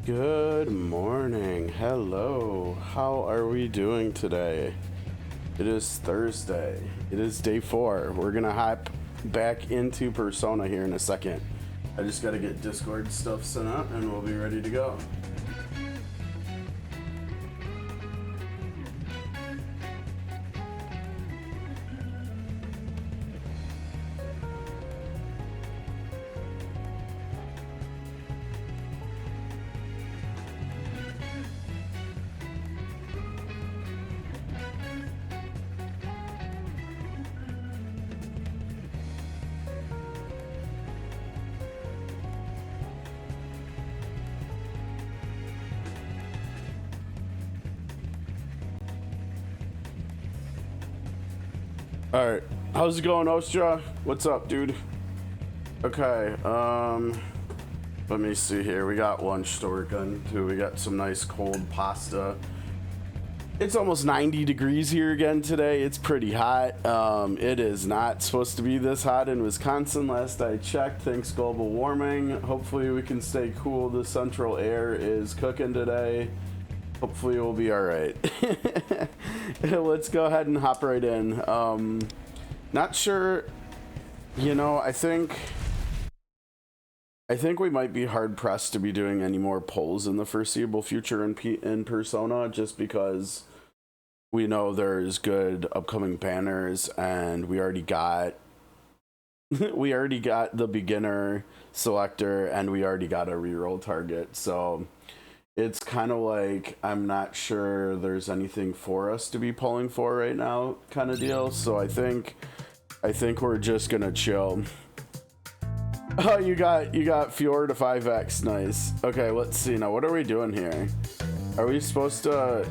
Good morning. Hello. How are we doing today? It is Thursday. It is day 4. We're gonna hop back into Persona here in a second. I just gotta get Discord stuff set up and we'll be ready to go. Alright, how's it going, Ostra? What's up, dude? Okay, let me see here. We got lunch to work on, too. We got some nice cold pasta. It's almost 90 degrees here again today. It's pretty hot. It is not supposed to be this hot in Wisconsin last I checked, thanks global warming. Hopefully we can stay cool. The central air is cooking today. Hopefully we'll be all right. Let's go ahead and hop right in. Not sure, you know, I think we might be hard pressed to be doing any more polls in the foreseeable future in Persona, just because we know there's good upcoming banners and we already got the beginner selector and we already got a reroll target, so it's kind of like I'm not sure there's anything for us to be pulling for right now, kind of deal. So I think we're just gonna chill. Oh, you got Fjord to 5x, nice. Okay, let's see now. What are we doing here? Are we supposed to?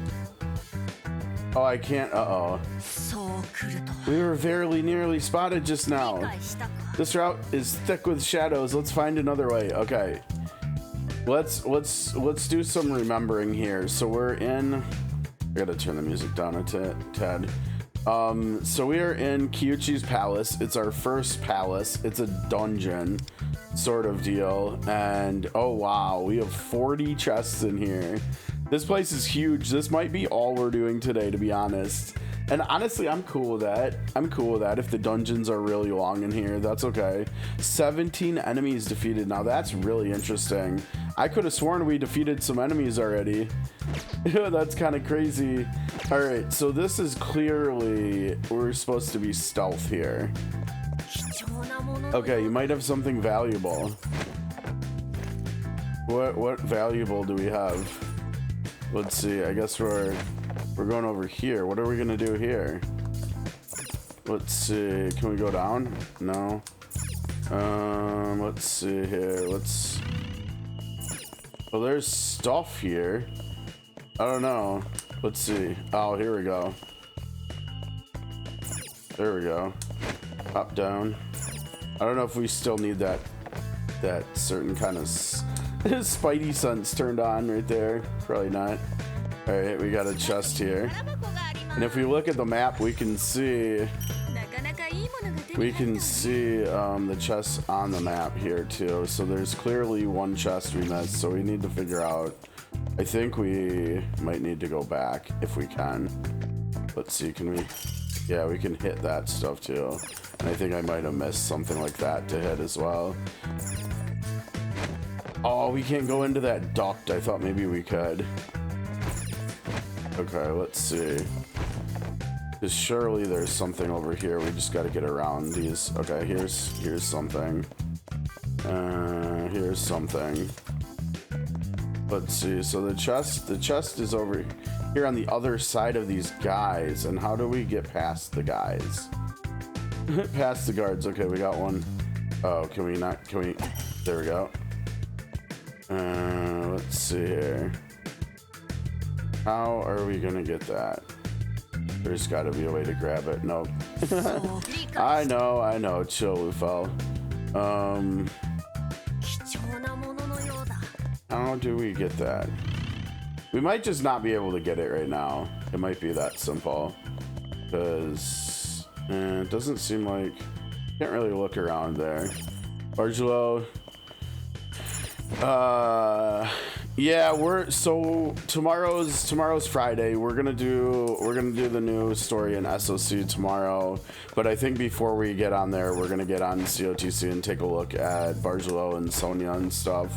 Oh, I can't. Uh-oh. We were very nearly spotted just now. This route is thick with shadows. Let's find another way. Okay. Let's do some remembering here. So we're in. I gotta turn the music down a tad. So we are in Kiuchi's palace. It's our first palace. It's a dungeon sort of deal. And oh wow, we have 40 chests in here. This place is huge. This might be all we're doing today, to be honest. And honestly, I'm cool with that. If the dungeons are really long in here, that's okay. 17 enemies defeated. Now that's really interesting. I could have sworn we defeated some enemies already. That's kind of crazy. All right, so this is clearly, we're supposed to be stealth here. Okay, you might have something valuable. What valuable do we have? Let's see, I guess we're going over here. What are we gonna do here? Let's see, can we go down? No. Let's see here, well, there's stuff here. I don't know. Let's see. Oh, here we go. There we go. Hop down. I don't know if we still need that certain kind of spidey sense turned on right there. Probably not. All right, we got a chest here. And if we look at the map, we can see the chests on the map here too. So there's clearly one chest we missed, so we need to figure out. I think we might need to go back if we can. Let's see, can we? Yeah, we can hit that stuff too. And I think I might have missed something like that to hit as well. Oh, we can't go into that duct. I thought maybe we could. Okay, let's see. Because surely there's something over here. We just got to get around these. Okay, here's something. Here's something. Let's see. So the chest is over here on the other side of these guys. And how do we get past the guys? Past the guards. Okay, we got one. Oh, can we not? Can we? There we go. Let's see here. How are we gonna get that? There's got to be a way to grab it. Nope. I know. Chill, Lufel. How do we get that? We might just not be able to get it right now. It might be that simple. Because it doesn't seem like... Can't really look around there. Argelo. Yeah, tomorrow's Friday. We're gonna do the new story in SOC tomorrow. But I think before we get on there, we're gonna get on COTC and take a look at Bargelo and Sonia and stuff.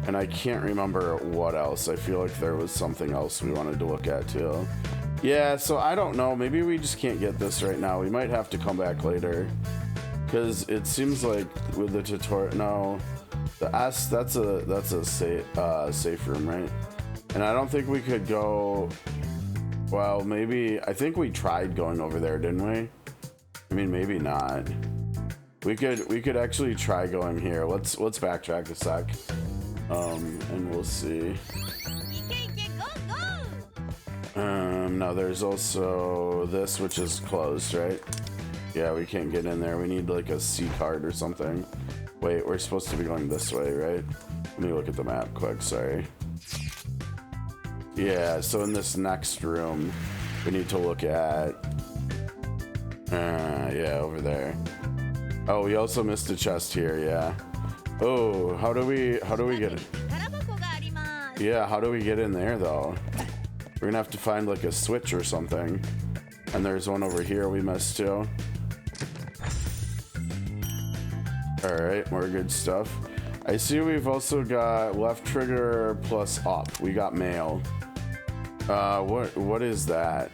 And I can't remember what else. I feel like there was something else we wanted to look at too. Yeah, so I don't know. Maybe we just can't get this right now. We might have to come back later. Because it seems like with the tutorial, no, the S, that's a safe room, right? And I don't think we could go, well, maybe, I think we tried going over there, didn't we? I mean, maybe not. We could actually try going here. Let's backtrack a sec. And we'll see. No, there's also this, which is closed, right? Yeah, we can't get in there. We need like a C card or something. Wait, we're supposed to be going this way, right? Let me look at the map quick, sorry. Yeah, so in this next room, we need to look at... yeah, over there. Oh, we also missed a chest here, yeah. Oh, how do we get it? Yeah, how do we get in there, though? We're gonna have to find like a switch or something. And there's one over here we missed, too. Alright, more good stuff. I see we've also got left trigger plus up. We got mail. What is that?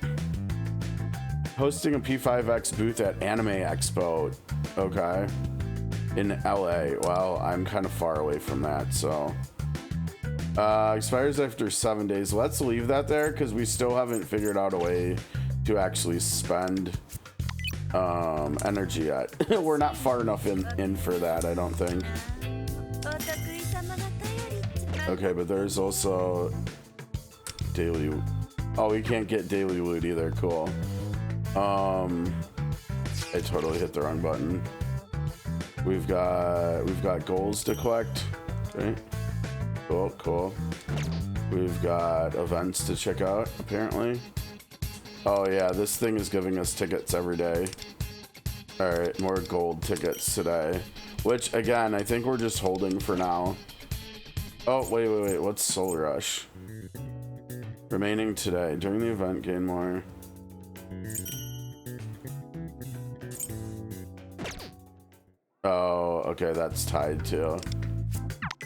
Hosting a P5X booth at Anime Expo. Okay. In LA. Well, I'm kind of far away from that, so. Expires after 7 days. Let's leave that there because we still haven't figured out a way to actually spend energy yet. We're not far enough in for that, I don't think. Okay, but there's also daily. Oh, we can't get daily loot either. Cool. I totally hit the wrong button. We've got goals to collect. Right. Cool. We've got events to check out, apparently. Oh yeah, this thing is giving us tickets every day. Alright, more gold tickets today. Which, again, I think we're just holding for now. Oh, wait. What's Soul Rush? Remaining today. During the event, gain more. Oh, okay, that's tied too.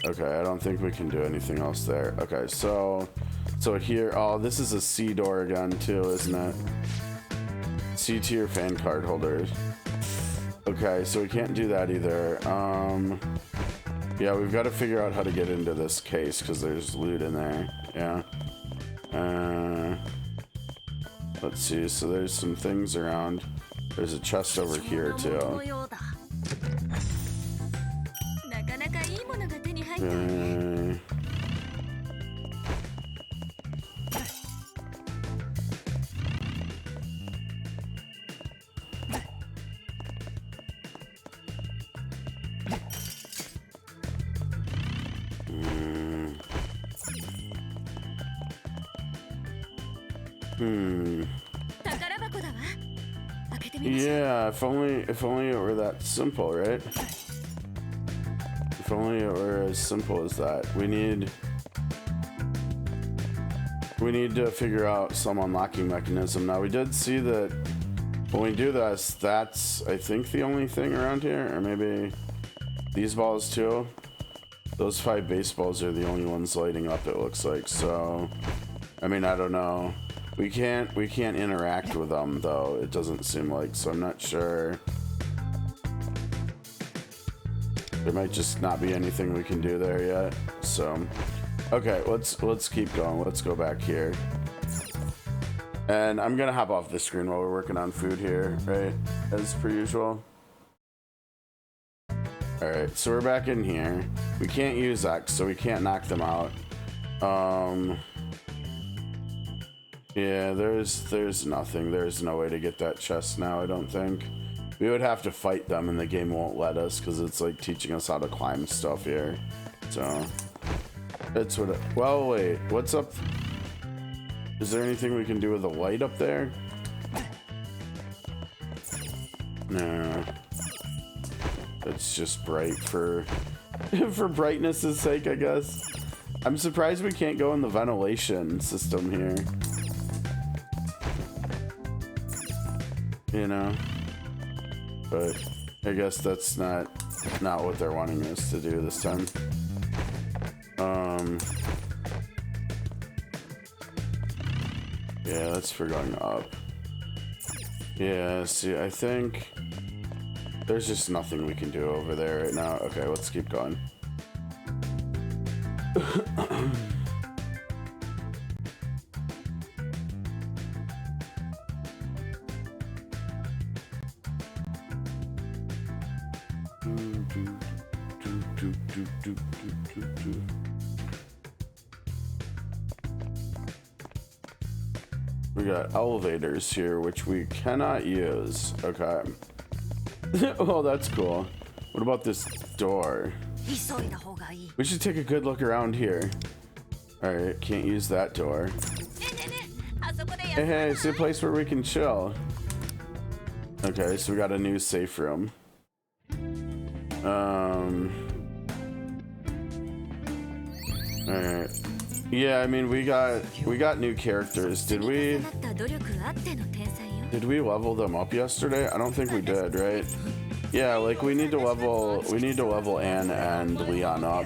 Okay, I don't think we can do anything else there. Okay, so here, oh, this is a C door again too, isn't it? C tier fan card holders. Okay, so we can't do that either. Yeah, we've got to figure out how to get into this case because there's loot in there. Yeah. Let's see. So there's some things around. There's a chest over here too. Okay. Yeah, if only it were that simple, right? If only it were as simple as that. We need to figure out some unlocking mechanism. Now we did see that when we do this, that's I think the only thing around here, or maybe these balls too. Those 5 baseballs are the only ones lighting up, it looks like. So, I mean, I don't know. We can't interact with them though. It doesn't seem like, so I'm not sure. There might just not be anything we can do there yet. So, okay, let's keep going. Let's go back here. And I'm gonna hop off the screen while we're working on food here, right? As per usual. All right, so we're back in here. We can't use X, so we can't knock them out. Yeah, there's nothing. There's no way to get that chest now, I don't think. We would have to fight them and the game won't let us because it's like teaching us how to climb stuff here. So, that's what well, wait, what's up? Is there anything we can do with the light up there? No. It's just bright for For brightness' sake, I guess. I'm surprised we can't go in the ventilation system here. You know? But I guess that's not what they're wanting us to do this time. Yeah, that's for going up. Yeah, see, I think there's just nothing we can do over there right now. Okay, let's keep going. We got elevators here, which we cannot use. Okay. Oh, that's cool. What about this door? We should take a good look around here. Alright, can't use that door. Hey, see a place where we can chill. Okay, so we got a new safe room. Alright. Yeah, I mean we got new characters. Did we level them up yesterday? I don't think we did, right? Yeah, like we need to level Anne and Leon up.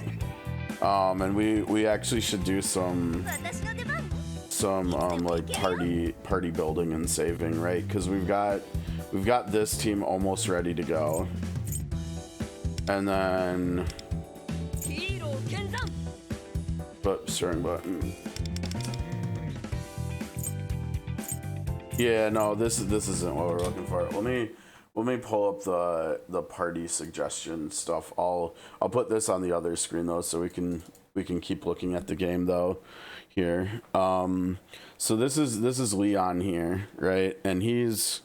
And we actually should do some like party building and saving, right? Because we've got this team almost ready to go. And then starting button. Yeah, no, this isn't what we're looking for. Let me pull up the party suggestion stuff. I'll put this on the other screen though, so we can keep looking at the game though. Here, so this is Leon here, right? And he's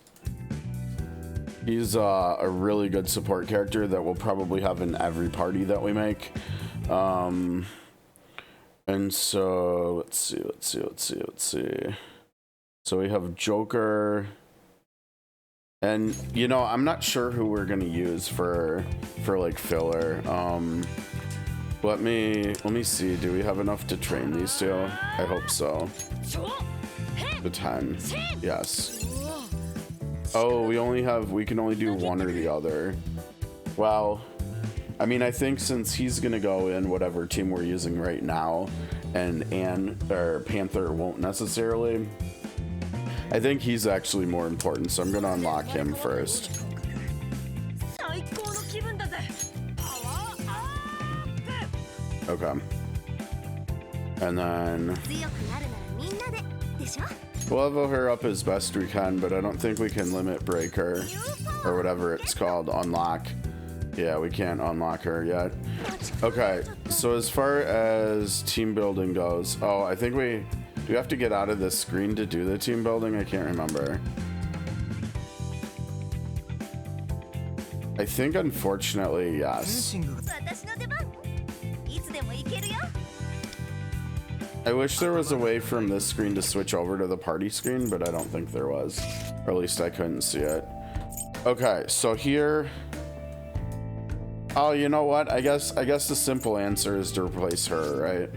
a really good support character that we'll probably have in every party that we make. And so let's see. So we have Joker, and you know, I'm not sure who we're gonna use for like filler. Let me see. Do we have enough to train these two? I hope so. The 10. Yes. Oh, we can only do one or the other. Well, I mean, I think since he's gonna go in whatever team we're using right now, and Anne or Panther won't necessarily, I think he's actually more important, so I'm gonna unlock him first. Okay. And then we'll level her up as best we can, but I don't think we can limit break her, or whatever it's called, unlock. Yeah, we can't unlock her yet. Okay, so as far as team building goes, oh, I think do we have to get out of this screen to do the team building? I can't remember. I think, unfortunately, yes. I wish there was a way from this screen to switch over to the party screen, but I don't think there was. Or at least I couldn't see it. Okay, so here... Oh, you know what? I guess the simple answer is to replace her, right?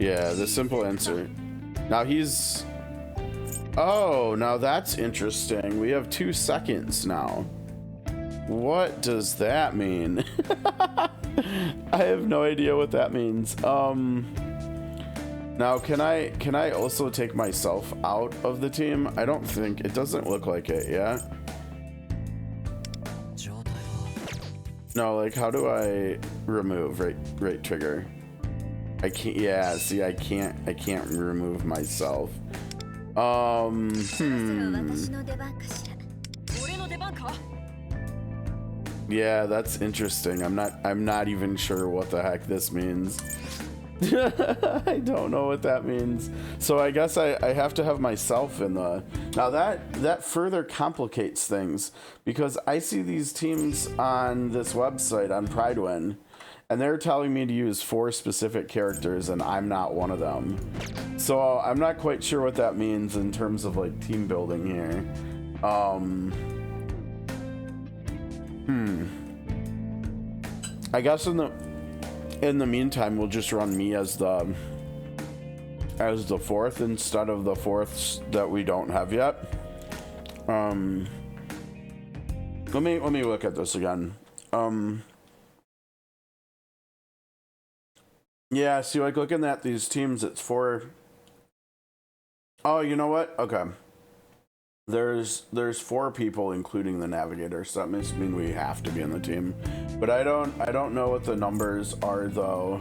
Yeah, the simple answer. Now he's... Oh, now that's interesting. We have 2 seconds now. What does that mean? I have no idea what that means. Now can I also take myself out of the team? I don't think it doesn't look like it, yeah? No, like how do I remove right trigger? I can't, yeah, see I can't remove myself. Yeah, that's interesting. I'm not even sure what the heck this means. I don't know what that means. So I guess I have to have myself in the... Now that further complicates things, because I see these teams on this website on Pridewin, and they're telling me to use 4 specific characters, and I'm not one of them. So I'm not quite sure what that means in terms of like team building here. I guess in the meantime, we'll just run me as the fourth instead of the fourths that we don't have yet. Let me look at this again. Yeah, see, like looking at these teams, it's four. Oh, you know what? Okay. There's 4 people, including the navigator, so that must mean we have to be in the team. But I don't know what the numbers are though.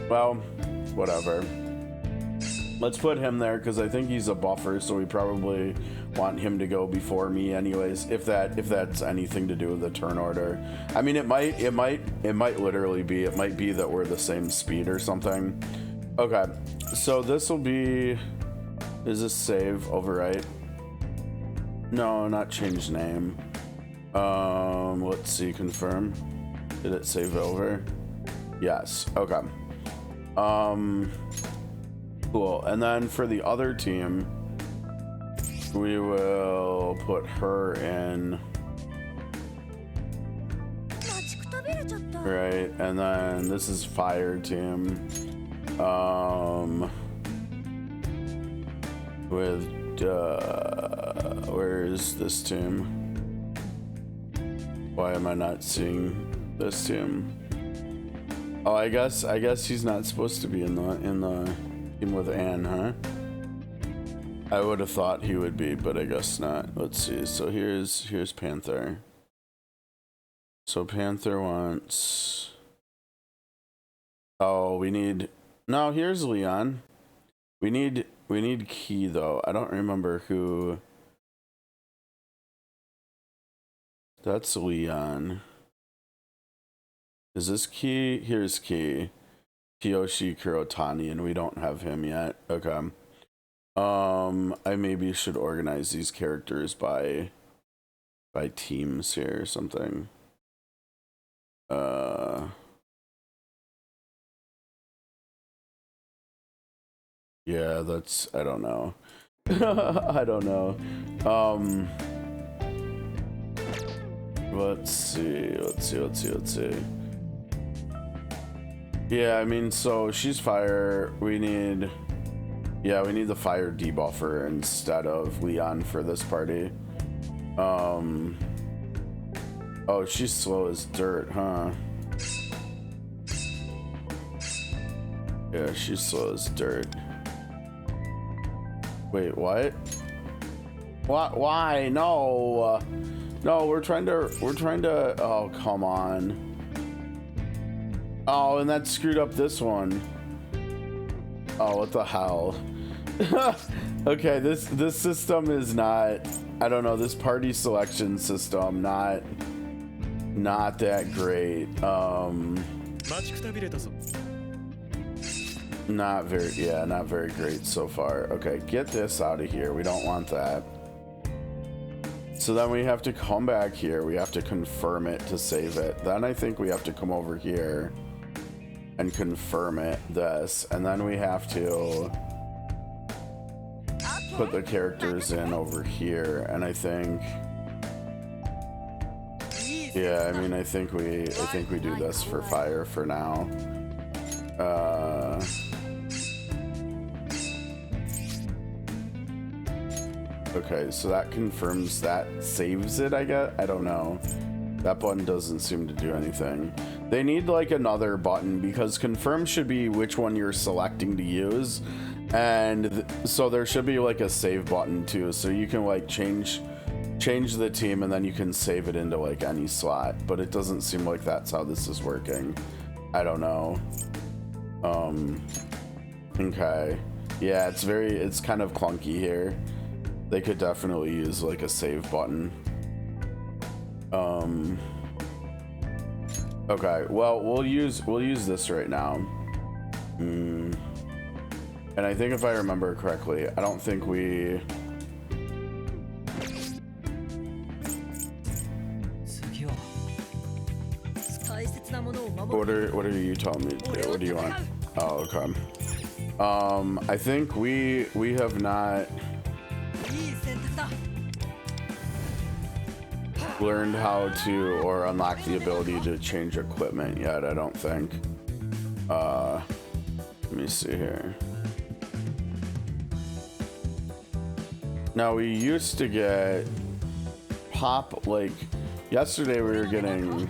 Well, whatever. Let's put him there because I think he's a buffer, so we probably want him to go before me anyways, if that's anything to do with the turn order. I mean, it might literally be, it might be that we're the same speed or something. Okay, so this will be, is this save overwrite? No, not change name. Let's see, confirm. Did it save over? Yes, okay. Cool, and then for the other team, we will put her in. Right, and then this is fire team. With where is this team? Why am I not seeing this team? Oh, I guess he's not supposed to be in the team with Anne, huh? I would have thought he would be, but I guess not. Let's see. So here's Panther. So Panther wants. Oh, we need. No, here's Leon. We need Key though. I don't remember who. That's Leon. Is this Key? Here's Key. Kiyoshi Kurotani, and we don't have him yet. Okay. I maybe should organize these characters by teams here or something. Yeah, that's, I don't know. I don't know. Let's see. Yeah, I mean, so she's fire. We need the fire debuffer instead of Leon for this party. Oh, she's slow as dirt, huh? Yeah, she's slow as dirt. Wait, what? What? Why? No. No, we're trying to, oh, come on. Oh, and that screwed up this one. Oh, what the hell? Okay, this system is not, I don't know, this party selection system not that great. Not very great so far. Okay, get this out of here. We don't want that. So then we have to come back here. We have to confirm it to save it. Then I think we have to come over here and confirm it, this, and then we have to put the characters in over here, and I think, yeah, I mean, I think we do this for fire for now. Okay, so that confirms that, saves it, I guess. I don't know. That button doesn't seem to do anything. They need like another button because confirm should be which one you're selecting to use. And so there should be like a save button too. So you can like change the team and then you can save it into like any slot. But it doesn't seem like that's how this is working. I don't know. Okay. Yeah, it's kind of clunky here. They could definitely use like a save button. Okay, well, we'll use this right now. And I think if I remember correctly, I don't think we... What are you telling me to do? What do you want? Oh, okay. I think we have not... learned how to or unlock the ability to change equipment yet, I don't think. Let me see here. Now we used to get pop, like yesterday we were getting, what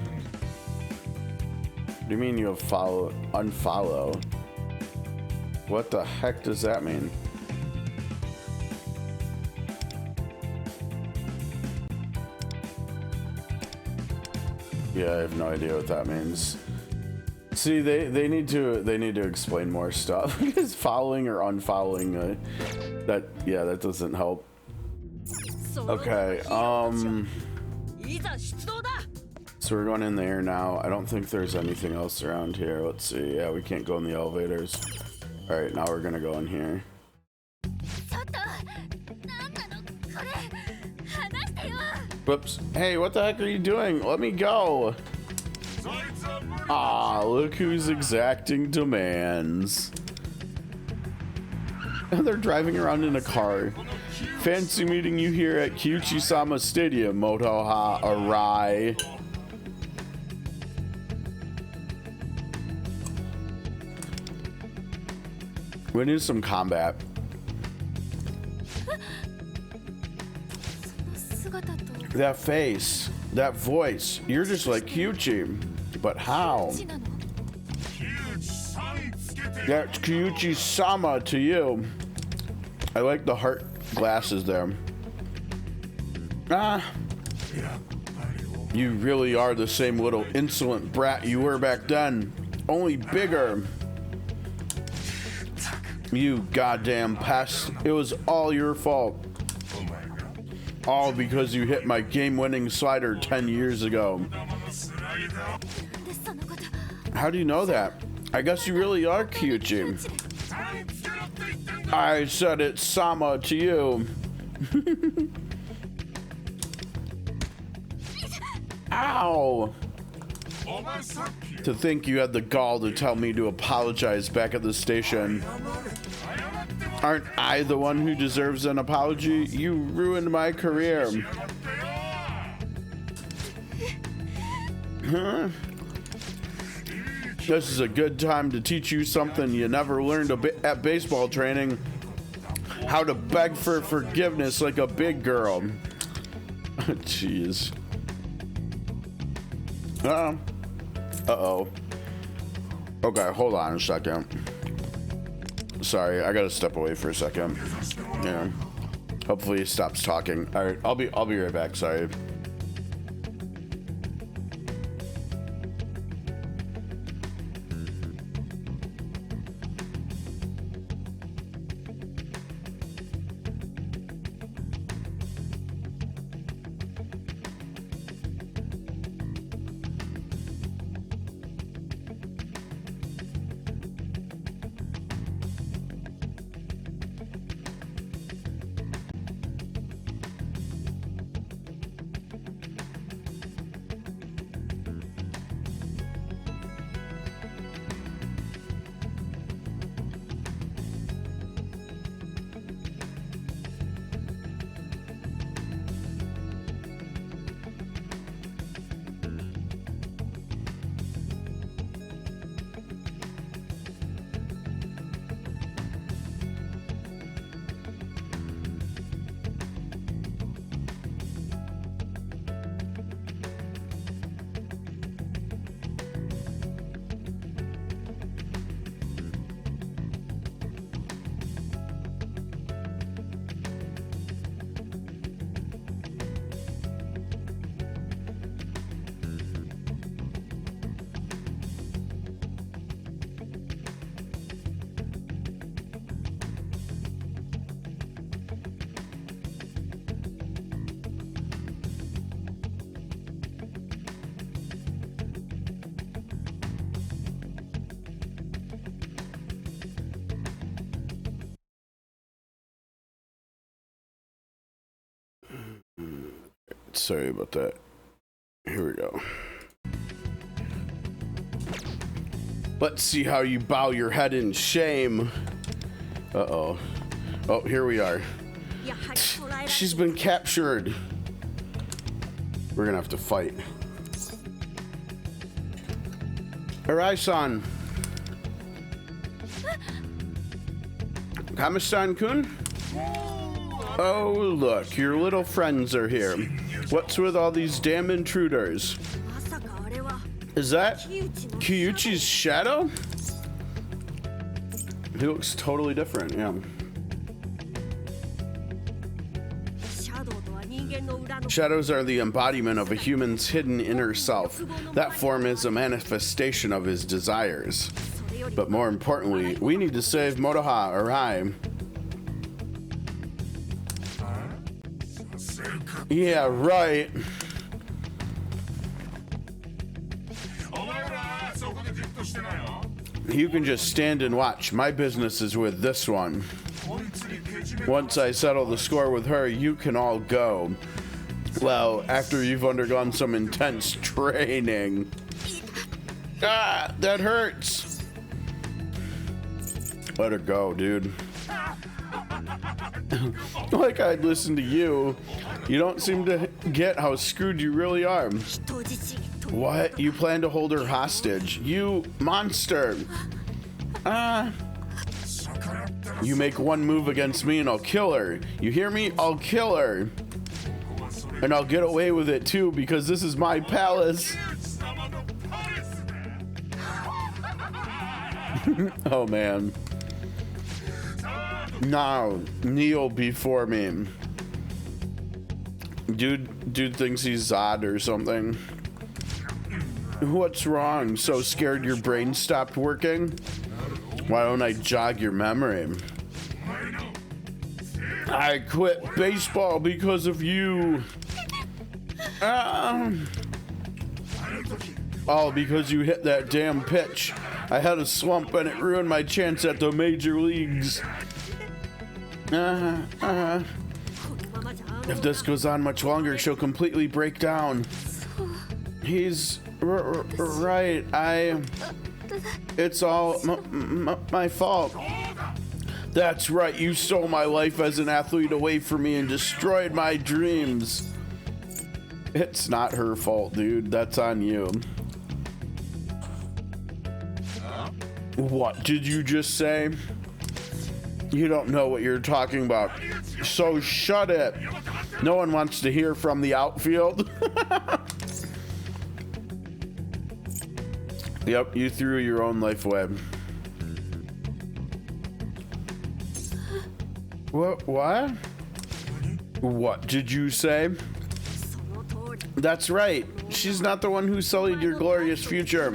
do you mean you have unfollow? What the heck does that mean? Yeah, I have no idea what that means. See, they need to explain more stuff because following or unfollowing that doesn't help. Okay, so we're going in there now. I don't think there's anything else around here. Let's see. Yeah, we can't go in the elevators. All right, now we're gonna go in here. Whoops. Hey, what the heck are you doing? Let me go. Ah, look who's exacting demands. And they're driving around in a car. Fancy meeting you here at Kiuchi-sama Stadium, Motoha Arai. We need some combat. That face, that voice, you're just like Kiuchi. But how? That's Kiuchi-sama to you. I like the heart glasses there. Ah. You really are the same little insolent brat you were back then. Only bigger. You goddamn pest. It was all your fault. All because you hit my game-winning slider 10 years ago. How do you know that? I guess you really are Kiuchi. I said it's Sama to you. Ow! To think you had the gall to tell me to apologize back at the station. Aren't I the one who deserves an apology? You ruined my career. Huh? This is a good time to teach you something you never learned at baseball training. How to beg for forgiveness like a big girl. Jeez. Uh-oh. Okay, hold on a second. Sorry, I gotta step away for a second. Yeah. Hopefully he stops talking. All right, I'll be right back. Sorry. Sorry about that. Here we go. Let's see how you bow your head in shame. Uh-oh. Oh, here we are. She's been captured. We're gonna have to fight. Arai-san. Kamistan-kun? Oh, look, your little friends are here. What's with all these damn intruders? Is that Kiuchi's shadow? He looks totally different, yeah. Shadows are the embodiment of a human's hidden inner self. That form is a manifestation of his desires. But more importantly, we need to save Motoha Arai. Yeah, right. You can just stand and watch. My business is with this one. Once I settle the score with her, you can all go. Well, after you've undergone some intense training. Ah, that hurts. Let her go, dude. Like I'd listen to you. You don't seem to get how screwed you really are. What? You plan to hold her hostage? You monster! You make one move against me and I'll kill her. You hear me? I'll kill her. And I'll get away with it too because this is my palace. Oh man. Now, kneel before me. Dude thinks he's Zod or something. What's wrong? So scared your brain stopped working? Why don't I jog your memory? I quit baseball because of you. All because you hit that damn pitch. I had a slump and it ruined my chance at the major leagues. If this goes on much longer, she'll completely break down. He's right. It's all my fault. That's right. You stole my life as an athlete away from me and destroyed my dreams. It's not her fault, dude. That's on you. What did you just say? You don't know what you're talking about. So shut it. No one wants to hear from the outfield. Yep, you threw your own life away. What? What did you say? That's right. She's not the one who sullied your glorious future.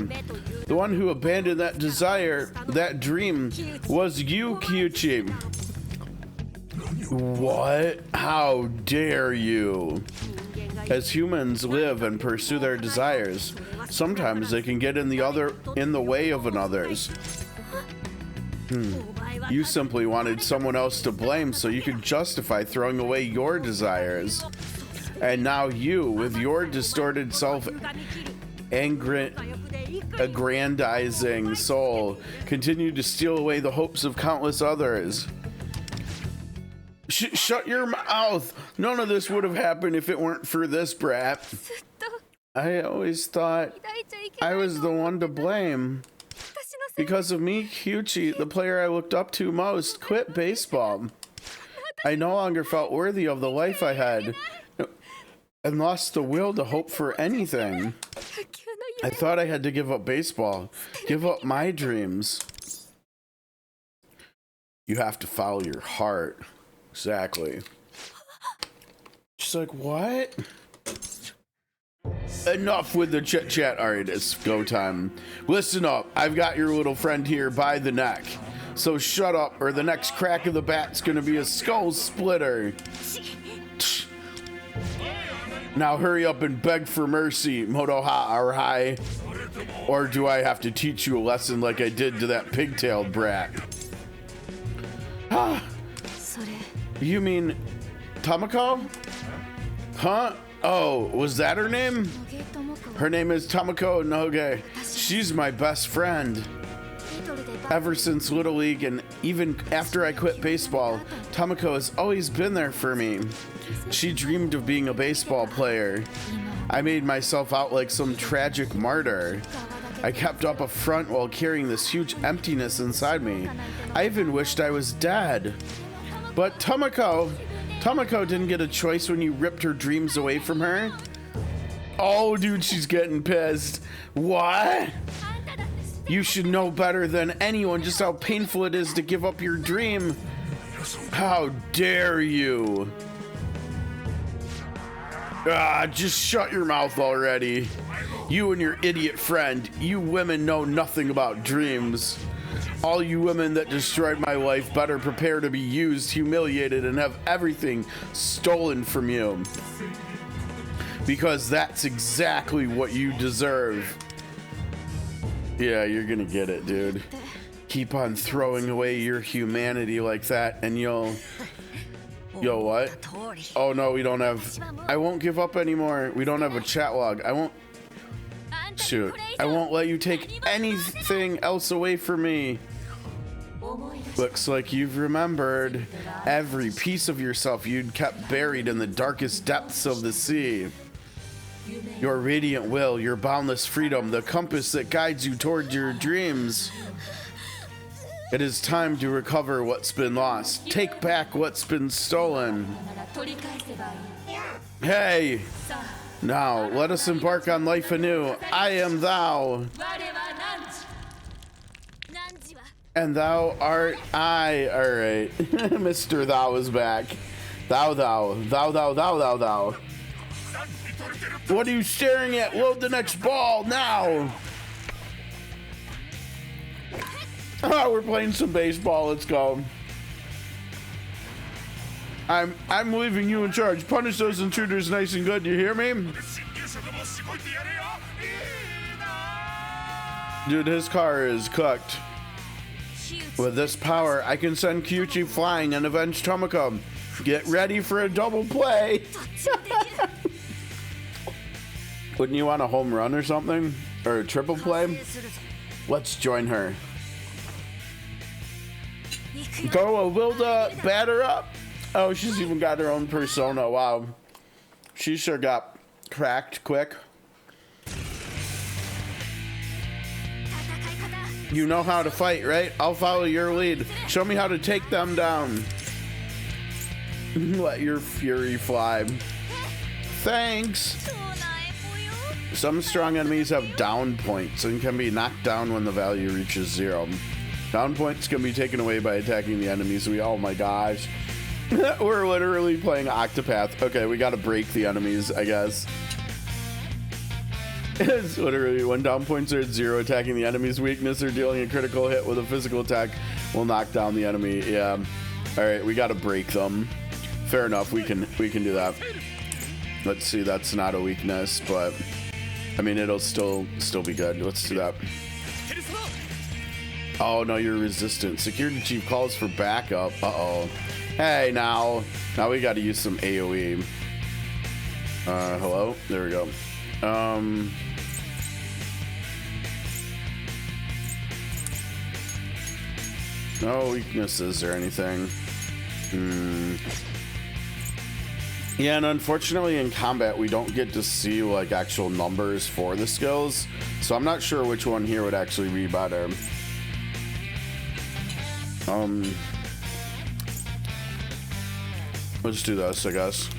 The one who abandoned that desire, that dream, was you, Kiuchi. What? How dare you? As humans live and pursue their desires, sometimes they can get in the way of another's. You simply wanted someone else to blame so you could justify throwing away your desires. And now you, with your distorted aggrandizing soul, continue to steal away the hopes of countless others. Shut your mouth! None of this would have happened if it weren't for this brat. I always thought I was the one to blame. Because of me, Kiuchi, the player I looked up to most, quit baseball. I no longer felt worthy of the life I had and lost the will to hope for anything. I thought I had to give up baseball, give up my dreams. You have to follow your heart. Exactly. She's like, what? Enough with the chit chat. All right, it's go time. Listen up. I've got your little friend here by the neck. So shut up or the next crack of the bat's gonna be a skull splitter. Now hurry up and beg for mercy, Motoha Arai. Or do I have to teach you a lesson like I did to that pigtailed brat? You mean Tamako? Huh? Oh, was that her name? Her name is Tamako Noge. She's my best friend. Ever since Little League and even after I quit baseball, Tamako has always been there for me. She dreamed of being a baseball player. I made myself out like some tragic martyr. I kept up a front while carrying this huge emptiness inside me. I even wished I was dead. But Tomoko didn't get a choice when you ripped her dreams away from her. Oh, dude, she's getting pissed. What? You should know better than anyone just how painful it is to give up your dream. How dare you? Just shut your mouth already. You and your idiot friend, you women know nothing about dreams. All you women that destroyed my life better prepare to be used, humiliated, and have everything stolen from you. Because that's exactly what you deserve. Yeah, you're gonna get it, dude. Keep on throwing away your humanity like that and you'll what? Oh no, we don't have, I won't give up anymore. We don't have a chat log. I won't let you take anything else away from me. Looks like you've remembered every piece of yourself you'd kept buried in the darkest depths of the sea. Your radiant will, your boundless freedom, the compass that guides you toward your dreams. It is time to recover what's been lost. Take back what's been stolen. Hey! Now, let us embark on life anew. I am thou. And thou art I. Alright. Mr. Thou is back. Thou. What are you staring at? Load the next ball now. Oh, we're playing some baseball. Let's go. I'm leaving you in charge. Punish those intruders nice and good. You hear me? Dude, his car is cooked. With this power, I can send Kiuchi flying and avenge Tomoko. Get ready for a double play. Wouldn't you want a home run or something? Or a triple play? Let's join her. Go, Wilda, batter up. Oh, she's even got her own persona. Wow. She sure got cracked quick. You know how to fight, right? I'll follow your lead. Show me how to take them down. Let your fury fly. Thanks. Some strong enemies have down points and can be knocked down when the value reaches 0. Down points can be taken away by attacking the enemies. Oh my gosh. We're literally playing Octopath. Okay, we gotta break the enemies, I guess. It's literally when down points are at 0, attacking the enemy's weakness or dealing a critical hit with a physical attack will knock down the enemy. Yeah. Alright, we gotta break them. Fair enough, we can do that. Let's see, that's not a weakness, but I mean it'll still be good. Let's do that. Oh no, you're resistant. Security chief calls for backup. Uh-oh. Hey, now we gotta use some AoE. Hello? There we go. No weaknesses or anything. Yeah, and unfortunately in combat we don't get to see like actual numbers for the skills, so I'm not sure which one here would actually be better. Let's do this, I guess.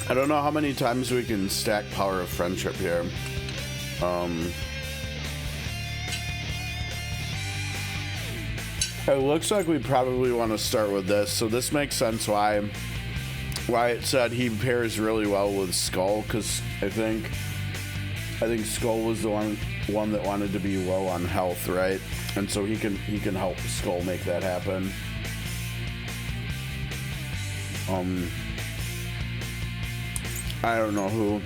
I don't know how many times we can stack Power of Friendship here. It looks like we probably want to start with this, so this makes sense why it said he pairs really well with Skull, because I think I think Skull was the one that wanted to be low on health, right? And so he can help Skull make that happen. I don't know who.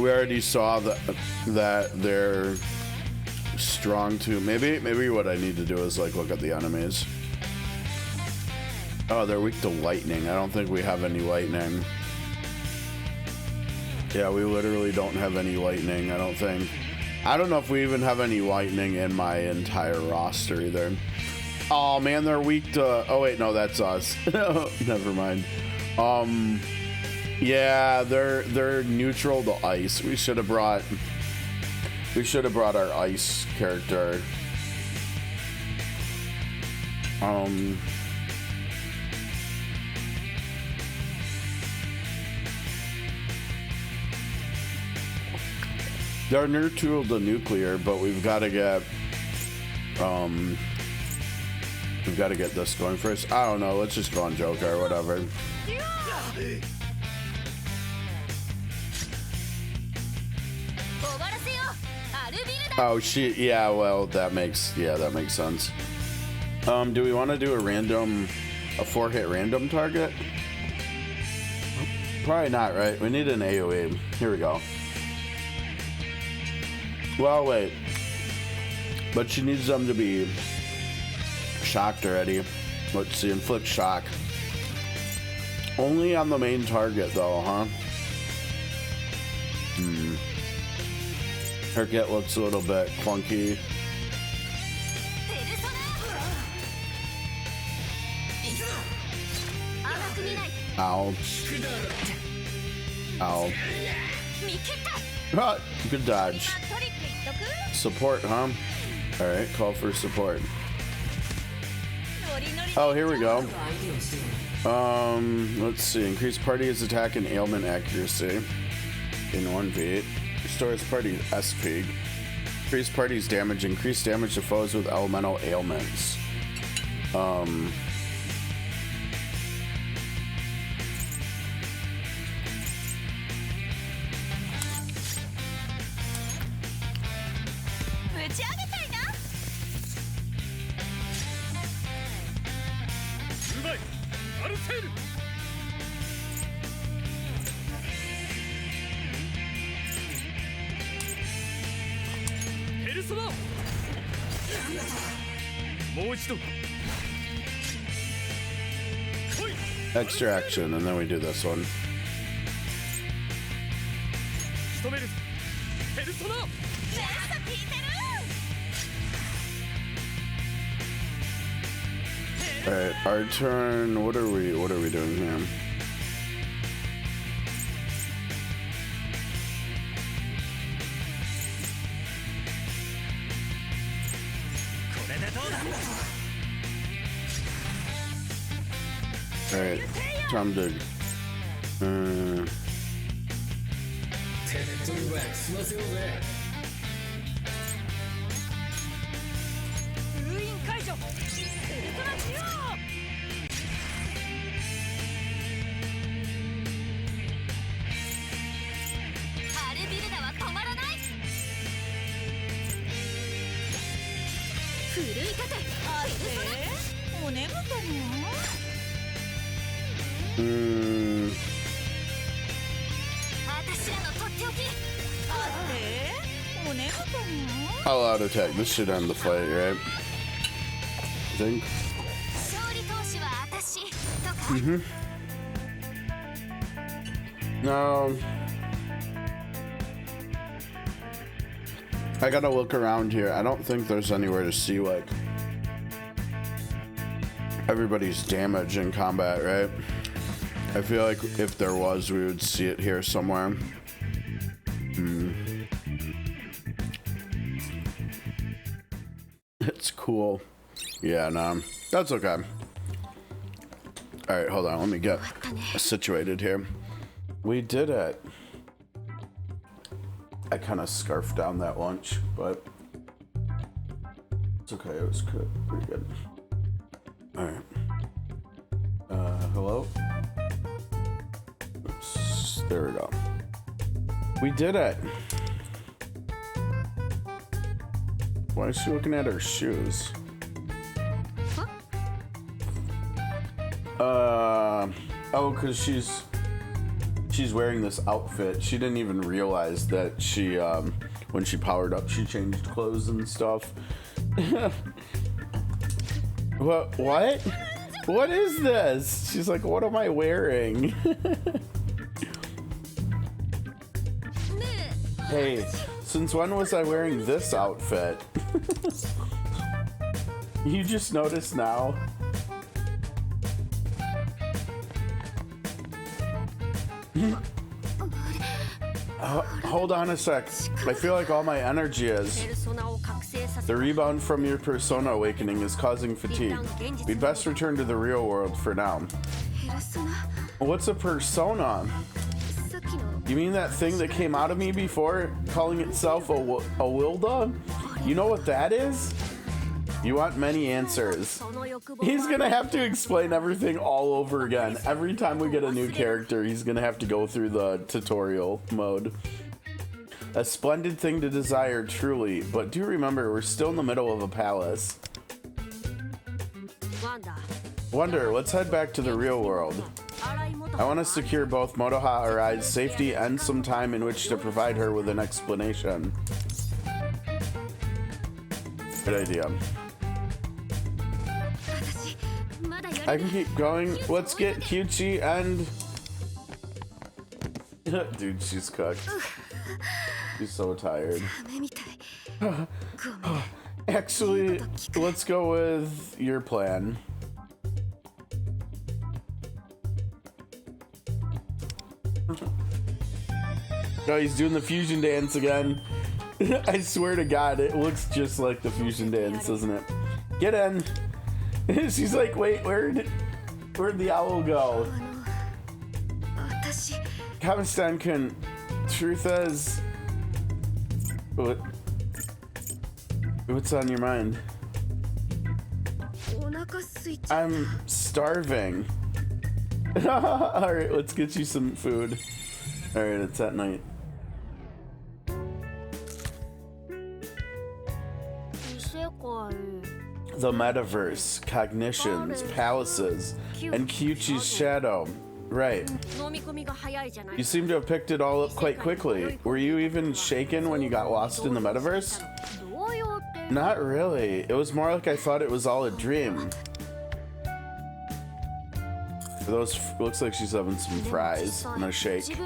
We already saw that they're strong too. Maybe what I need to do is like look at the enemies. Oh, they're weak to lightning. I don't think we have any lightning. Yeah, we literally don't have any lightning, I don't think. I don't know if we even have any lightning in my entire roster either. Oh man, they're weak to... Oh wait, no, that's us. Never mind. Yeah, they're neutral to ice. We should have brought our ice character. They're neutral to nuclear, but we've got to get this going first. I don't know. Let's just go on Joker or whatever. Oh shit! Yeah, well that makes sense. Do we want to do a 4-hit random target? Probably not, right? We need an AoE. Here we go. Well, wait. But she needs them to be shocked already. Let's see, inflict shock. Only on the main target though, huh? Her get looks a little bit clunky. Ow. Ow. Ah, good dodge. Support, huh? Alright, call for support. Oh, here we go. Let's see. Increase party's attack and ailment accuracy in 1 beat. Restores party SP. Increase party's damage. Increase damage to foes with elemental ailments. Extra action, and then we do this one. Alright, our turn. What are we doing here? Alright, time to all out attack. This should end the fight, right? I think. No. I gotta look around here. I don't think there's anywhere to see like everybody's damage in combat, right? I feel like if there was, we would see it here somewhere. It's cool. Yeah, no, that's okay. All right, hold on. Let me get situated here. We did it. I kind of scarfed down that lunch, but it's okay. It was good. Pretty good. All right. Hello? Oops, there we go. We did it. Why is she looking at her shoes? Oh, because she's wearing this outfit. She didn't even realize that she, when she powered up, she changed clothes and stuff. What? What is this? She's like, what am I wearing? Hey, since when was I wearing this outfit? You just noticed now? Hold on a sec. I feel like all my energy is. The rebound from your persona awakening is causing fatigue. We'd best return to the real world for now. What's a persona? You mean that thing that came out of me before, calling itself a Wilda? You know what that is? You want many answers. He's gonna have to explain everything all over again. Every time we get a new character, he's gonna have to go through the tutorial mode. A splendid thing to desire, truly, but do remember, we're still in the middle of a palace. Wonder, let's head back to the real world. I want to secure both Motoha Arai's safety and some time in which to provide her with an explanation. Good idea. I can keep going. Let's get Kiuchi and... Dude, she's cooked. She's so tired. Actually, let's go with your plan. Oh, he's doing the fusion dance again. I swear to God, it looks just like the fusion dance, doesn't it? Get in. She's like, wait, where'd the owl go? Kamistan-kun, truth is, what's on your mind? I'm starving. All right, let's get you some food. All right, it's at night. The metaverse, cognitions, palaces, and Kiuchi's shadow. Right. You seem to have picked it all up quite quickly. Were you even shaken when you got lost in the metaverse? Not really. It was more like I thought it was all a dream. Those looks like she's having some fries and a shake.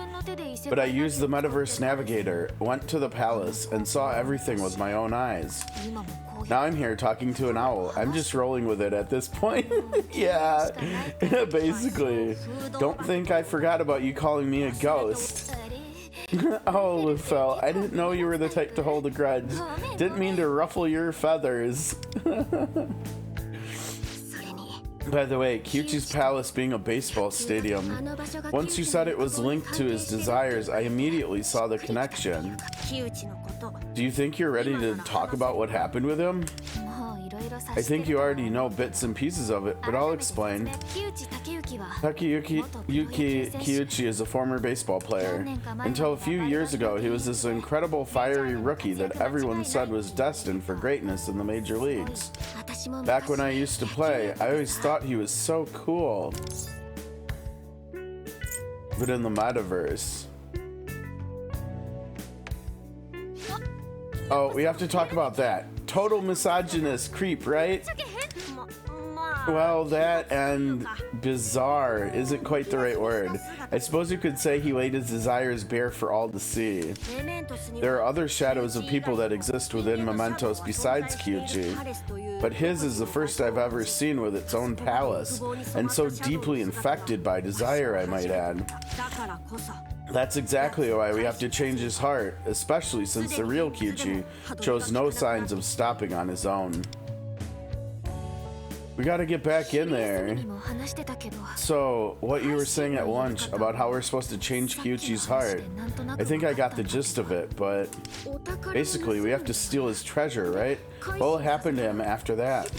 But I used the metaverse navigator, went to the palace, and saw everything with my own eyes. Now I'm here talking to an owl. I'm just rolling with it at this point. Yeah, basically. Don't think I forgot about you calling me a ghost. Oh, Lufel, I didn't know you were the type to hold a grudge. Didn't mean to ruffle your feathers. By the way, Kiuchi's palace being a baseball stadium. Once you said it was linked to his desires, I immediately saw the connection. Do you think you're ready to talk about what happened with him? I think you already know bits and pieces of it, but I'll explain. Takeyuki Kiuchi is a former baseball player. Until a few years ago, he was this incredible fiery rookie that everyone said was destined for greatness in the major leagues. Back when I used to play, I always thought he was so cool. But in the metaverse... Oh, we have to talk about that. Total misogynist creep, right? Well, that and bizarre isn't quite the right word. I suppose you could say he laid his desires bare for all to see. There are other shadows of people that exist within Mementos besides Kiuchi, but his is the first I've ever seen with its own palace, and so deeply infected by desire, I might add. That's exactly why we have to change his heart, especially since the real Kiuchi shows no signs of stopping on his own. We gotta get back in there. So, what you were saying at lunch about how we're supposed to change Kiuchi's heart, I think I got the gist of it, but basically we have to steal his treasure, right? What will happen to him after that?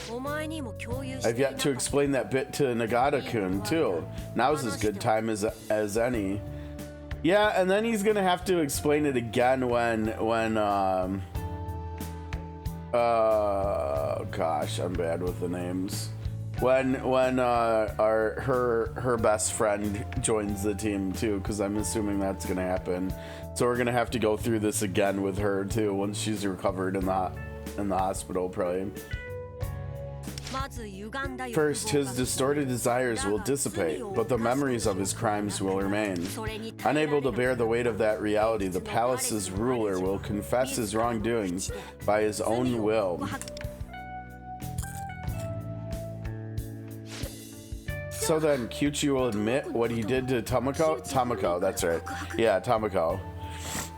I've yet to explain that bit to Nagata-kun too. Now's as good time as any. Yeah, and then he's gonna have to explain it again when Gosh, I'm bad with the names. When her best friend joins the team too, because I'm assuming that's gonna happen. So we're gonna have to go through this again with her too once she's recovered in the hospital, probably. First, his distorted desires will dissipate, but the memories of his crimes will remain. Unable to bear the weight of that reality, the palace's ruler will confess his wrongdoings by his own will. So then, Kiuchi will admit what he did to Tomoko? Tomoko, that's right. Yeah, Tomoko.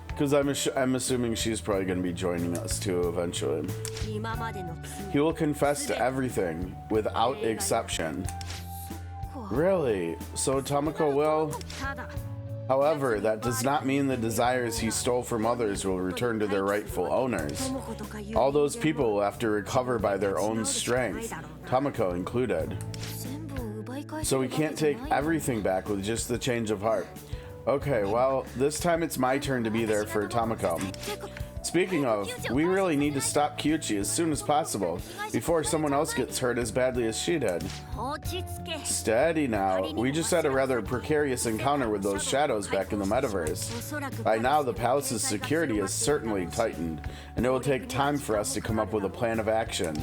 Because I'm assuming she's probably going to be joining us too eventually. He will confess to everything, without exception. Really? So Tomoko will? However, that does not mean the desires he stole from others will return to their rightful owners. All those people will have to recover by their own strength, Tomoko included. So we can't take everything back with just the change of heart. Okay, well, this time it's my turn to be there for Tomoko. Speaking of, we really need to stop Kiuchi as soon as possible, before someone else gets hurt as badly as she did. Steady now. We just had a rather precarious encounter with those shadows back in the metaverse. By now, the palace's security is certainly tightened, and it will take time for us to come up with a plan of action.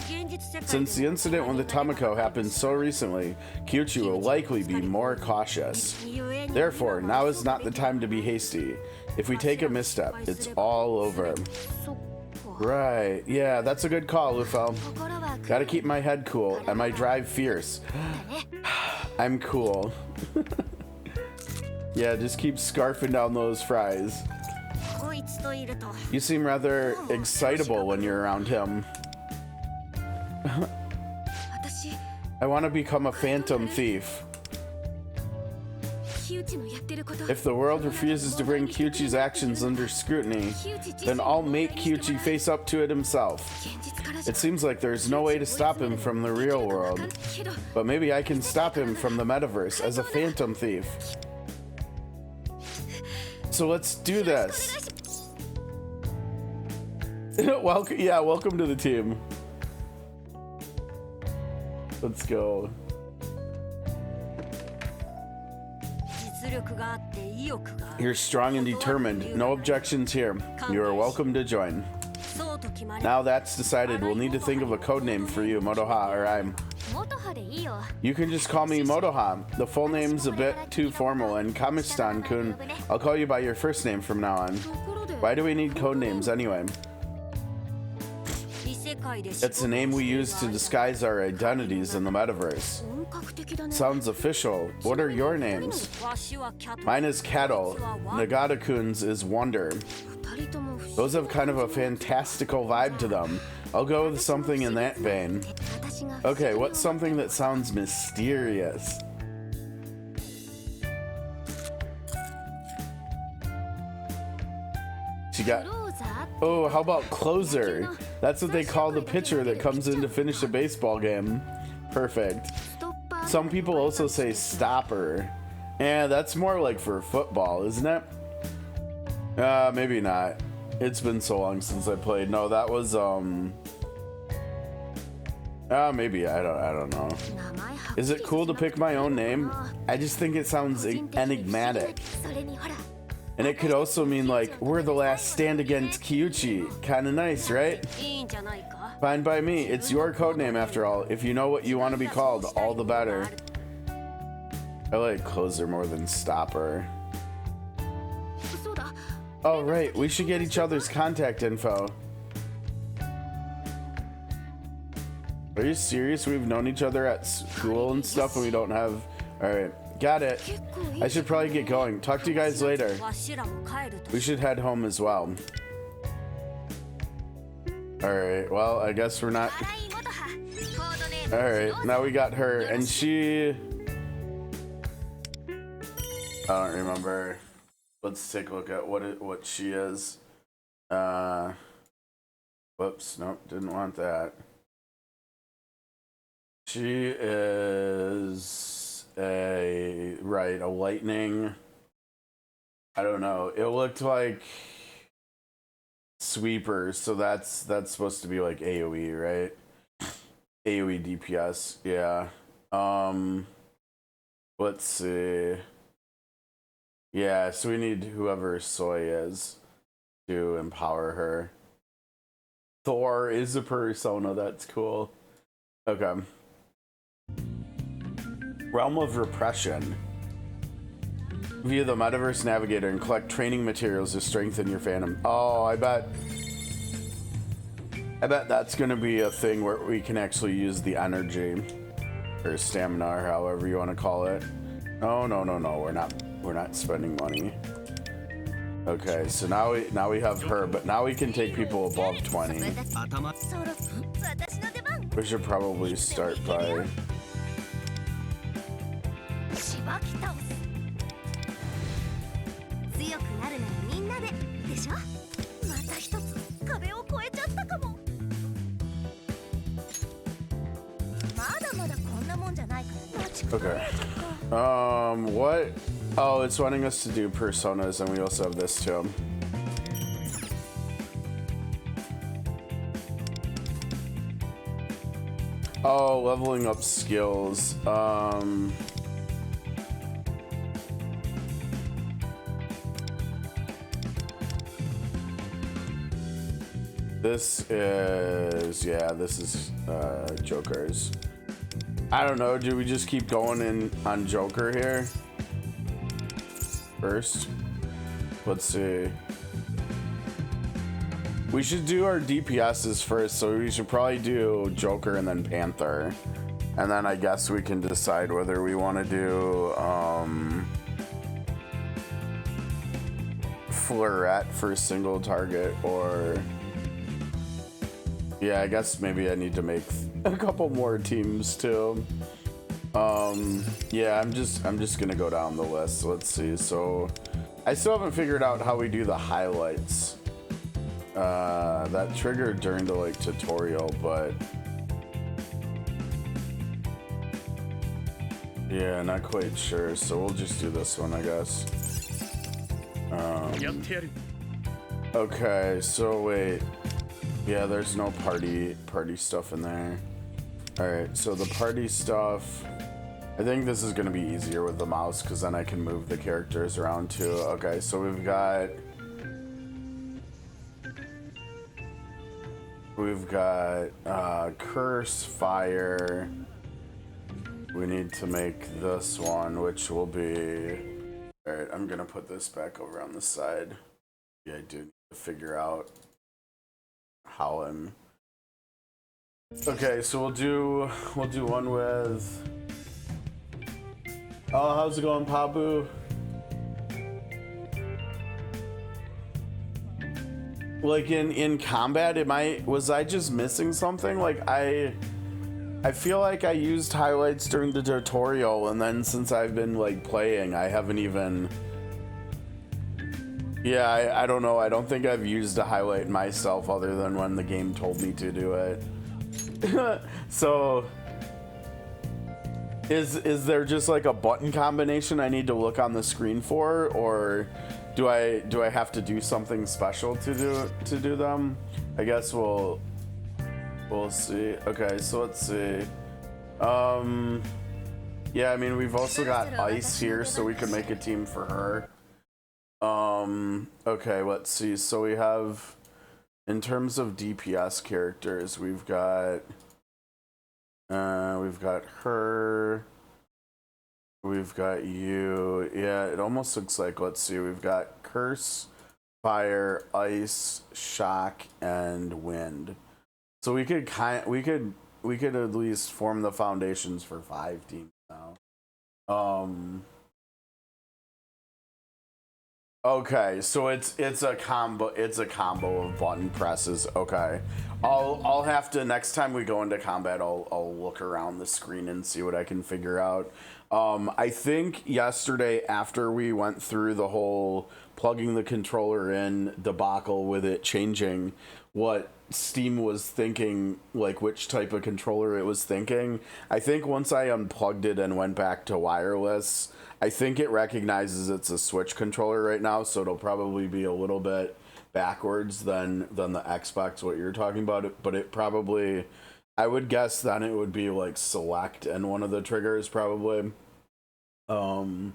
Since the incident with the Tomoko happened so recently, Kiuchi will likely be more cautious. Therefore, now is not the time to be hasty. If we take a misstep, it's all over. Right, yeah, that's a good call, Lufel. Gotta keep my head cool and my drive fierce. I'm cool. Yeah, just keep scarfing down those fries. You seem rather excitable when you're around him. I want to become a phantom thief. If the world refuses to bring Kiuchi's actions under scrutiny, then I'll make Kiuchi face up to it himself. It seems like there's no way to stop him from the real world, but maybe I can stop him from the metaverse as a phantom thief. So let's do this. Welcome to the team. Let's go. You're strong and determined. No objections here. You are welcome to join. Now that's decided, we'll need to think of a code name for you, Motoha, or I'm. You can just call me Motoha. The full name's a bit too formal, and Kamistan-kun, I'll call you by your first name from now on. Why do we need code names anyway? It's the name we use to disguise our identities in the metaverse. Sounds official. What are your names? Mine is Cattle. Nagata-kun's is Wonder. Those have kind of a fantastical vibe to them. I'll go with something in that vein. Okay, what's something that sounds mysterious? She got... Oh, how about closer? That's what they call the pitcher that comes in to finish a baseball game. Perfect. Some people also say stopper. Yeah, that's more like for football, isn't it? Maybe not. It's been so long since I played. No, that was maybe I don't know. Is it cool to pick my own name? I just think it sounds enigmatic. And it could also mean like, we're the last stand against Kiuchi. Kinda nice, right? Fine by me. It's your codename after all. If you know what you want to be called, all the better. I like closer more than stopper. Oh right, we should get each other's contact info. Are you serious? We've known each other at school and stuff and we don't have... Alright. Got it. I should probably get going. Talk to you guys later. We should head home as well. Alright, well, I guess we're not... Alright, now we got her, and she... I don't remember. Let's take a look at what she is. Whoops, nope, didn't want that. She is... a lightning. I don't know. It looked like sweeper, so that's supposed to be like AoE, right? AoE DPS, yeah. Let's see. Yeah, so we need whoever Soy is to empower her. Thor is a persona, that's cool. Okay. Realm of Repression. Via the Metaverse Navigator and collect training materials to strengthen your fandom. Oh, I bet that's gonna be a thing where we can actually use the energy or stamina or however you want to call it. No, we're not spending money. Okay, so now we have her, but now we can take people above 20. We should probably start by okay. What? Oh, it's wanting us to do personas, and we also have this too. Oh, leveling up skills. This is Joker's. I don't know, do we just keep going in on Joker here? First? Let's see. We should do our DPSs first, so we should probably do Joker and then Panther. And then I guess we can decide whether we want to do Florette for single target or... Yeah, I guess maybe I need to make a couple more teams too. Yeah, I'm just gonna go down the list. Let's see. So I still haven't figured out how we do the highlights. That triggered during the like tutorial, but yeah, not quite sure. So we'll just do this one, I guess. Okay, so wait. Yeah, there's no party stuff in there. Alright, so the party stuff, I think this is gonna be easier with the mouse because then I can move the characters around too. Okay, so we've got Curse, Fire. We need to make this one, which will be... Alright, I'm gonna put this back over on the side. Yeah, I do need to figure out how I'm... Okay, so we'll do one with... Oh, how's it going, Pabu? Like in combat, was I just missing something? Like I feel like I used highlights during the tutorial, and then since I've been like playing, I haven't even... Yeah, I don't know. I don't think I've used a highlight myself other than when the game told me to do it. So, is there just like a button combination I need to look on the screen for, or do I have to do something special to do them? I guess we'll see. Okay, so let's see. Yeah, I mean we've also got Ice here, so we could make a team for her. Okay, let's see. So we have, in terms of DPS characters, we've got her, we've got you. Yeah, it almost looks like, let's see, we've got Curse, Fire, Ice, Shock, and Wind. So we could at least form the foundations for 5 teams now. Okay, so it's a combo of button presses. Okay, I'll have to, next time we go into combat, I'll look around the screen and see what I can figure out. I think yesterday, after we went through the whole plugging the controller in debacle with it changing what Steam was thinking, like which type of controller it was thinking, I think once I unplugged it and went back to wireless, I think it recognizes it's a Switch controller right now, so it'll probably be a little bit backwards than the Xbox, what you're talking about, but it probably, I would guess then it would be like select and one of the triggers probably. Um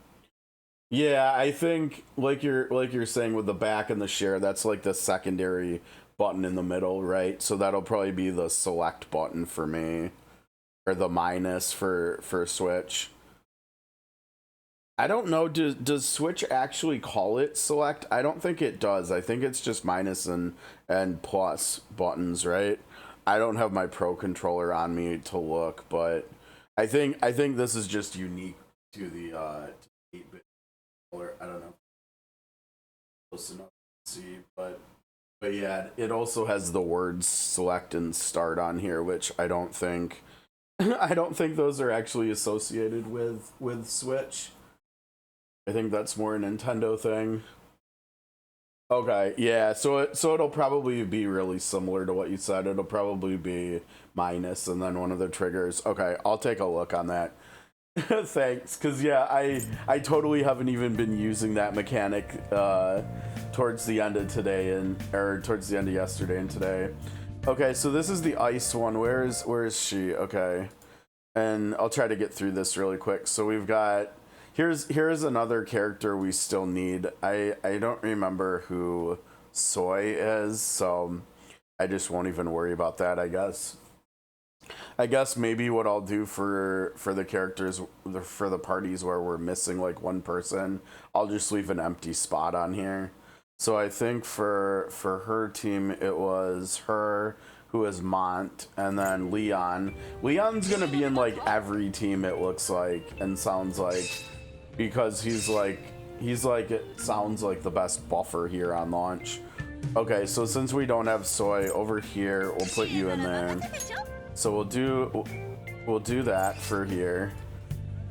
yeah, I think like you're saying with the back and the share, that's like the secondary button in the middle, right? So that'll probably be the select button for me, or the minus for Switch. I don't know. Does Switch actually call it select? I don't think it does. I think it's just minus and plus buttons, right? I don't have my Pro controller on me to look, but I think this is just unique to the 8-bit controller. I don't know. Close enough to see, but yeah, it also has the words select and start on here, which I don't think I don't think those are actually associated with Switch. I think that's more a Nintendo thing. Okay, yeah, so it'll probably be really similar to what you said. It'll probably be minus and then one of the triggers. Okay, I'll take a look on that. Thanks, because yeah, I totally haven't even been using that mechanic towards the end of today and or towards the end of yesterday and today. Okay, so this is the ice one. Where is she? Okay, and I'll try to get through this really quick. So we've got here's another character we still need. I don't remember who Soy is, so I just won't even worry about that, I guess. I guess maybe what I'll do for the characters for the parties where we're missing like one person, I'll just leave an empty spot on here. So I think for her team it was her who is Mont and then Leon. Leon's gonna be in like every team it looks like and sounds like, because he's like it sounds like the best buffer here on launch. Okay, so since we don't have Soy over here, we'll put you in there. So we'll do that for here,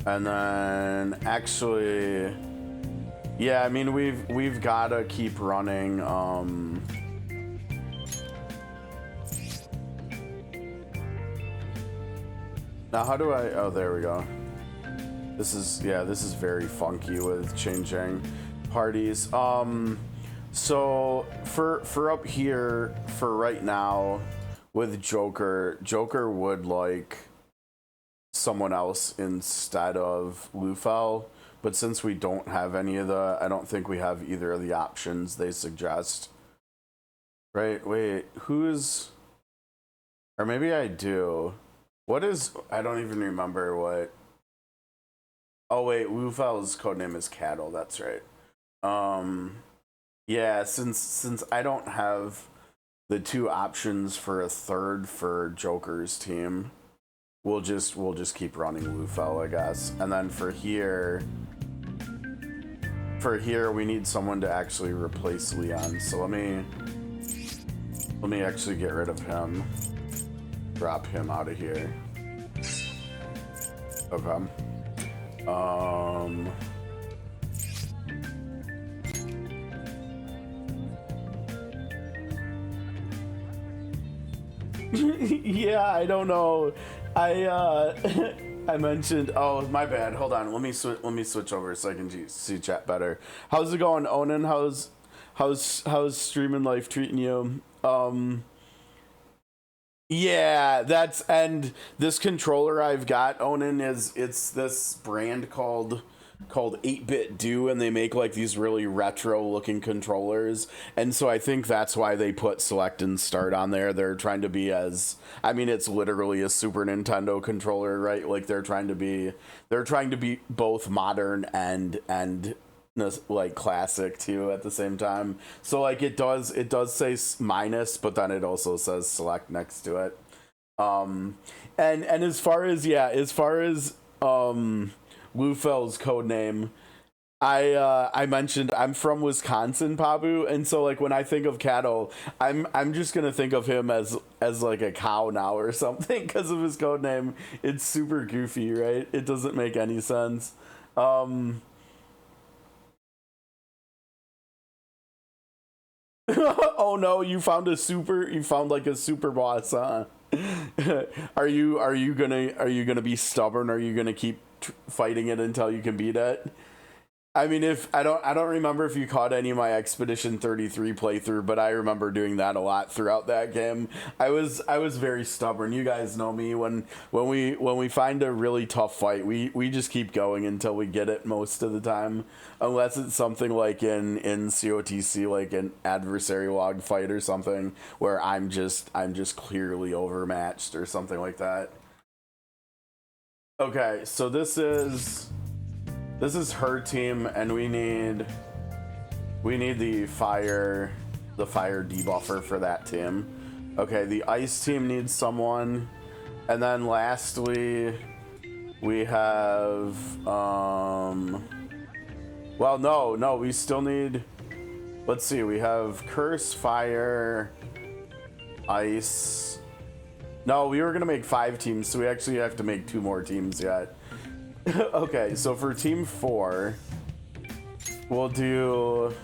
and then actually, yeah, I mean we've gotta keep running. Now how do I? Oh, there we go. This is very funky with changing parties. So for up here for right now. With Joker would like someone else instead of Lufel, but since we don't have any of I don't think we have either of the options they suggest. Right, wait, or maybe I do. I don't even remember what, oh wait, Lufel's codename is Cattle, that's right. Yeah, since I don't have the two options for a third for Joker's team, we'll just keep running Lufel, I guess. And then for here we need someone to actually replace Leon. So let me actually get rid of him. Drop him out of here. Okay. Yeah, I don't know. I I mentioned. Oh, my bad. Hold on. Let me switch over so I can see chat better. How's it going, Onan? How's streaming life treating you? Yeah, and this controller I've got, Onan, it's this brand called 8-Bit Do, and they make like these really retro looking controllers, and so I think that's why they put select and start on there. They're trying to be as, I mean, it's literally a Super Nintendo controller, right? Like they're trying to be both modern and like classic too at the same time. So like it does say minus, but then it also says select next to it. um and as far as Lufel's code name, I mentioned I'm from Wisconsin, Pabu, and so like when I think of cattle, I'm just gonna think of him as like a cow now or something because of his code name. It's super goofy, right? It doesn't make any sense. um oh no, you found like a super boss, huh? Are you gonna be stubborn? Are you gonna keep fighting it until you can beat it? I mean, if I don't remember if you caught any of my Expedition 33 playthrough, but I remember doing that a lot throughout that game. I was very stubborn. You guys know me. When we find a really tough fight, we just keep going until we get it most of the time, unless it's something like in COTC, like an adversary log fight or something, where I'm just clearly overmatched or something like that. Okay, so this is her team, and we need the fire debuffer for that team. Okay, the ice team needs someone, and then lastly we have well, no, we still need, let's see, we have curse, fire, ice. No, we were gonna make 5 teams, so we actually have to make 2 more teams yet. Okay, so for team 4, we'll do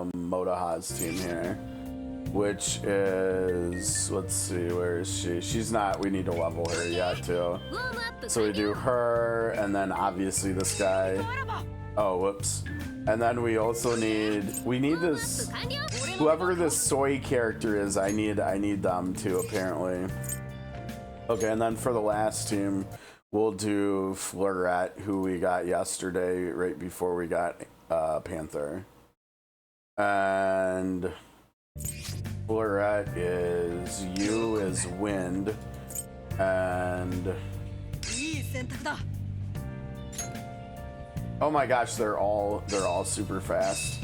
Motoha's team here, which is, let's see, where is she? She's not, we need to level her yet too. So we do her, and then obviously this guy. Oh, whoops. And then we also need this, whoever this soy character is, I need them too, apparently. Okay, and then for the last team, we'll do Floret, who we got yesterday, right before we got Panther. And Floret is, you is wind, and oh my gosh, they're all super fast.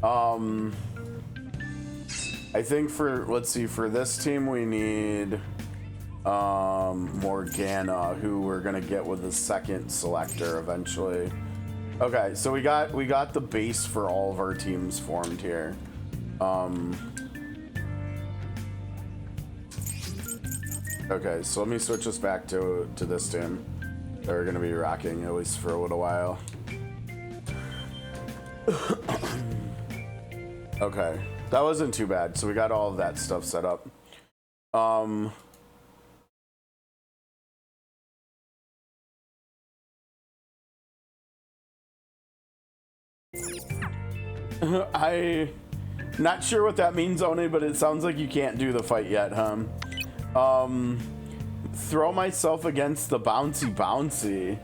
I think for, let's see, for this team we need Morgana, who we're gonna get with the second selector eventually. Okay, so we got the base for all of our teams formed here. Okay, so let me switch us back to this team that we're gonna be rocking at least for a little while. Okay, that wasn't too bad. So we got all of that stuff set up. I'm not sure what that means, One, but it sounds like you can't do the fight yet, huh? Throw myself against the bouncy.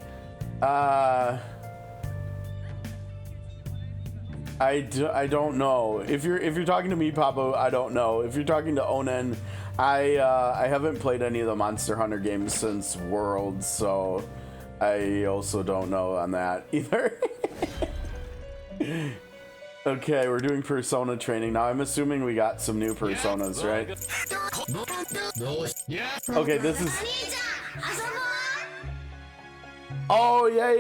I don't know. If you're talking to me, Pablo, I don't know. If you're talking to Onen, I haven't played any of the Monster Hunter games since Worlds, so I also don't know on that either. Okay, we're doing persona training now. I'm assuming we got some new personas, right? Okay, this is. Oh yeah.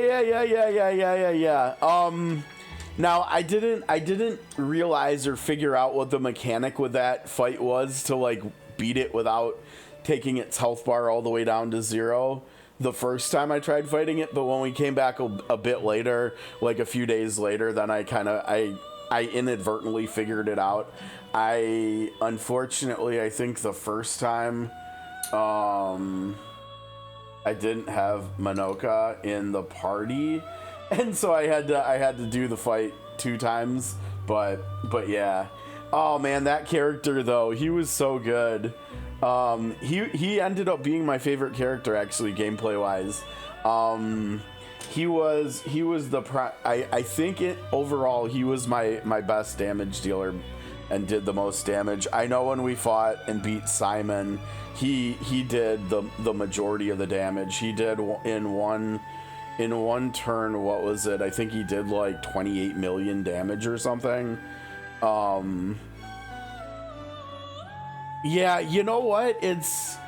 Now I didn't realize or figure out what the mechanic with that fight was to like beat it without taking its health bar all the way down to 0 the first time I tried fighting it, but when we came back a bit later, like a few days later, then I inadvertently figured it out. Unfortunately, I think the first time I didn't have Manoka in the party, and so I had to do the fight 2 times, but yeah. Oh man, that character though, he was so good. He ended up being my favorite character actually, gameplay wise. He was I think overall he was my best damage dealer and did the most damage. I know when we fought and beat Simon, he did the majority of the damage. He did in one turn, what was it? I think he did like 28 million damage or something. Yeah, you know what? It's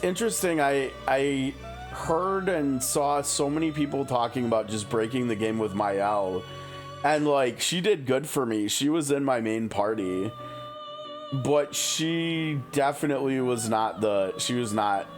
interesting. I heard and saw so many people talking about just breaking the game with Mael, and like she did good for me. She was in my main party, but she definitely was not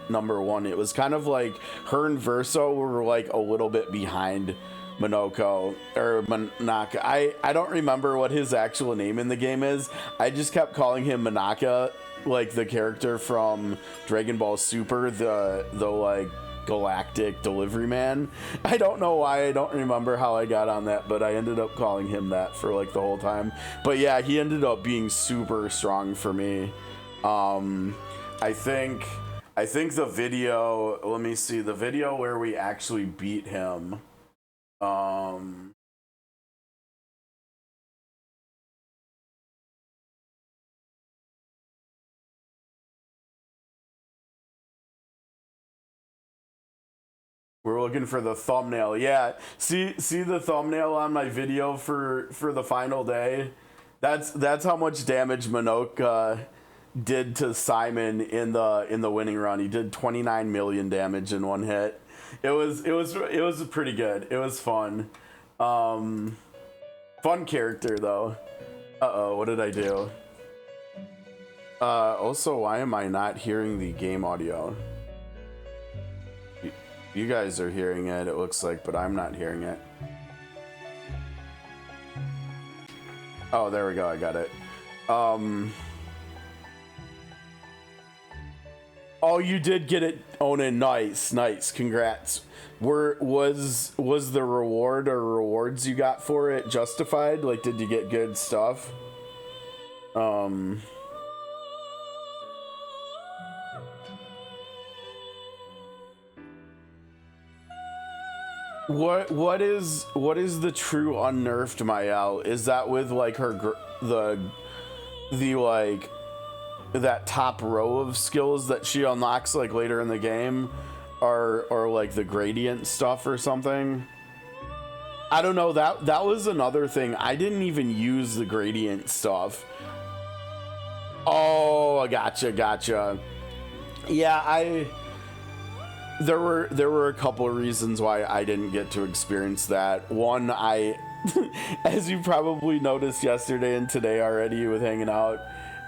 number 1. It was kind of like her and Verso were like a little bit behind Monoko or Manaka. I don't remember what his actual name in the game is. I just kept calling him Manaka, like the character from Dragon Ball Super, the like galactic delivery man. I don't know why, I don't remember how I got on that, but I ended up calling him that for like the whole time. But yeah, he ended up being super strong for me. I think the video, let me see, the video where we actually beat him, we're looking for the thumbnail. Yeah, see the thumbnail on my video for the final day. That's how much damage Minoc did to Simon in the winning run. He did 29 million damage in one hit. It was pretty good. It was fun. Fun character though. What did I do? Also, why am I not hearing the game audio? You guys are hearing it, it looks like, but I'm not hearing it. Oh, there we go, I got it. Oh, you did get it, Onan. Nice, congrats. Was the reward or rewards you got for it justified? Like, did you get good stuff? What is the true unnerfed Mael? Is that with like her the like that top row of skills that she unlocks like later in the game, or like the gradient stuff or something? I don't know. That was another thing. I didn't even use the gradient stuff. Oh, I gotcha. Yeah, there were a couple of reasons why I didn't get to experience that. One, as you probably noticed yesterday and today already with hanging out,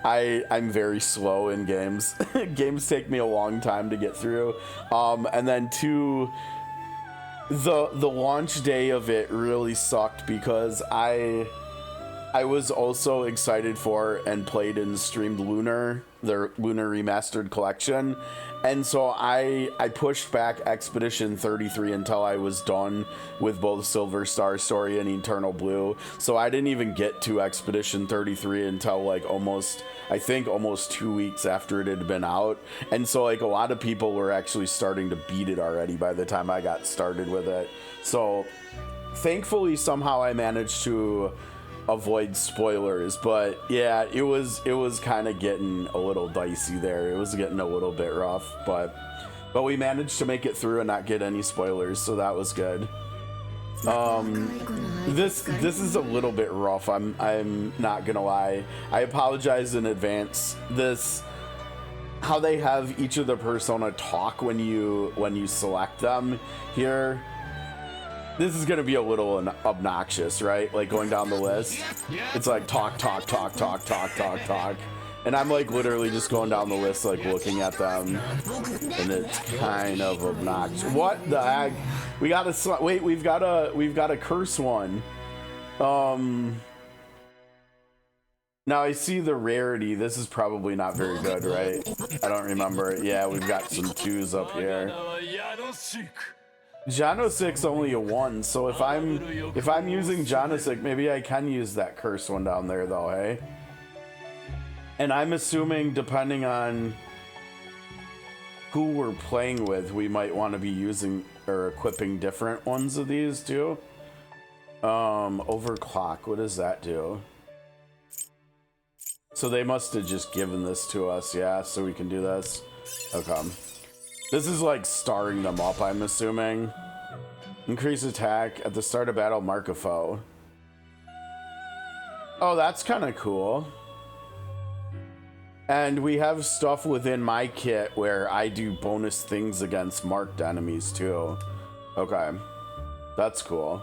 I'm very slow in games. Games take me a long time to get through. And then two, the launch day of it really sucked because I was also excited for and played and streamed Lunar, the Lunar Remastered Collection. And so I pushed back Expedition 33 until I was done with both Silver Star Story and Eternal Blue. So I didn't even get to Expedition 33 until like almost 2 weeks after it had been out. And so like a lot of people were actually starting to beat it already by the time I got started with it. So thankfully somehow I managed to avoid spoilers, but yeah, it was kind of getting a little dicey there. It was getting a little bit rough, but we managed to make it through and not get any spoilers, so that was good. This is a little bit rough. I'm not gonna lie. I apologize in advance. How they have each of the persona talk when you select them here. This is gonna be a little obnoxious, right? Like going down the list, it's like talk, and I'm like literally just going down the list, like looking at them, and it's kind of obnoxious. What the heck? We got a wait. We've got a curse one. Now I see the rarity. This is probably not very good, right? I don't remember it. Yeah, we've got some 2s up here. Janosic's only a 1, so if I'm using Janosic, maybe I can use that curse one down there though, hey? And I'm assuming depending on who we're playing with, we might want to be using or equipping different ones of these too. Overclock, what does that do? So they must have just given this to us, yeah, so we can do this. Okay. This is like starring them up, I'm assuming. Increase attack at the start of battle, mark a foe. Oh, that's kind of cool. And we have stuff within my kit where I do bonus things against marked enemies too. Okay, that's cool.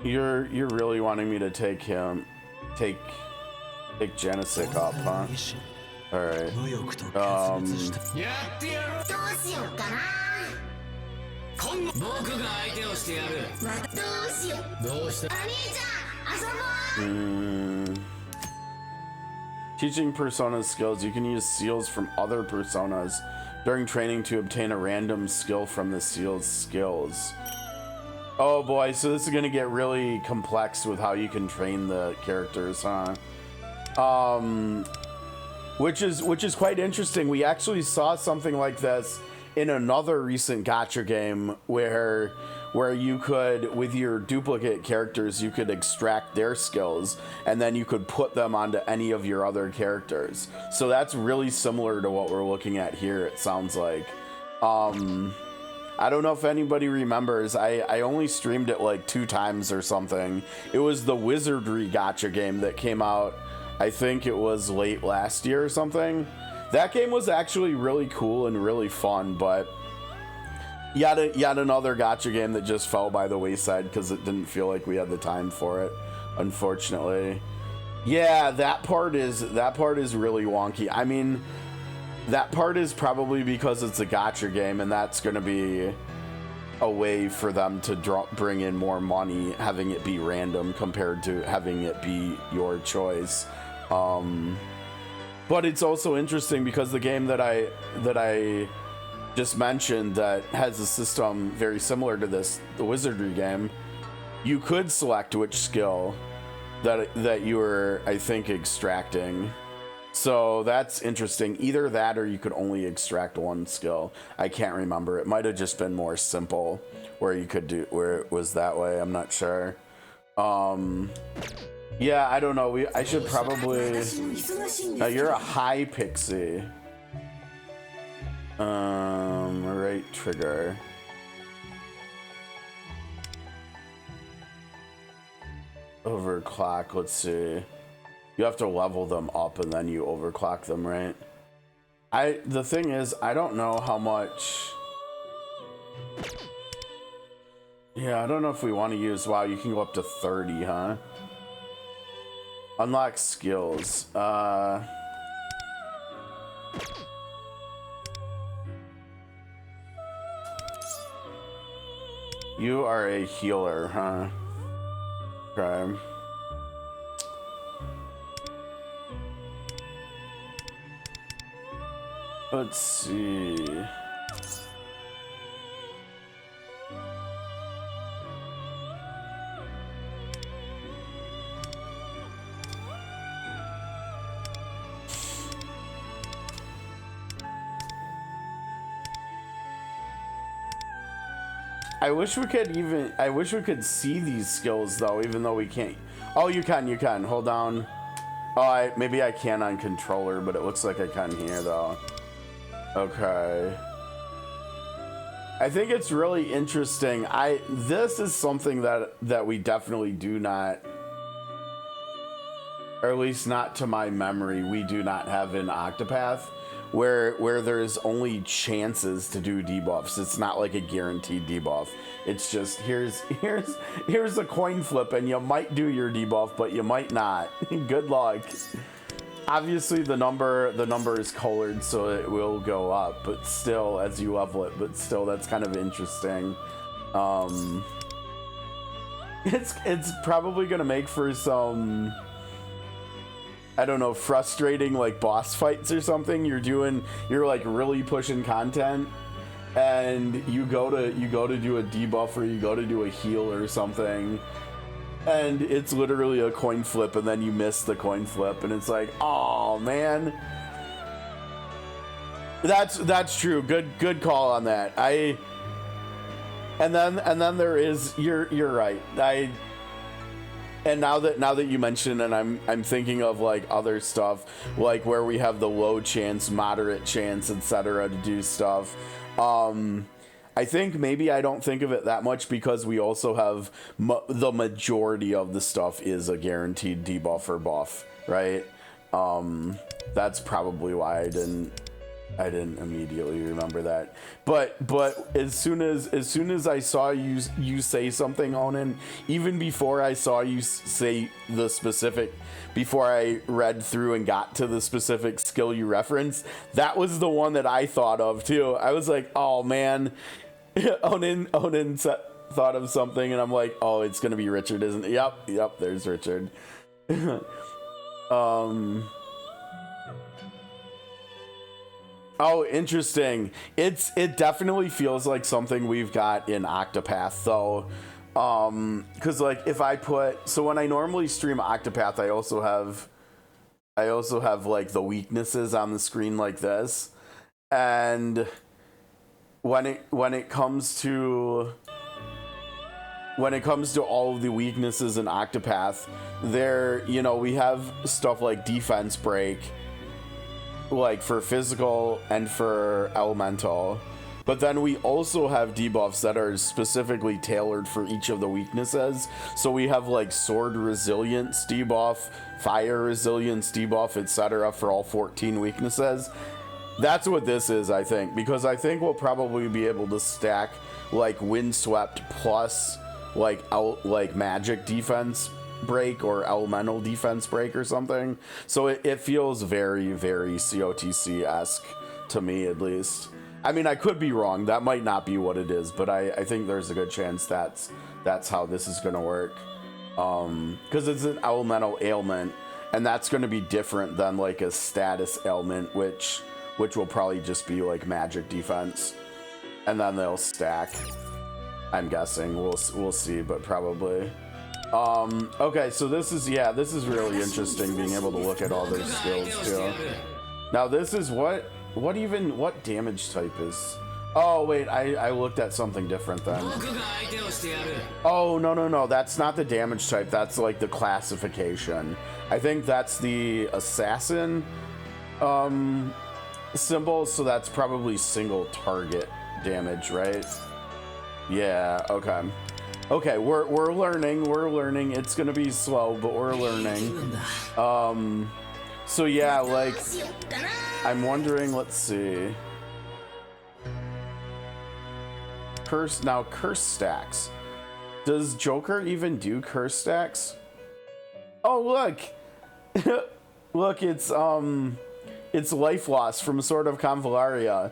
You're really wanting me to take Janosic up, huh? All right. Teaching personas skills. You can use seals from other personas during training to obtain a random skill from the seal's skills. Oh boy, so this is gonna get really complex with how you can train the characters, huh? Which is quite interesting. We actually saw something like this in another recent gacha game where you could, with your duplicate characters, you could extract their skills and then you could put them onto any of your other characters. So that's really similar to what we're looking at here, it sounds like. I don't know if anybody remembers, I only streamed it like 2 times or something. It was the Wizardry gacha game that came out, I think it was late last year or something. That game was actually really cool and really fun, but yet another gacha game that just fell by the wayside because it didn't feel like we had the time for it, unfortunately. Yeah, that part is really wonky. I mean, that part is probably because it's a gacha game, and that's going to be a way for them to bring in more money, having it be random compared to having it be your choice. But it's also interesting because the game that I just mentioned that has a system very similar to this, the Wizardry game, you could select which skill that you were, I think, extracting. So that's interesting. Either that or you could only extract one skill. I can't remember. It might have just been more simple where it was that way. I'm not sure. Yeah, I don't know. I should probably... Now you're a high pixie. Right trigger. Overclock, let's see. You have to level them up and then you overclock them, right? The thing is, I don't know how much... Yeah, I don't know if we want to use... Wow, you can go up to 30, huh? Unlock skills. You are a healer, huh? Okay. Let's see. I wish we could see these skills though, even though we can't. Oh, you can. Hold on. Oh, maybe I can on controller, but it looks like I can here though. Okay. I think it's really interesting. This is something that we definitely do not, or at least not to my memory, we do not have in Octopath, where there's only chances to do debuffs. It's not like a guaranteed debuff. It's just here's a coin flip and you might do your debuff, but you might not. Good luck. Obviously the number is colored, so it will go up, but still as you level it, but still that's kind of interesting. It's probably gonna make for some, I don't know, frustrating like boss fights or something. You're like really pushing content and you go to do a debuff or you go to do a heal or something, and it's literally a coin flip and then you miss the coin flip and it's like, oh man. That's true. Good call on that. And then there is, you're right. And now that you mention, and I'm thinking of like other stuff, like where we have the low chance, moderate chance, etc. to do stuff. I think maybe I don't think of it that much because we also have the majority of the stuff is a guaranteed debuff or buff, right? That's probably why I didn't immediately remember that. But as soon as I saw you say something, Onan, even before I saw you say the specific, before I read through and got to the specific skill you referenced, that was the one that I thought of too. I was like, oh man, Onan thought of something, and I'm like, oh, it's gonna be Richard, isn't it? Yep, there's Richard. Oh, interesting. It definitely feels like something we've got in Octopath though. Cause like if I put, so when I normally stream Octopath, I also have like the weaknesses on the screen like this. And when it comes to all of the weaknesses in Octopath, there, you know, we have stuff like defense break, like for physical and for elemental, but then we also have debuffs that are specifically tailored for each of the weaknesses. So we have like sword resilience debuff, fire resilience debuff, etc. for all 14 weaknesses. That's what this is, I think, because I think we'll probably be able to stack like windswept plus like magic defense break or elemental defense break or something. So it feels very, very COTC-esque to me, at least. I mean, I could be wrong. That might not be what it is, but I think there's a good chance that's how this is going to work. Because it's an elemental ailment, and that's going to be different than like a status ailment, which will probably just be like magic defense, and then they'll stack. I'm guessing. We'll see, but probably. Okay, so this is really interesting, being able to look at all their skills too. Now this is what damage type is. Oh wait, I looked at something different then. Oh no, that's not the damage type, that's like the classification. I think that's the assassin symbol, so that's probably single target damage, right? Yeah, okay. Okay, we're learning. It's gonna be slow, but we're learning. So yeah, like I'm wondering, let's see. Curse stacks. Does Joker even do curse stacks? Oh look. Look, it's life loss from Sword of Convallaria.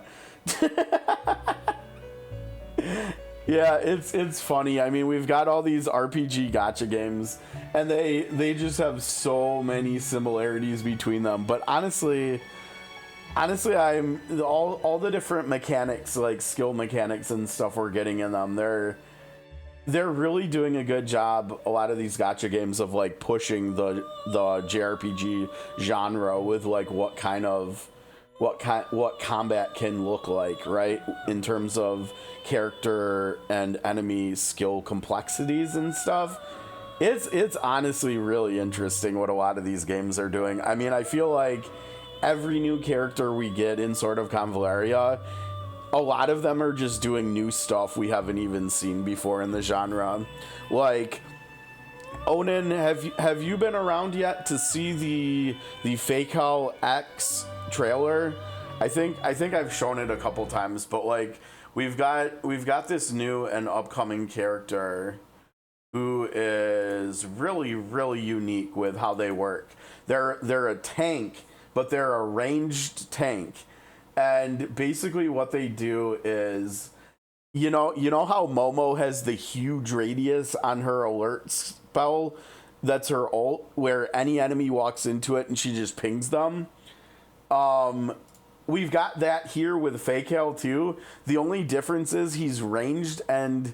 Yeah, it's funny. I mean, we've got all these RPG gacha games, and they just have so many similarities between them. But honestly, I'm all the different mechanics, like skill mechanics and stuff we're getting in them. They're really doing a good job. A lot of these gacha games of like pushing the JRPG genre with like what combat can look like, right? In terms of character and enemy skill complexities and stuff. It's honestly really interesting what a lot of these games are doing. I mean, I feel like every new character we get in Sword of Convallaria, a lot of them are just doing new stuff we haven't even seen before in the genre. Like, Onin, have you been around yet to see the Fakal X trailer? I think I've shown it a couple times, but like we've got this new and upcoming character who is really, really unique with how they work. They're a tank, but they're a ranged tank. And basically what they do is, you know how Momo has the huge radius on her alert spell? That's her ult, where any enemy walks into it and she just pings them. We've got that here with Fakal too. The only difference is he's ranged and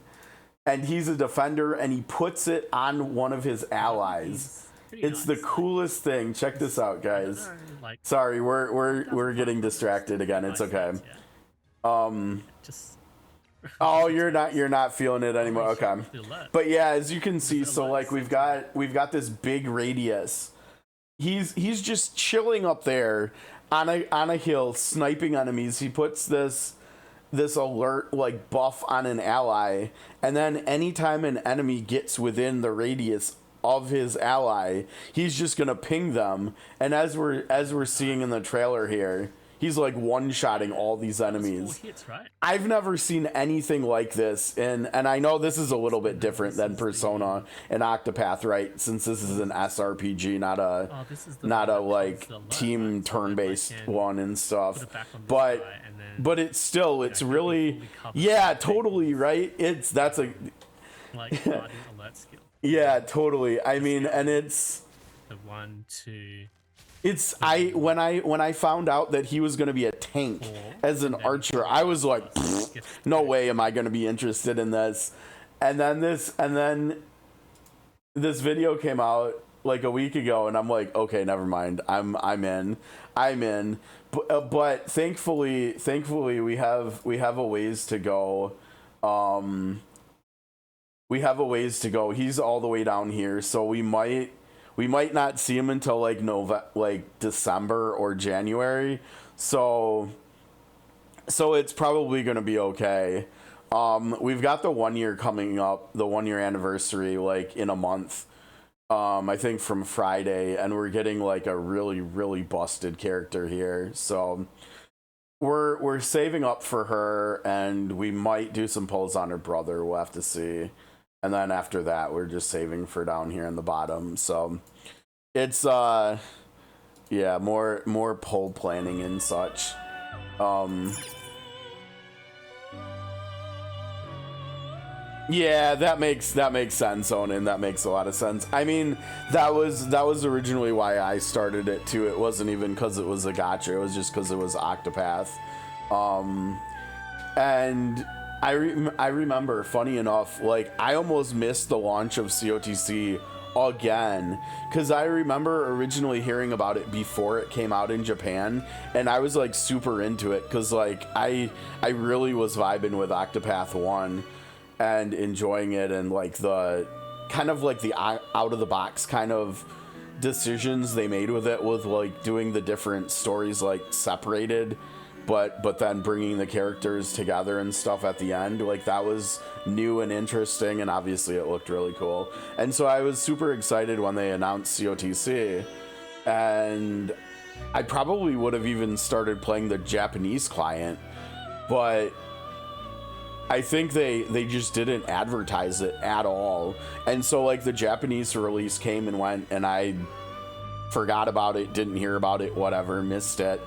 he's a defender, and he puts it on one of his allies. It's the coolest thing. Check this out, guys. Sorry, we're getting distracted again. It's okay. Oh, you're not feeling it anymore. Okay. But yeah, as you can see, so like we've got this big radius. He's just chilling up there on a hill, sniping enemies. He puts this alert like buff on an ally, and then anytime an enemy gets within the radius of his ally, he's just gonna ping them. And as we're seeing in the trailer here, he's like one-shotting all these enemies. I've never seen anything like this, and I know this is a little bit different than Persona and Octopath, right? Since this is an SRPG, not a like team turn-based one and stuff. But it's really, yeah, totally, right? That's a like alert skill. Yeah, totally. I mean, and it's the 1, 2. It's when I found out that he was going to be a tank as an archer, I was like, no way am I going to be interested in this. And then this video came out like a week ago, and I'm like, okay, never mind. I'm in. But thankfully we have a ways to go. We have a ways to go. He's all the way down here, so we might not see him until like December or January. So it's probably going to be okay. We've got the 1 year coming up, the 1 year anniversary, like in a month. I think from Friday, and we're getting like a really, really busted character here. So we're saving up for her, and we might do some pulls on her brother. We'll have to see. And then after that, we're just saving for down here in the bottom. So it's yeah, more pull planning and such. Yeah, that makes sense, Onin. That makes a lot of sense. I mean, that was originally why I started it too. It wasn't even because it was a gacha. It was just because it was Octopath. And I remember, funny enough, like I almost missed the launch of COTC again, because I remember originally hearing about it before it came out in Japan, and I was like super into it because like I really was vibing with Octopath 1 and enjoying it, and like the kind of like the out of the box kind of decisions they made with it, with like doing the different stories like separated, but then bringing the characters together and stuff at the end. Like that was new and interesting, and obviously it looked really cool. And so I was super excited when they announced COTC, and I probably would have even started playing the Japanese client, but I think they just didn't advertise it at all. And so like the Japanese release came and went, and I forgot about it, didn't hear about it, whatever, missed it.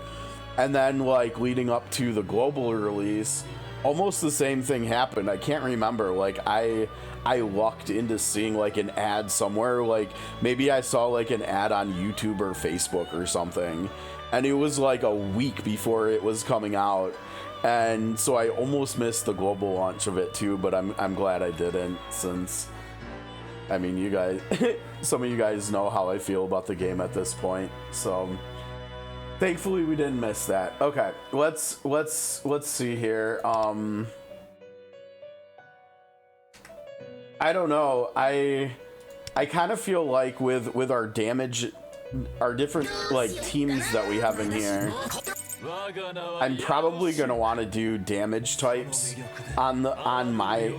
And then like leading up to the global release, almost the same thing happened. I can't remember, like I lucked into seeing like an ad somewhere, like maybe I saw like an ad on YouTube or Facebook or something, and it was like a week before it was coming out. And so I almost missed the global launch of it too, but I'm glad I didn't, since I mean, you guys some of you guys know how I feel about the game at this point. So thankfully we didn't miss that. Okay, let's see here. I don't know. I kind of feel like with our damage, our different like teams that we have in here, I'm probably gonna want to do damage types on my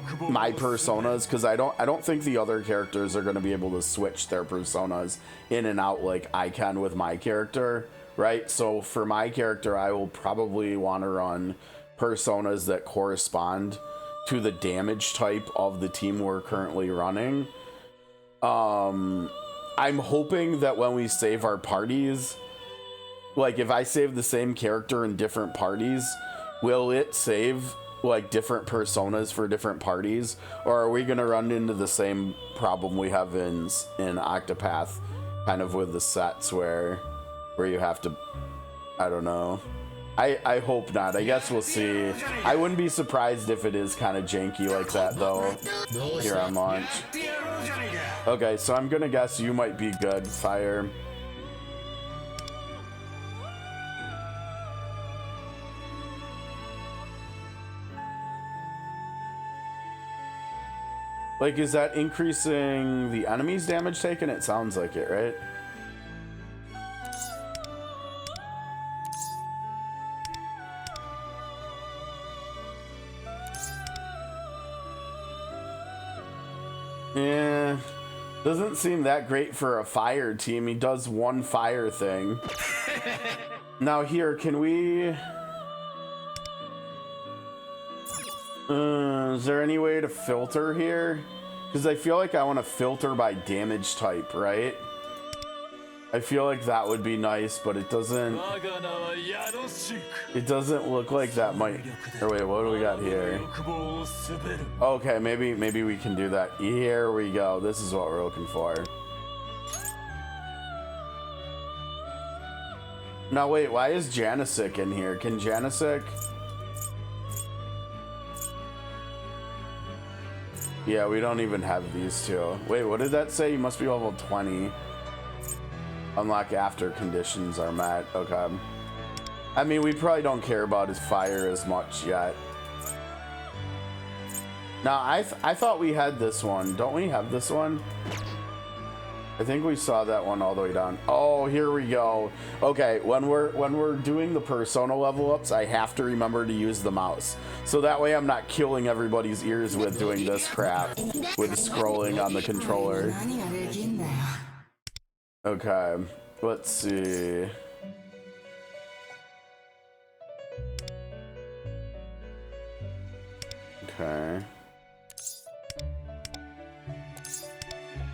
personas, because I don't think the other characters are gonna be able to switch their personas in and out like I can with my character, right? So for my character, I will probably want to run personas that correspond to the damage type of the team we're currently running. I'm hoping that when we save our parties, like if I save the same character in different parties, will it save like different personas for different parties, or are we gonna run into the same problem we have in Octopath, kind of with the sets where you have to, I don't know. I hope not. I guess we'll see. I wouldn't be surprised if it is kind of janky like that though here on launch. Okay, so I'm gonna guess you might be good, Fire. Like, is that increasing the enemy's damage taken? It sounds like it, right? Yeah, doesn't seem that great for a fire team. He does one fire thing. Now here, can we... is there any way to filter here? Because I feel like I want to filter by damage type, right? I feel like that would be nice, but it doesn't look like that might... Or wait, what do we got here? Okay, maybe we can do that. Here we go. This is what we're looking for. Now wait, why is Janisik in here? Can Janisik? Yeah, we don't even have these two. Wait, what did that say? You must be level 20. Unlock after conditions are met. Okay. I mean, we probably don't care about his fire as much yet. Now, I thought we had this one. Don't we have this one? I think we saw that one all the way down. Oh, here we go. Okay, when we're doing the persona level ups, I have to remember to use the mouse. So that way I'm not killing everybody's ears with doing this crap with scrolling on the controller. Okay, let's see. Okay.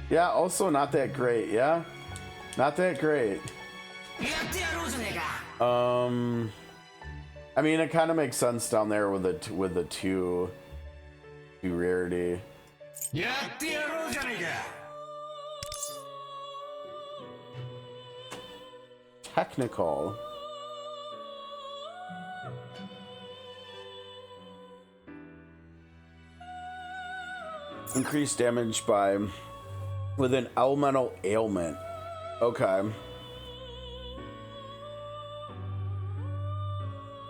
Yeah, also not that great, yeah? Not that great. I mean, it kind of makes sense down there with the two rarity. Technical. Increased damage by with an elemental ailment. Okay.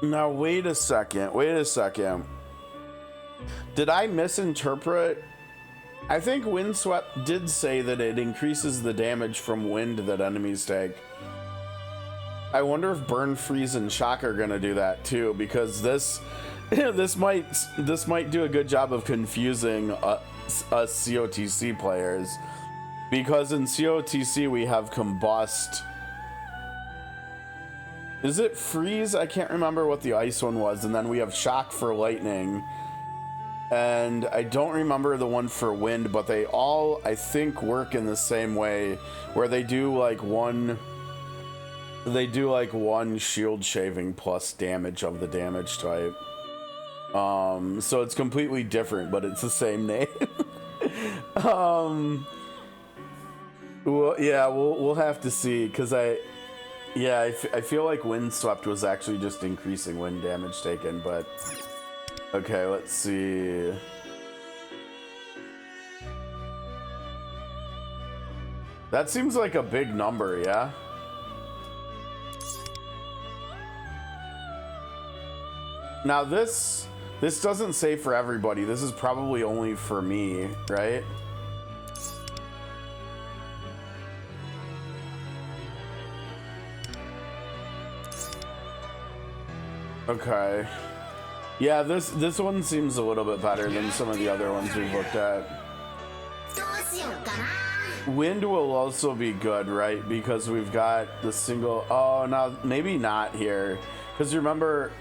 Now wait a second. Did I misinterpret? I think Windswept did say that it increases the damage from wind that enemies take. I wonder if Burn, Freeze, and Shock are gonna do that too, because this might do a good job of confusing us COTC players. Because in COTC we have Combust. Is it Freeze? I can't remember what the ice one was. And then we have Shock for lightning. And I don't remember the one for wind, but they all, I think, work in the same way. Where they do like one shield shaving plus damage of the damage type. So it's completely different, but it's the same name. Well, yeah, we'll have to see, because I feel like Windswept was actually just increasing wind damage taken, but okay, let's see. That seems like a big number, yeah? Now this doesn't say for everybody. This is probably only for me, right? Okay. Yeah, this one seems a little bit better than some of the other ones we've looked at. Wind will also be good, right? Because we've got the single... Oh, no, maybe not here. Because remember,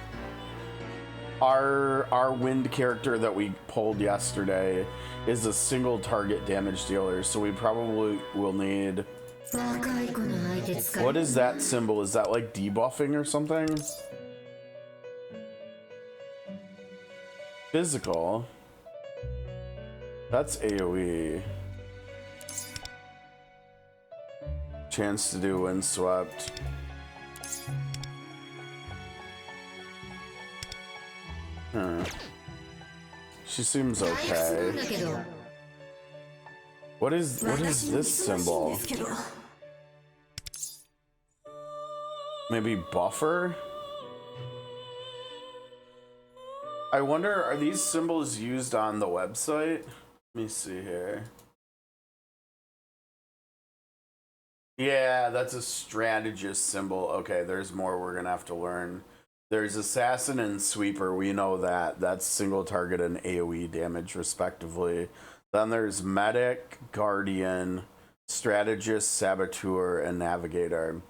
our wind character that we pulled yesterday is a single target damage dealer, so we probably will need... What is that symbol? Is that like debuffing or something? Physical. That's AoE. Chance to do Windswept. She seems okay. What is this symbol? Maybe buffer? I wonder, are these symbols used on the website? Let me see here. Yeah, that's a strategist symbol. Okay, there's more we're gonna have to learn. There's assassin and sweeper, we know that. That's single target and AoE damage respectively. Then there's medic, guardian, strategist, saboteur, and navigator.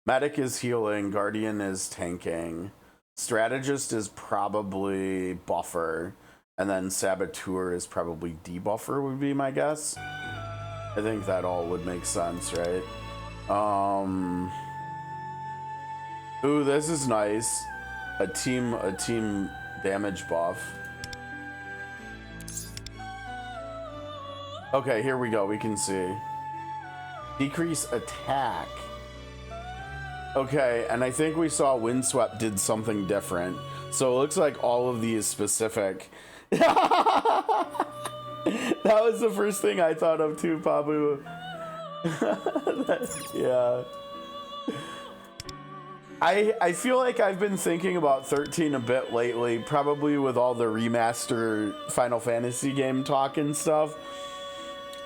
Medic is healing, guardian is tanking. Strategist is probably buffer, and then saboteur is probably debuffer would be my guess. I think that all would make sense, right? Ooh, this is nice. A team damage buff. Okay, here we go. We can see. Decrease attack. Okay, and I think we saw Windswept did something different. So it looks like all of these specific. That was the first thing I thought of too, Pabu. Yeah. I feel like I've been thinking about 13 a bit lately, probably with all the remaster Final Fantasy game talk and stuff.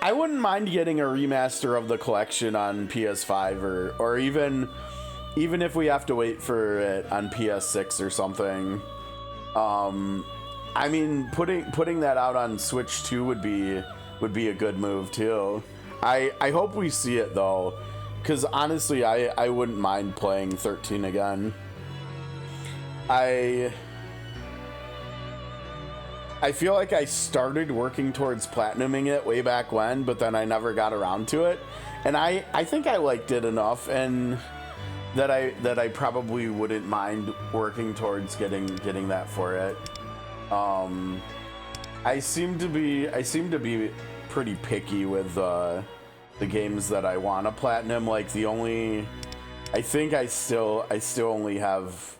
I wouldn't mind getting a remaster of the collection on PS5 or even if we have to wait for it on PS6 or something. I mean, putting that out on Switch 2 would be a good move too. I hope we see it though, because honestly, I wouldn't mind playing 13 again. I feel like I started working towards platinuming it way back when, but then I never got around to it, and I think I liked it enough, and that I probably wouldn't mind working towards getting that for it. I seem to be pretty picky with the games that I want to platinum. Like I think I still only have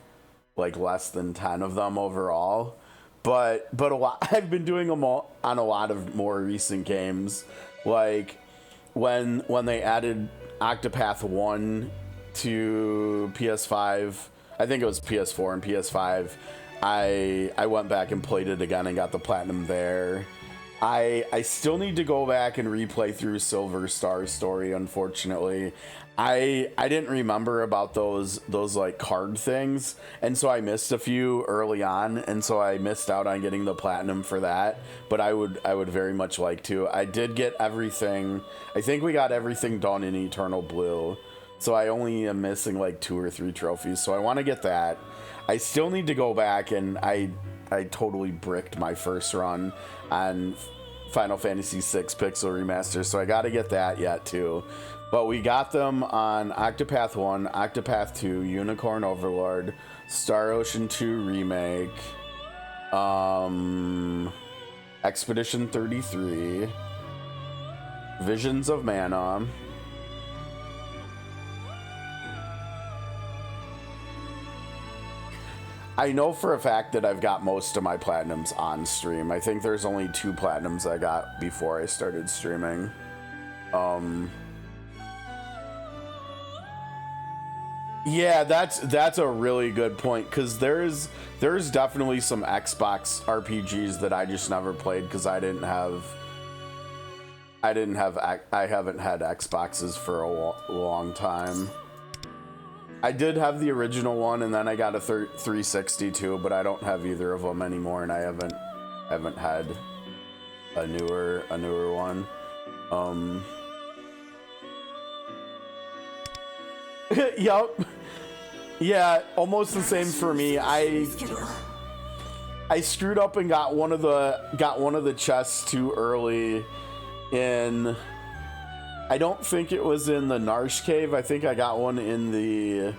like less than 10 of them overall, but a lot, I've been doing them all on a lot of more recent games, like when they added Octopath 1 to PS5. I think it was PS4 and PS5. I went back and played it again and got the platinum there. I still need to go back and replay through Silver Star Story, unfortunately. I didn't remember about those like card things, and so I missed a few early on, and so I missed out on getting the platinum for that, but I would very much like to. I did get everything. I think we got everything done in Eternal Blue, so I only am missing like 2 or 3 trophies, so I want to get that. I still need to go back, and I totally bricked my first run on Final Fantasy VI Pixel Remaster, so I got to get that yet too. But we got them on Octopath 1, Octopath 2, Unicorn Overlord, Star Ocean 2 Remake, Expedition 33, Visions of Mana, I know for a fact that I've got most of my platinums on stream. I think there's only 2 platinums I got before I started streaming. Yeah, that's a really good point, because there's definitely some Xbox RPGs that I just never played because I haven't had Xboxes for a long time. I did have the original one, and then I got a 360 too, but I don't have either of them anymore, and I haven't had a newer one. Yup. Yeah, almost the same for me. I screwed up and got one of the chests too early in. I don't think it was in the Narsh cave. I think I got one in the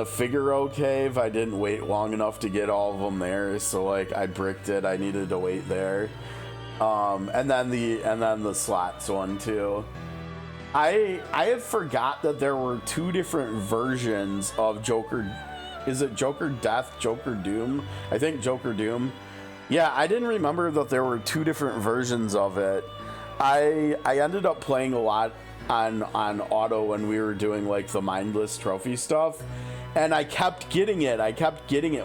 Figaro cave. I didn't wait long enough to get all of them there, so like I bricked it. I needed to wait there. And then the slots one too. I had forgot that there were 2 different versions of Joker. Is it Joker Death, Joker Doom? I think Joker Doom. Yeah, I didn't remember that there were 2 different versions of it. I ended up playing a lot on auto when we were doing like the mindless trophy stuff, and I kept getting it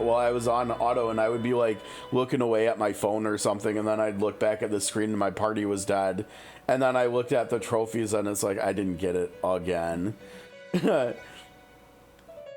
while I was on auto, and I would be like looking away at my phone or something, and then I'd look back at the screen and my party was dead, and then I looked at the trophies and it's like I didn't get it again.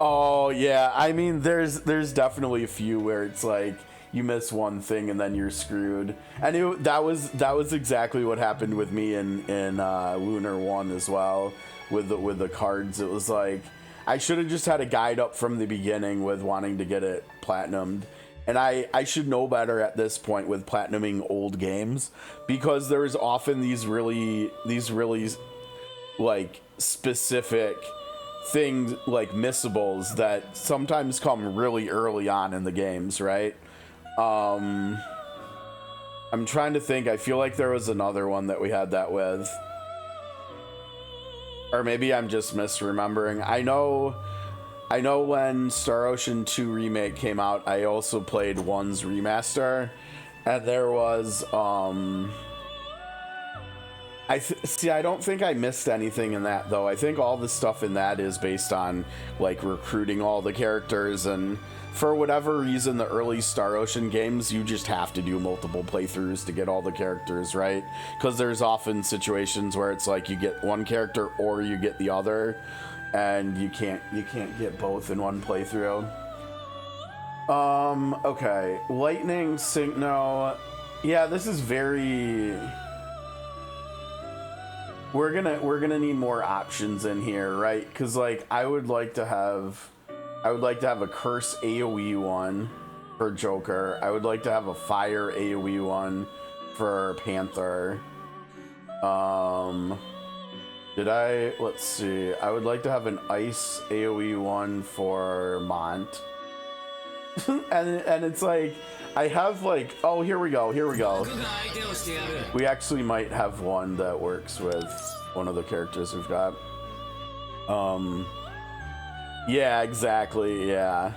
Oh yeah, I mean there's definitely a few where it's like you miss one thing and then you're screwed, and that was exactly what happened with me in Lunar 1 as well with the cards. It was like I should have just had a guide up from the beginning with wanting to get it platinumed, and I should know better at this point with platinuming old games, because there's often these really like specific things like missables that sometimes come really early on in the games, right? I'm trying to think. I feel like there was another one that we had that with, or maybe I'm just misremembering. I know I know when Star Ocean 2 Remake came out, I also played 1's remaster, and there was I don't think I missed anything in that though. I think all the stuff in that is based on like recruiting all the characters, and for whatever reason the early Star Ocean games you just have to do multiple playthroughs to get all the characters, right? Because there's often situations where it's like you get one character or you get the other, and you can't get both in one playthrough. Okay, Lightning Synchno. Yeah, this is very... We're gonna need more options in here, right? Because like I would like to have a curse AoE one for Joker. I would like to have a fire AoE one for Panther. Let's see. I would like to have an ice AoE one for Mont. and it's like I have like, oh, here we go. We actually might have one that works with one of the characters we've got. Yeah, exactly. Yeah.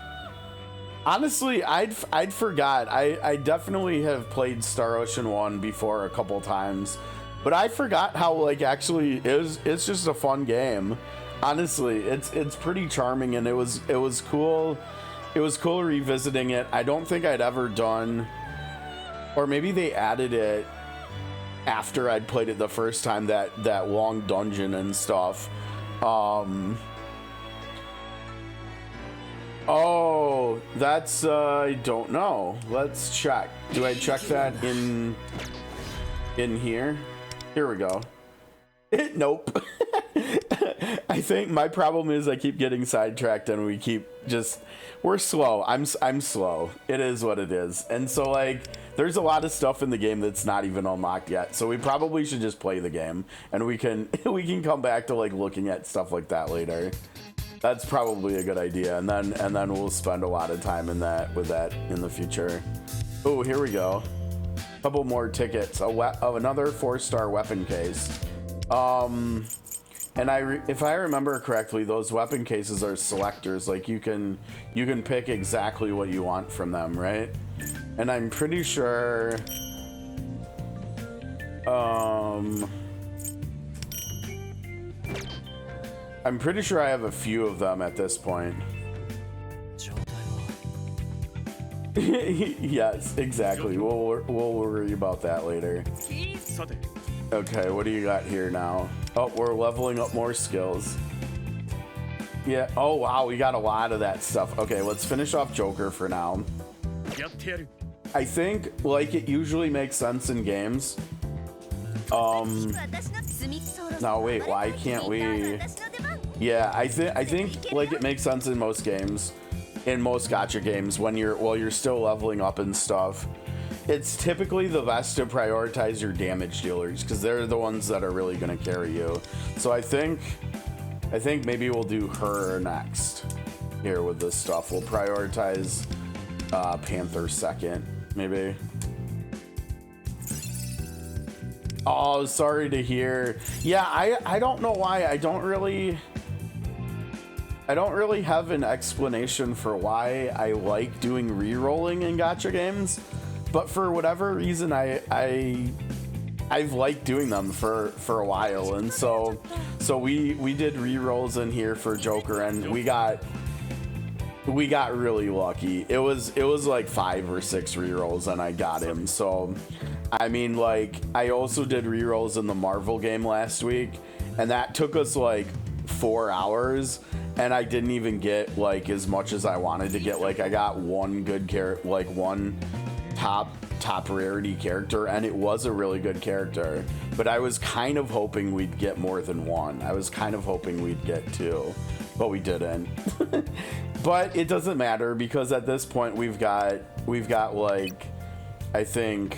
Honestly, I'd forgot. I definitely have played Star Ocean 1 before a couple times, but I forgot how like actually it's just a fun game. Honestly, it's pretty charming, and it was cool. It was cool revisiting it. I don't think I'd ever done, or maybe they added it after I'd played it the first time, that long dungeon and stuff. Oh, that's I don't know. Let's check. Do I check that in here? Here we go. Nope. I think my problem is I keep getting sidetracked, and we're slow. I'm slow. It is what it is. And so like there's a lot of stuff in the game that's not even unlocked yet. So we probably should just play the game, and we can come back to like looking at stuff like that later. That's probably a good idea. And then we'll spend a lot of time with that in the future. Oh, here we go. Couple more tickets. Another 4-star weapon case. And if I remember correctly, those weapon cases are selectors. Like you can pick exactly what you want from them, right? And I'm pretty sure I have a few of them at this point. Yes, exactly. We'll worry about that later. Okay, what do you got here now? Oh, we're leveling up more skills. Yeah. Oh, wow. We got a lot of that stuff. Okay, let's finish off Joker for now. I think, like it usually makes sense in games. No, wait. Why can't we? Yeah, I think like it makes sense in most games, in most gacha games, while you're still leveling up and stuff. It's typically the best to prioritize your damage dealers because they're the ones that are really going to carry you. So I think maybe we'll do her next here with this stuff. We'll prioritize Panther second, maybe. Oh, sorry to hear. Yeah, I don't know why. I don't really have an explanation for why I like doing re-rolling in gacha games. But for whatever reason, I've liked doing them for a while, and so we did re-rolls in here for Joker, and we got really lucky. It was like 5 or 6 re-rolls, and I got him. So I mean, like I also did re-rolls in the Marvel game last week, and that took us like 4 hours, and I didn't even get like as much as I wanted to get. Like I got one good character, like one top rarity character, and it was a really good character, but I was kind of hoping we'd get more than one. I was kind of hoping we'd get 2, but we didn't. But it doesn't matter because at this point we've got like, I think,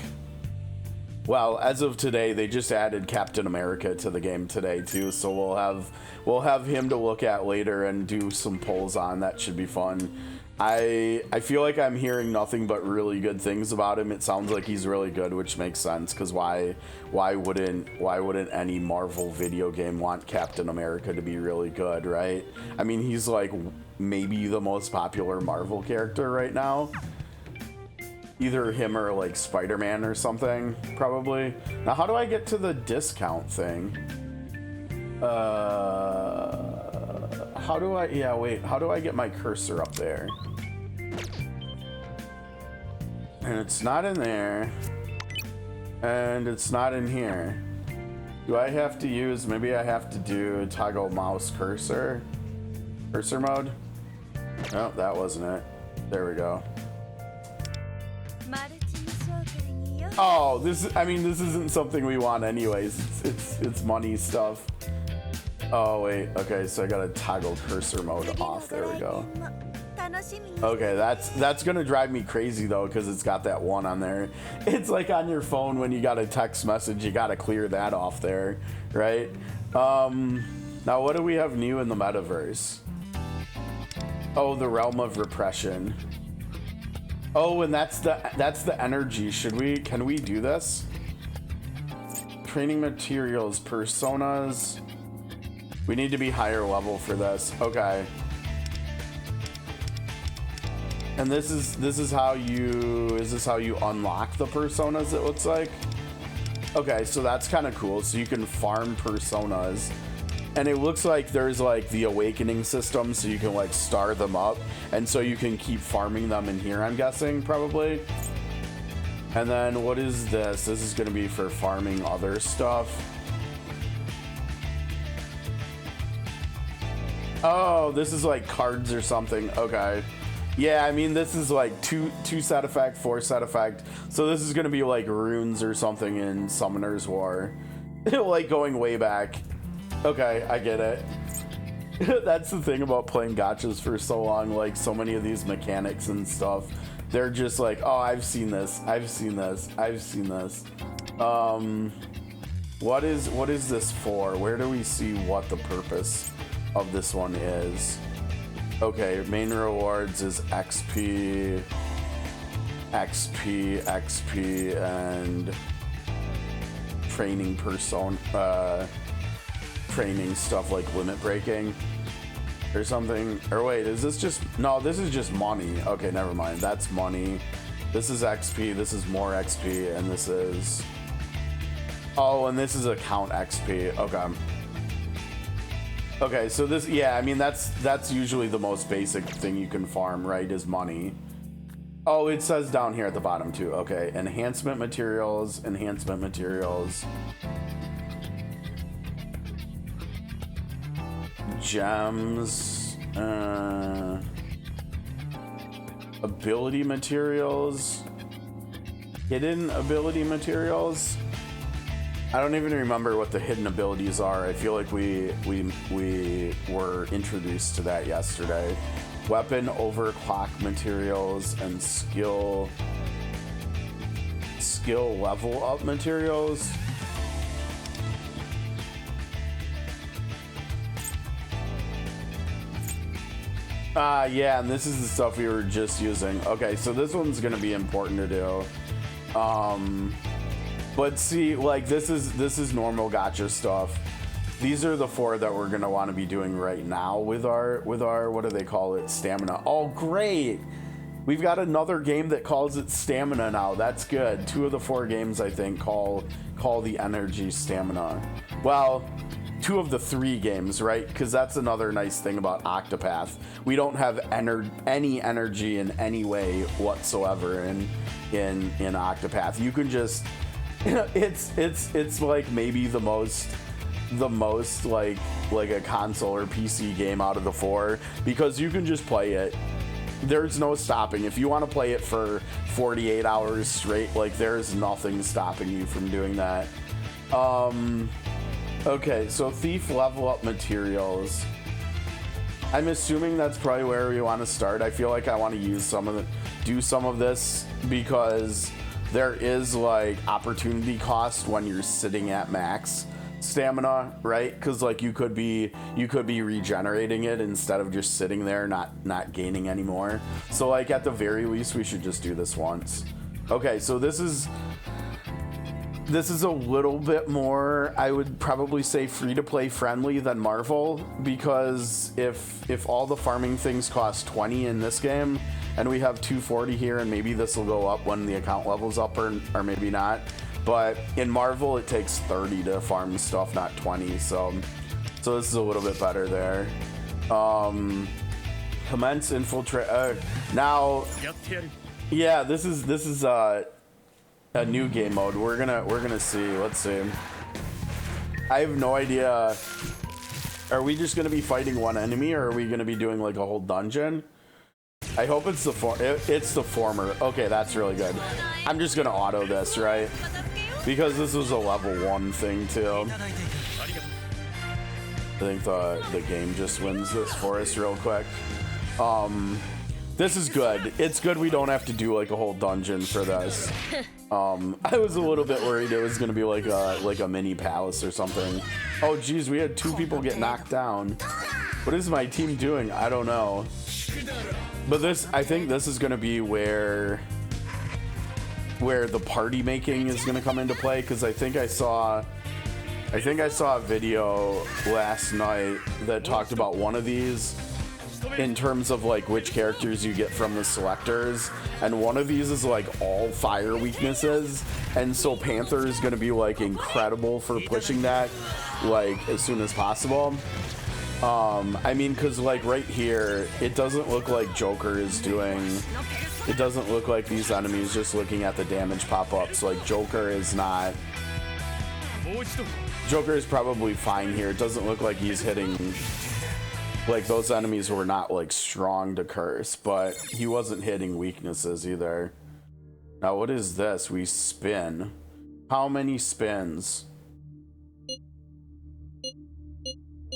well, as of today they just added Captain America to the game today too, so we'll have him to look at later and do some polls on. That should be fun. I feel like I'm hearing nothing but really good things about him. It sounds like he's really good, which makes sense because why wouldn't any Marvel video game want Captain America to be really good, right? I mean, he's like maybe the most popular Marvel character right now. Either him or like Spider-Man or something, probably. Now, how do I get to the discount thing? How do I, yeah, wait, how do I get my cursor up there? And it's not in there. And it's not in here. Do I have to use, maybe I have to do toggle mouse cursor mode? No, that wasn't it. There we go. Oh, this isn't something we want anyways. It's money stuff. Oh wait, okay, so I gotta toggle cursor mode off. There we go. Okay, that's gonna drive me crazy though, because it's got that one on there. It's like on your phone when you got a text message, you gotta clear that off there, right? Now what do we have new in the metaverse? Oh, the realm of repression. Oh, and that's the energy. Can we do this? Training materials, personas. We need to be higher level for this. Okay. And this is how you unlock the personas, it looks like. Okay, so that's kind of cool. So you can farm personas. And it looks like there's like the awakening system, so you can like star them up. And so you can keep farming them in here, I'm guessing, probably. And then what is this? This is gonna be for farming other stuff. Oh, this is like cards or something. Okay. Yeah, I mean, this is like two set effect, 4 set effect. So this is gonna be like runes or something in Summoner's War. Like going way back. Okay, I get it. That's the thing about playing gachas for so long. Like so many of these mechanics and stuff, they're just like, oh, I've seen this. I've seen this. I've seen this. What is this for? Where do we see what the purpose of this one is? Okay, main rewards is XP, and training training stuff like limit breaking or something. Or wait, is this just, no, this is just money. Okay, never mind. That's money. This is XP, this is more XP, and this is, oh, and this is account XP. Okay. Okay, so this, yeah, I mean, that's usually the most basic thing you can farm, right, is money. Oh, it says down here at the bottom too. Okay, enhancement materials. Gems, ability materials, hidden ability materials. I don't even remember what the hidden abilities are. I feel like we were introduced to that yesterday. Weapon overclock materials and skill level up materials. Yeah, and this is the stuff we were just using. Okay, so this one's gonna be important to do. But see, like this is normal gacha stuff. These are the 4 that we're gonna want to be doing right now with our what do they call it? Stamina. Oh, great! We've got another game that calls it stamina now. That's good. 2 of the 4 games I think call the energy stamina. Well, 2 of the 3 games, right? Because that's another nice thing about Octopath. We don't have any energy in any way whatsoever in Octopath. You can just it's like maybe the most like a console or PC game out of the 4, because you can just play it. There's no stopping. If you want to play it for 48 hours straight, like there's nothing stopping you from doing that. Okay, so thief level up materials. I'm assuming that's probably where we want to start. I feel like I want to use do some of this because there is like opportunity cost when you're sitting at max stamina, right? Because like you could be regenerating it instead of just sitting there not gaining anymore. So like at the very least we should just do this once. Okay, so this is this is a little bit more, I would probably say, free-to-play friendly than Marvel, because if all the farming things cost 20 in this game, and we have 240 here, and maybe this will go up when the account level's up, or maybe not, but in Marvel it takes 30 to farm stuff, not 20, so this is a little bit better there. Commence infiltrate. Now, yeah, this is a new game mode. We're gonna see. Let's see. I have no idea. Are we just gonna be fighting one enemy, or are we gonna be doing like a whole dungeon? I hope it's the former. Okay, that's really good. I'm just gonna auto this, right? Because this was a level 1 thing too. I think the game just wins this for us real quick. This is good. It's good we don't have to do like a whole dungeon for this. I was a little bit worried it was gonna be like a mini palace or something. Oh geez, we had 2 people get knocked down. What is my team doing? I don't know. But I think this is gonna be where the party making is gonna come into play, because I think I saw a video last night that talked about one of these in terms of like which characters you get from the selectors, and one of these is like all fire weaknesses, and so Panther is going to be like incredible for pushing that like as soon as possible. I mean, because like right here it doesn't look like Joker is doing, it doesn't look like these enemies just looking at the damage pop-ups. Like Joker is probably fine here. It doesn't look like he's hitting, like those enemies were not like strong to curse, but he wasn't hitting weaknesses either. Now what is this? We spin. How many spins?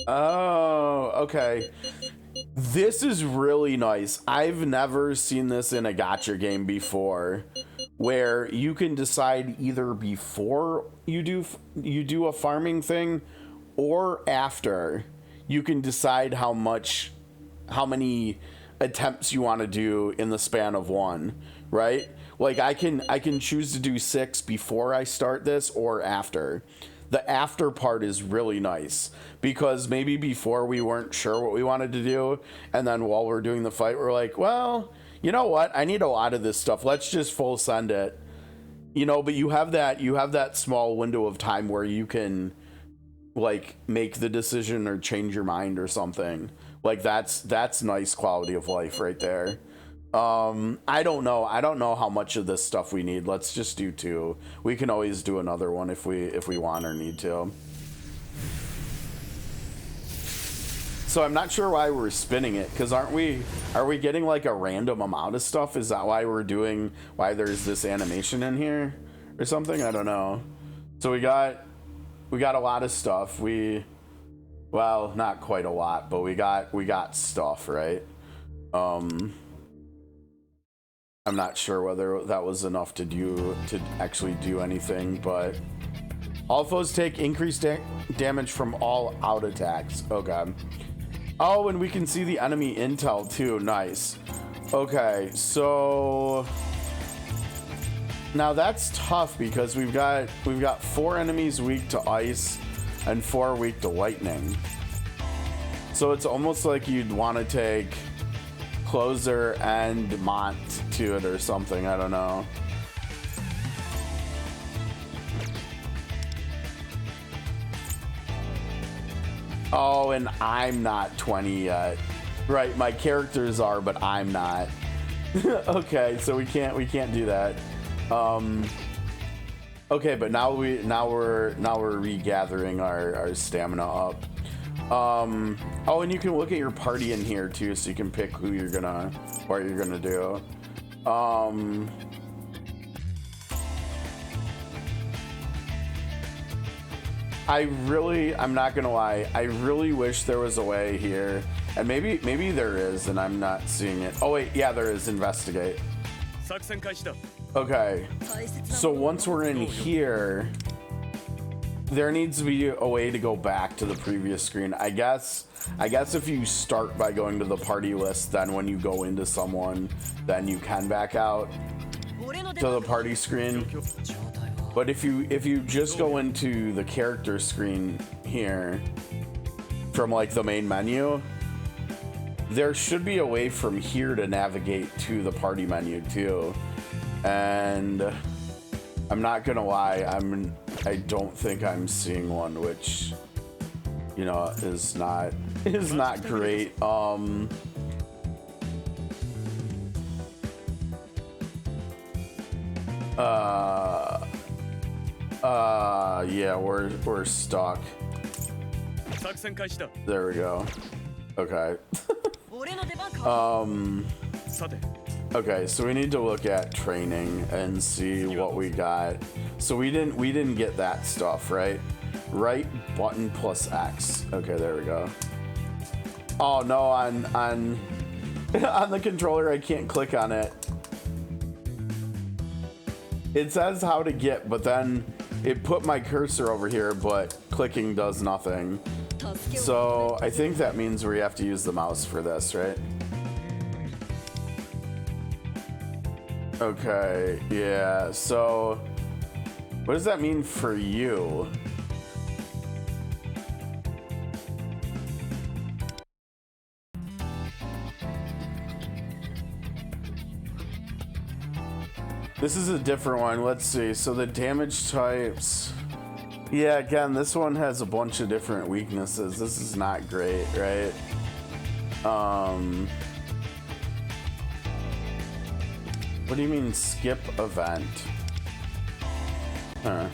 Oh, okay. This is really nice. I've never seen this in a gacha game before, where you can decide either before you do a farming thing or after. You can decide how many attempts you want to do in the span of one, right? Like I can choose to do 6 before I start this or after. The after part is really nice, because maybe before we weren't sure what we wanted to do, and then while we're doing the fight we're like, well, you know what, I need a lot of this stuff, let's just full send it, you know. But you have that small window of time where you can like make the decision or change your mind or something. Like that's nice quality of life right there. I don't know how much of this stuff we need. Let's just do 2. We can always do another one if we want or need to. So I'm not sure why we're spinning it, because are we getting like a random amount of stuff? Is that why there's this animation in here or something? I don't know. So we got a lot of stuff. Well, not quite a lot, but we got stuff, right? I'm not sure whether that was enough to actually do anything, but all foes take increased damage from all out attacks. Okay. Oh, and we can see the enemy intel too. Nice. Okay, so now that's tough because we've got 4 enemies weak to ice and 4 weak to lightning. So it's almost like you'd want to take Closer and Mont to it or something. I don't know. Oh, and I'm not 20 yet. Right, my characters are, but I'm not. Okay, so we can't do that. Okay, but now we're regathering our stamina up. Oh, and you can look at your party in here too, so you can pick what you're gonna do. I'm not gonna lie, I really wish there was a way here, and maybe there is and I'm not seeing it. Oh wait, yeah, there is. Investigate. Okay, so once we're in here, there needs to be a way to go back to the previous screen. I guess if you start by going to the party list, then when you go into someone, then you can back out to the party screen. But if you just go into the character screen here from like the main menu, there should be a way from here to navigate to the party menu too. And I'm not gonna lie, I don't think I'm seeing one, which, you know, is not great. Yeah, we're stuck. There we go. Okay. Okay, so we need to look at training and see what we got. So we didn't get that stuff, right? Right button plus X. Okay, there we go. Oh no, on on the controller I can't click on it. It says how to get, but then it put my cursor over here, but clicking does nothing. So I think that means we have to use the mouse for this, right? Okay, yeah, so what does that mean for you? This is a different one. Let's see. So the damage types. Yeah, again, this one has a bunch of different weaknesses. This is not great, right? What do you mean skip event? Huh.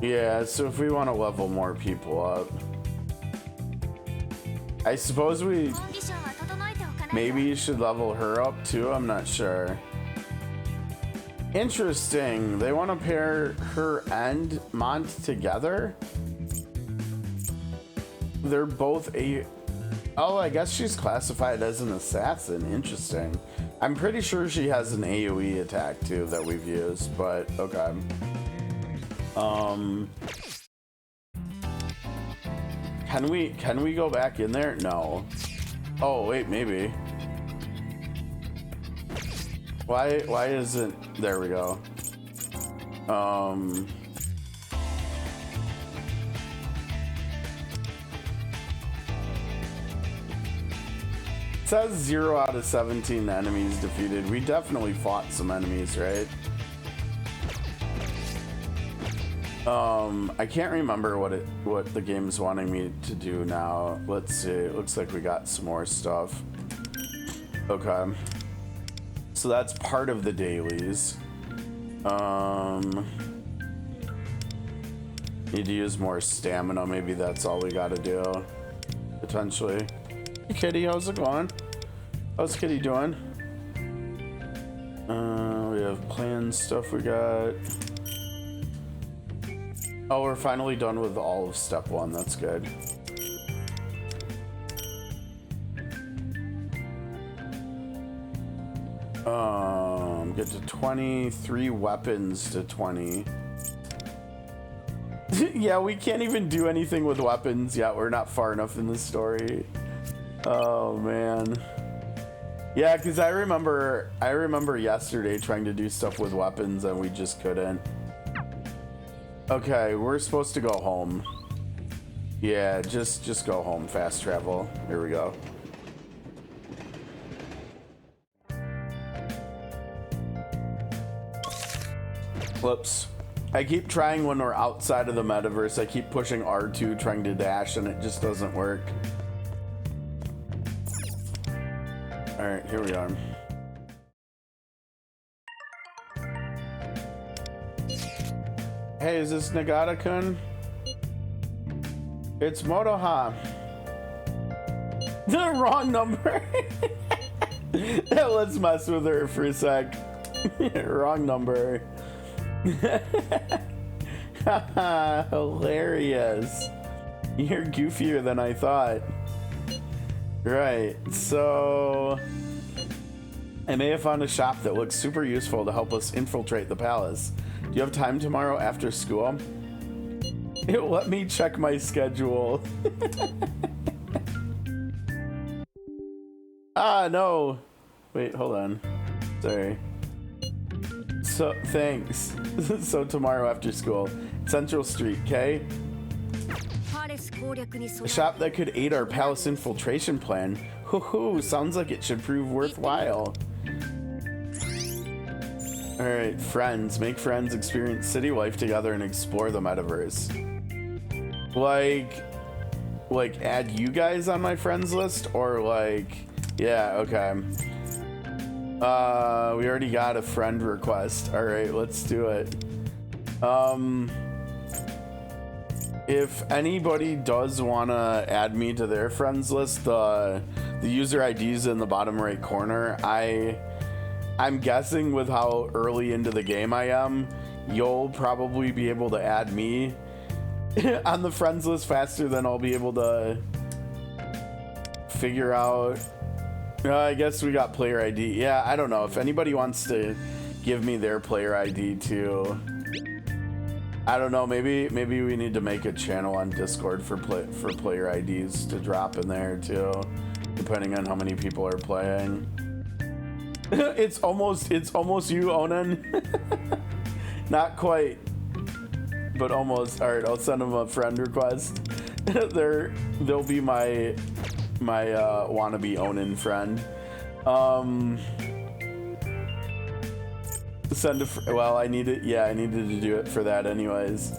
Yeah, so if we want to level more people up, I suppose maybe you should level her up too. I'm not sure. Interesting. They want to pair her and Mont together. They're both oh, I guess she's classified as an assassin. Interesting. I'm pretty sure she has an AoE attack too that we've used, but okay. Can we go back in there? No. Oh wait, maybe. Why isn't there we go. It says 0 out of 17 enemies defeated. We definitely fought some enemies, right? I can't remember what the game's wanting me to do now. Let's see. It looks like we got some more stuff. Okay. So that's part of the dailies. Need to use more stamina. Maybe that's all we gotta do. Potentially. Hey Kitty, how's it going? How's Kitty doing? We have planned stuff we got. Oh, we're finally done with all of step 1. That's good. Get to 23 weapons to 20. Yeah, we can't even do anything with weapons yet. We're not far enough in the story. Oh man. Yeah, because I remember yesterday trying to do stuff with weapons and we just couldn't. Okay, we're supposed to go home. Yeah, just go home. Fast travel. Here we go. Whoops. I keep trying when we're outside of the metaverse. I keep pushing R2 trying to dash and it just doesn't work. Alright, here we are. Hey, is this Nagata-kun? It's Motoha. The wrong number. Let's mess with her for a sec. Wrong number. Hilarious. You're goofier than I thought. Right, so I may have found a shop that looks super useful to help us infiltrate the palace. Do you have time tomorrow after school? Let me check my schedule. Ah, no. Wait, hold on. Sorry. So, thanks. So tomorrow after school. Central Street, okay? A shop that could aid our palace infiltration plan. Hoo-hoo, sounds like it should prove worthwhile. Alright, friends. Make friends, experience city life together, and explore the metaverse. Like add you guys on my friends list? Or like... Yeah, okay. We already got a friend request. Alright, let's do it. If anybody does want to add me to their friends list, the user ID is in the bottom right corner. I'm guessing with how early into the game I am, you'll probably be able to add me on the friends list faster than I'll be able to figure out. I guess we got player ID. Yeah, I don't know. If anybody wants to give me their player ID too. I don't know. Maybe we need to make a channel on Discord for player IDs to drop in there too, depending on how many people are playing. It's almost you, Onan. Not quite, but almost. All right, I'll send them a friend request. They'll be my wannabe Onan friend. Send a well, I needed to do it for that anyways.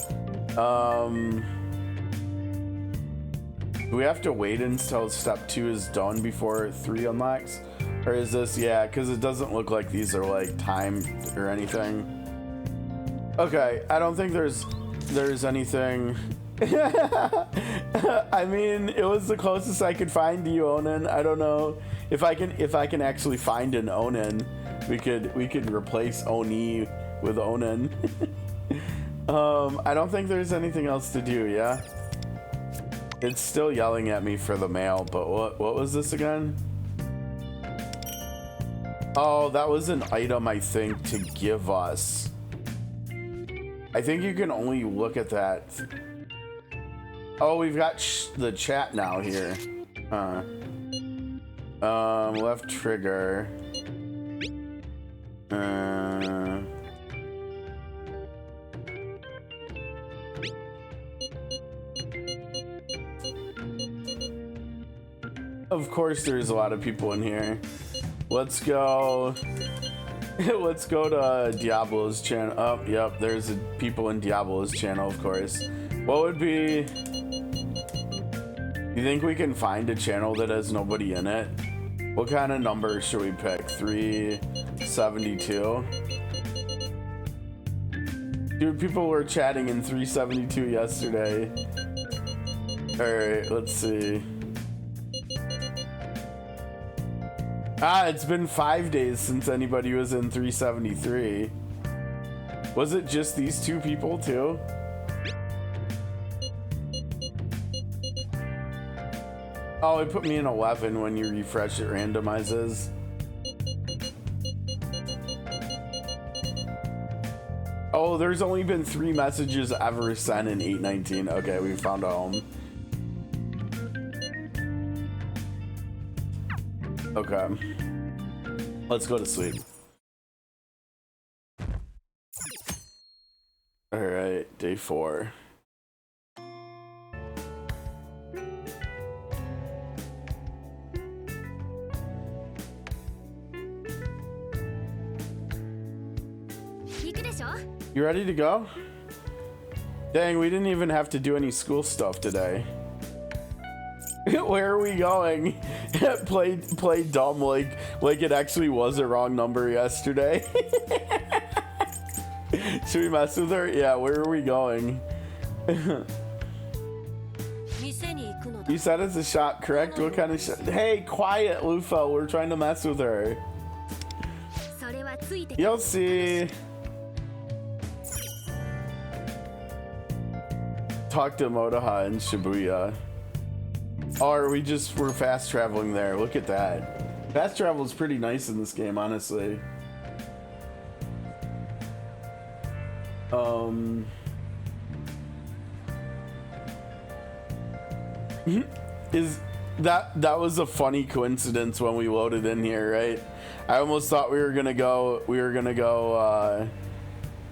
Do we have to wait until step 2 is done before 3 unlocks? Or is this, yeah, because it doesn't look like these are like timed or anything. Okay, I don't think there's anything. I mean, it was the closest I could find to you, Onan. I don't know if I can actually find an Onan. We could replace Oni with Onan. I don't think there's anything else to do, yeah? It's still yelling at me for the mail, but what was this again? Oh, that was an item, I think, to give us. I think you can only look at that. Oh, we've got the chat now here. Left trigger. Of course there's a lot of people in here. Let's go to Diablo's channel. Oh, yep, there's people in Diablo's channel, of course. What would be... You think we can find a channel that has nobody in it? What kind of number should we pick? 372? Dude, people were chatting in 372 yesterday. Alright, let's see. Ah, it's been 5 days since anybody was in 373. Was it just these 2 people too? Oh, it put me in 11 when you refresh it randomizes. Oh, there's only been 3 messages ever sent in 819. Okay, we found a home. Okay. Let's go to sleep. Alright, day 4. You ready to go? Dang, we didn't even have to do any school stuff today. Where are we going? Play dumb like it actually was a wrong number yesterday. Should we mess with her? Yeah, where are we going? You said it's a shop, correct? What kind of shop? Hey, quiet, Lufel. We're trying to mess with her. You'll see. Talk to Motoha in Shibuya. Or we're fast traveling there. Look at that. Fast travel is pretty nice in this game, honestly. Is that was a funny coincidence when we loaded in here, right? I almost thought we were gonna go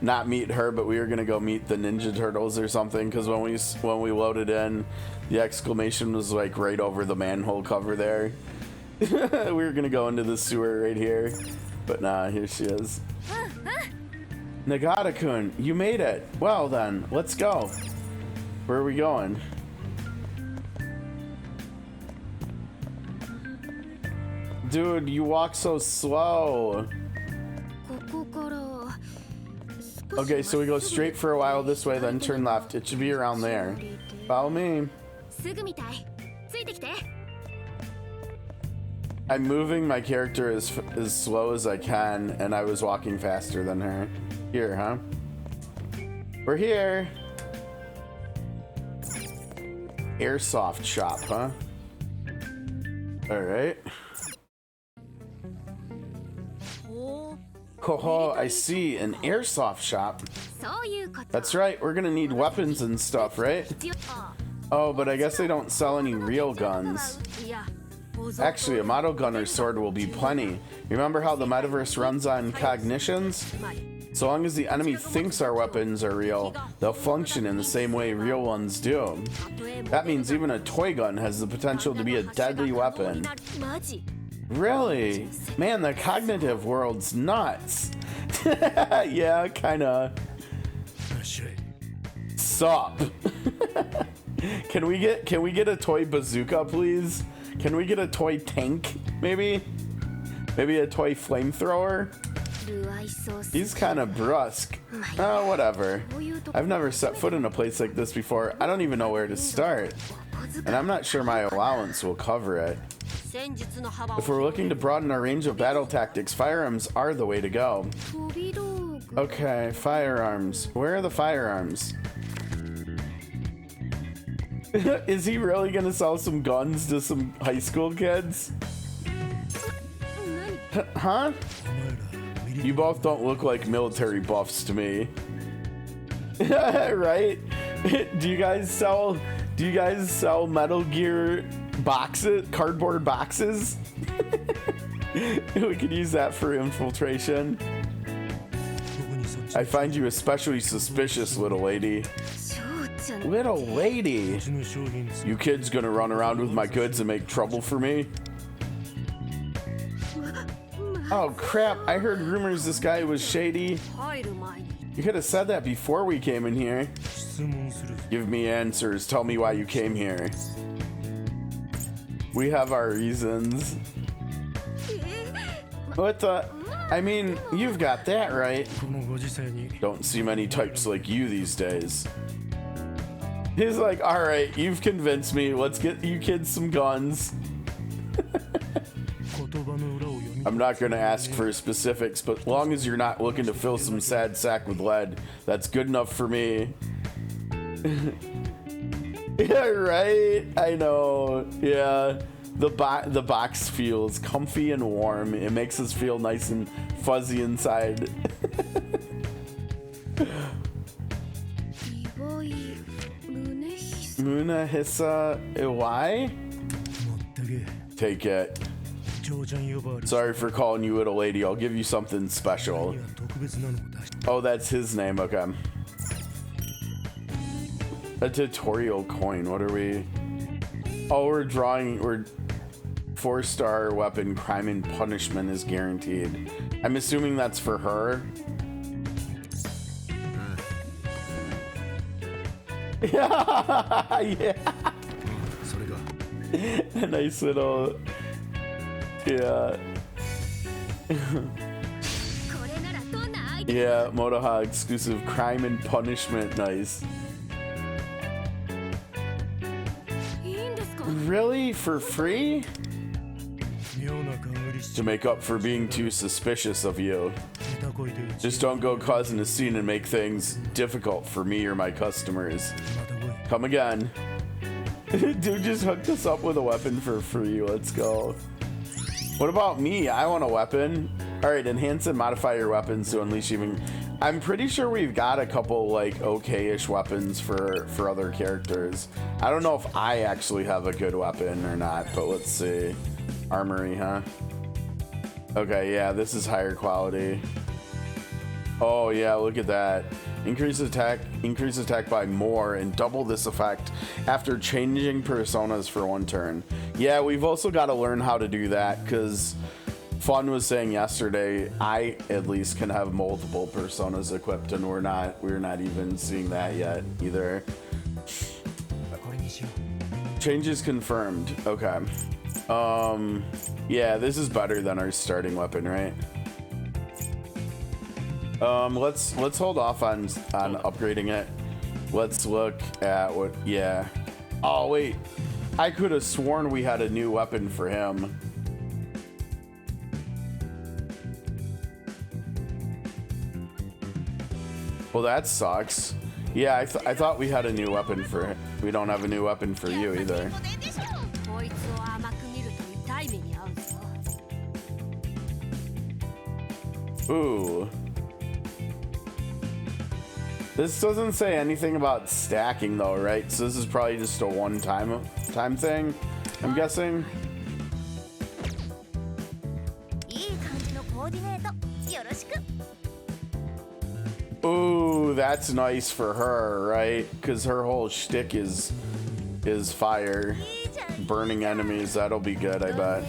not meet her, but we were gonna go meet the Ninja Turtles or something, because when we loaded in, the exclamation was like right over the manhole cover there. We were gonna go into the sewer right here, but nah, here she is. Nagata-kun, you made it. Well then, let's go. Where are we going? Dude, you walk so slow. Okay, so we go straight for a while this way, then turn left. It should be around there. Follow me. I'm moving my character as slow as I can, and I was walking faster than her. Here, huh? We're here. Airsoft shop, huh? All right. Oh, I see, an airsoft shop. That's right, we're gonna need weapons and stuff, right? Oh, but I guess they don't sell any real guns. Actually, a model gun or sword will be plenty. Remember how the metaverse runs on cognitions? So long as the enemy thinks our weapons are real, they'll function in the same way real ones do. That means even a toy gun has the potential to be a deadly weapon. Really? Man, the cognitive world's nuts. Yeah, kinda. Sup? Can we get a toy bazooka, please? Can we get a toy tank, maybe? Maybe a toy flamethrower? He's kind of brusque. Oh, whatever. I've never set foot in a place like this before. I don't even know where to start. And I'm not sure my allowance will cover it. If we're looking to broaden our range of battle tactics, firearms are the way to go. Okay, firearms. Where are the firearms? Is he really gonna sell some guns to some high school kids? Huh? You both don't look like military buffs to me. Right? Do you guys sell Metal Gear boxes, cardboard boxes? We could use that for infiltration. I find you especially suspicious, little lady. Little lady? You kids gonna run around with my goods and make trouble for me? Oh crap, I heard rumors this guy was shady. You could have said that before we came in here. Give me answers, tell me why you came here. We have our reasons. What the? I mean, you've got that right. Don't see many types like you these days. He's like, alright, you've convinced me. Let's get you kids some guns. I'm not going to ask for specifics, but as long as you're not looking to fill some sad sack with lead, that's good enough for me. Yeah, right? I know. Yeah. The box feels comfy and warm. It makes us feel nice and fuzzy inside. Muna Hissa Iwai? Take it. Sorry for calling you little lady. I'll give you something special. Oh, that's his name. Okay. A tutorial coin. What are we? Oh, we're 4-star weapon. Crime and punishment is guaranteed. I'm assuming that's for her. Yeah. A nice little. Yeah. Yeah, Motoha exclusive crime and punishment. Nice. Really? For free? To make up for being too suspicious of you. Just don't go causing a scene and make things difficult for me or my customers. Come again. Dude just hooked us up with a weapon for free. Let's go. What about me? I want a weapon. Alright, enhance and modify your weapons to unleash even I'm pretty sure we've got a couple like okay-ish weapons for other characters. I don't know if I actually have a good weapon or not, but let's see. Armory, huh? Okay, yeah, this is higher quality. Oh yeah, look at that. Increase attack by more and double this effect after changing personas for 1 turn. Yeah, we've also got to learn how to do that because Fun was saying yesterday, I at least can have multiple personas equipped, and we're not even seeing that yet either. Changes confirmed. Okay. Yeah, this is better than our starting weapon, right? Let's hold off on upgrading it. Let's look at what. Yeah. Oh wait, I could have sworn we had a new weapon for him. Well, that sucks. Yeah, I thought we had a new weapon for him. We don't have a new weapon for you either. Ooh. This doesn't say anything about stacking though, right? So this is probably just a one-time thing, I'm guessing. Ooh, that's nice for her, right? Because her whole shtick is fire. Burning enemies, that'll be good, I bet.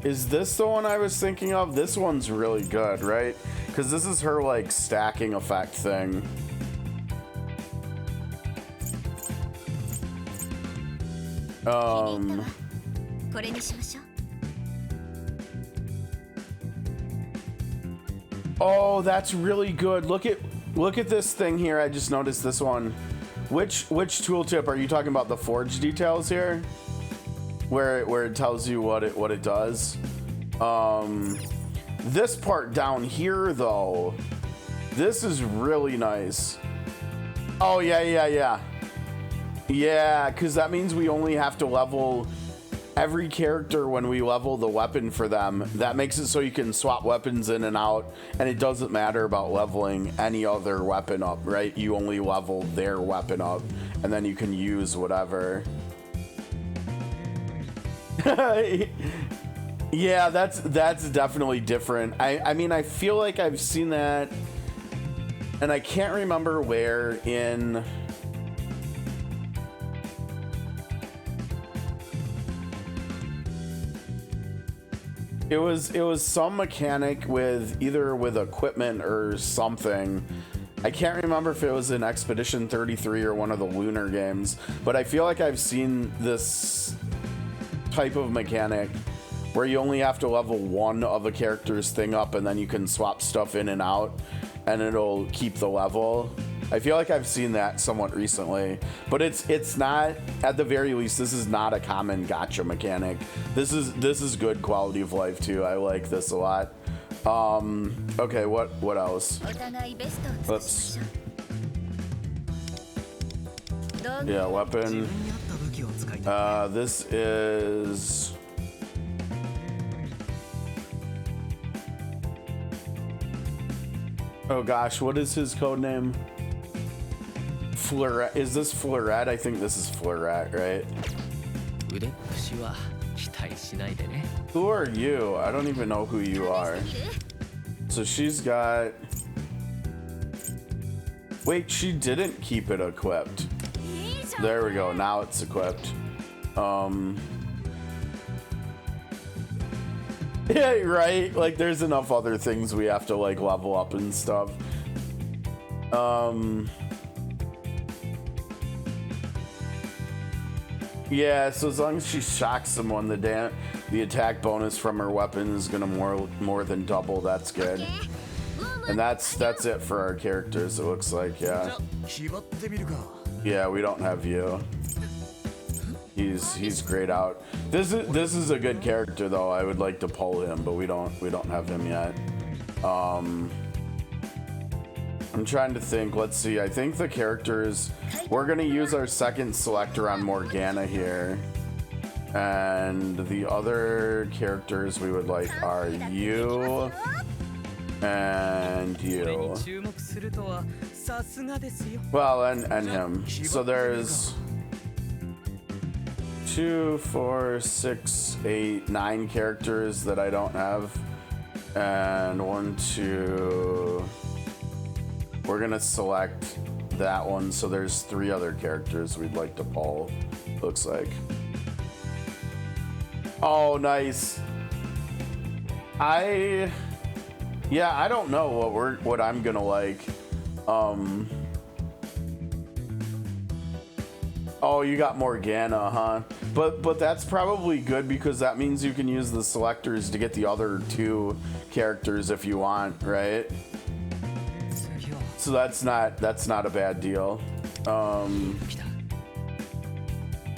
Is this the one I was thinking of? This one's really good, right? Because this is her, like, stacking effect thing. Oh, that's really good. Look at this thing here. I just noticed this one. Which tooltip are you talking about? The forge details here, where it tells you what it does. This part down here though, this is really nice. Oh yeah, because that means we only have to level every character when we level the weapon for them. That makes it so you can swap weapons in and out, and it doesn't matter about leveling any other weapon up, right? You only level their weapon up, and then you can use whatever. Yeah, that's definitely different. I mean, I feel like I've seen that, and I can't remember where in. It was some mechanic with either with equipment or something. I can't remember if it was in Expedition 33 or one of the lunar games, but I feel like I've seen this type of mechanic where you only have to level one of a character's thing up, and then you can swap stuff in and out, and it'll keep the level. I feel like I've seen that somewhat recently, but it's not, at the very least, this is not a common gacha mechanic. This is good quality of life too. I like this a lot. Okay, what else? Oops. Yeah, weapon. This is. Oh gosh, what is his code name? Fleuret. Is this Fleuret? I think this is Fleuret, right? Who are you? I don't even know who you are. So she's got. Wait, she didn't keep it equipped. There we go. Now it's equipped. Yeah, right? Like, there's enough other things we have to, like, level up and stuff. Yeah, so as long as she shocks someone, the attack bonus from her weapon is gonna more than double. That's good. And that's it for our characters, it looks like, yeah. Yeah, we don't have you. He's grayed out. This is a good character though. I would like to pull him, but we don't have him yet. I'm trying to think. Let's see. I think the characters, we're gonna use our second selector on Morgana here. And the other characters we would like are you and you. Well, and him. So there's 2, 4, 6, 8, 9 characters that I don't have. And 1, 2. We're gonna select that one. So there's 3 other characters we'd like to pull. Looks like. Oh, nice. I don't know what I'm gonna like. Oh, you got Morgana, huh? But that's probably good because that means you can use the selectors to get the other 2 characters if you want, right? So that's not a bad deal.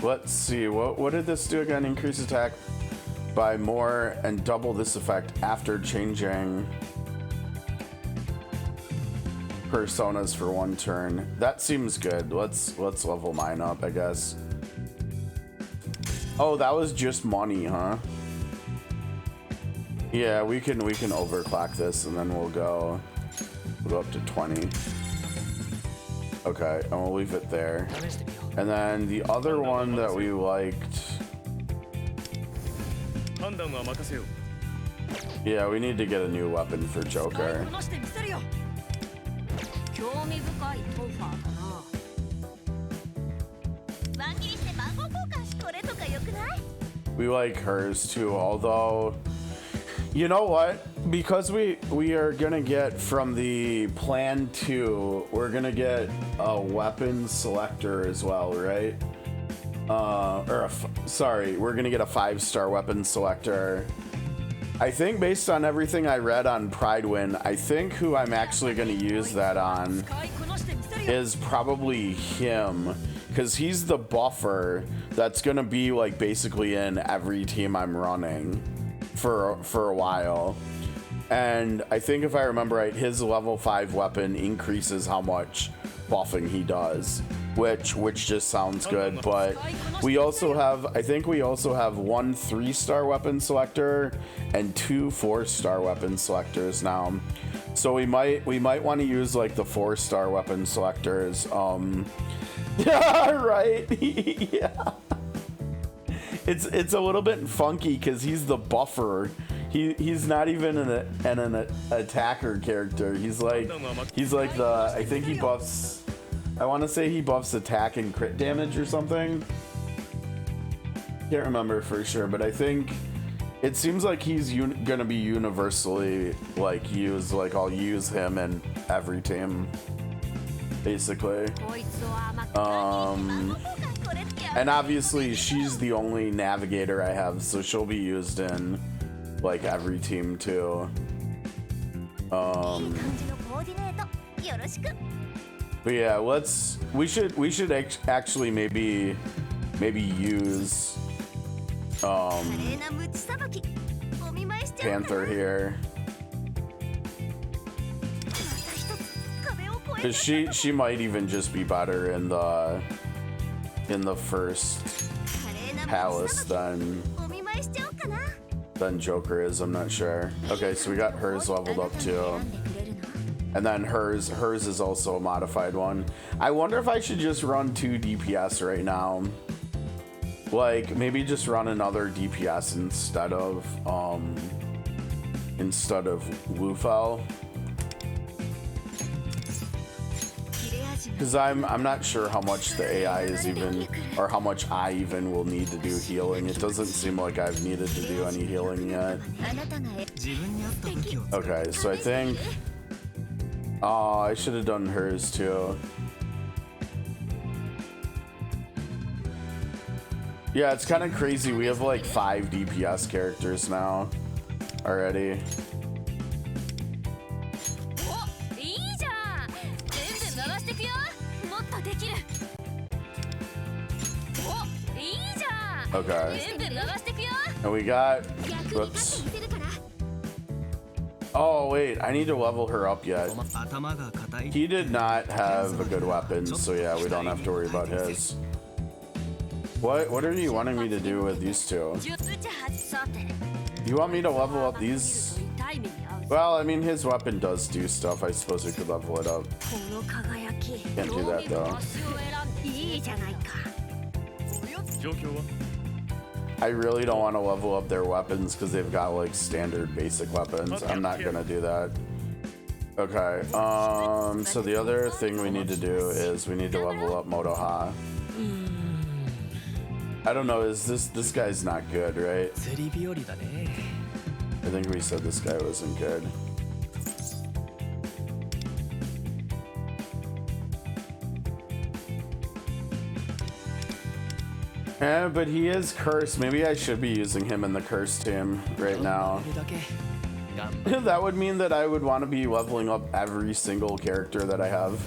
Let's see, what did this do again? Increase attack by more and double this effect after changing personas for 1 turn. That seems good. Let's level mine up, I guess. Oh, that was just money, huh? Yeah, we can overclock this and then we'll go up to 20. Okay, and we'll leave it there. And then the other one that we liked. Yeah, we need to get a new weapon for Joker. We like hers too, although, you know what? Because we are gonna get from the plan 2, we're gonna get a weapon selector as well, right? Sorry, we're gonna get a 5-star weapon selector. I think based on everything I read on Pridewin, I think who I'm actually gonna use that on is probably him, because he's the buffer that's gonna be like basically in every team I'm running for a while. And I think if I remember right, his level 5 weapon increases how much buffing he does, which just sounds good. But we also have, I think we also have 1 3-star weapon selector and 2 4-star weapon selectors now. So we might want to use like the 4-star weapon selectors. Yeah, right. Yeah. It's a little bit funky because he's the buffer. He's not even an attacker character. He's like the, I think he buffs, I want to say he buffs attack and crit damage or something. Can't remember for sure, but I think it seems like he's gonna be universally like used. Like I'll use him in every team, basically. And obviously she's the only navigator I have, so she'll be used in like every team too. But yeah, we should actually maybe use Panther here, because she might even just be better in the first palace than Joker is. I'm not sure. Okay, so we got hers leveled up too, and then hers is also a modified one. I wonder if I should just run 2 DPS right now, like maybe just run another DPS instead of Lufel, because I'm not sure how much the AI is even, or how much I even will need to do healing. It doesn't seem like I've needed to do any healing yet. Okay, so I think I should have done hers too. Yeah, it's kind of crazy. We have like 5 DPS characters now already. Okay. And we got, whoops. Oh wait, I need to level her up yet. He did not have a good weapon, so yeah, we don't have to worry about his. What are you wanting me to do with these two? You want me to level up these? Well, I mean, his weapon does do stuff. I suppose we could level it up. Can't do that, though. I really don't want to level up their weapons because they've got, like, standard basic weapons. I'm not going to do that. Okay, so the other thing we need to do is we need to level up Motoha. I don't know, is this guy's not good, right? I think we said this guy wasn't good. Yeah, but he is cursed. Maybe I should be using him in the cursed team right now. That would mean that I would want to be leveling up every single character that I have.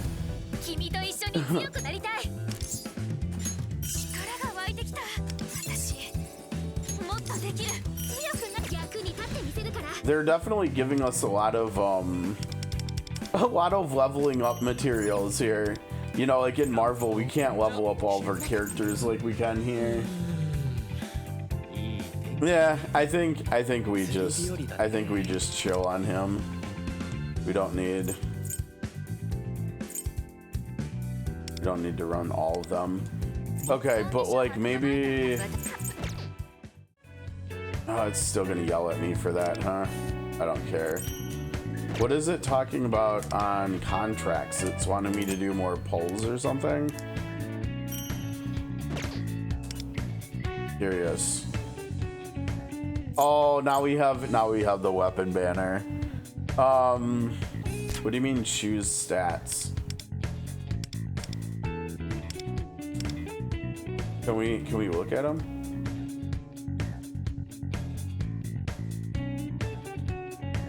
They're definitely giving us a lot of leveling up materials here. You know, like in Marvel, we can't level up all of our characters like we can here. Yeah, I think we just chill on him. We don't need to run all of them. Okay, but like maybe oh, it's still gonna yell at me for that, huh? I don't care. What is it talking about on contracts? It's wanting me to do more polls or something? Curious. Oh, now we have the weapon banner. What do you mean choose stats? Can we look at them?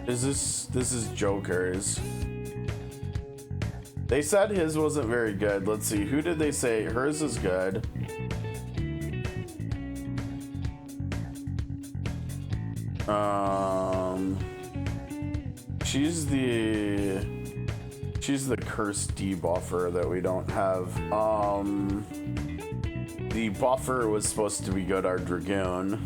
This is Joker's. They said his wasn't very good. Let's see, who did they say hers is good? She's the cursed debuffer that we don't have. The buffer was supposed to be good, our Dragoon.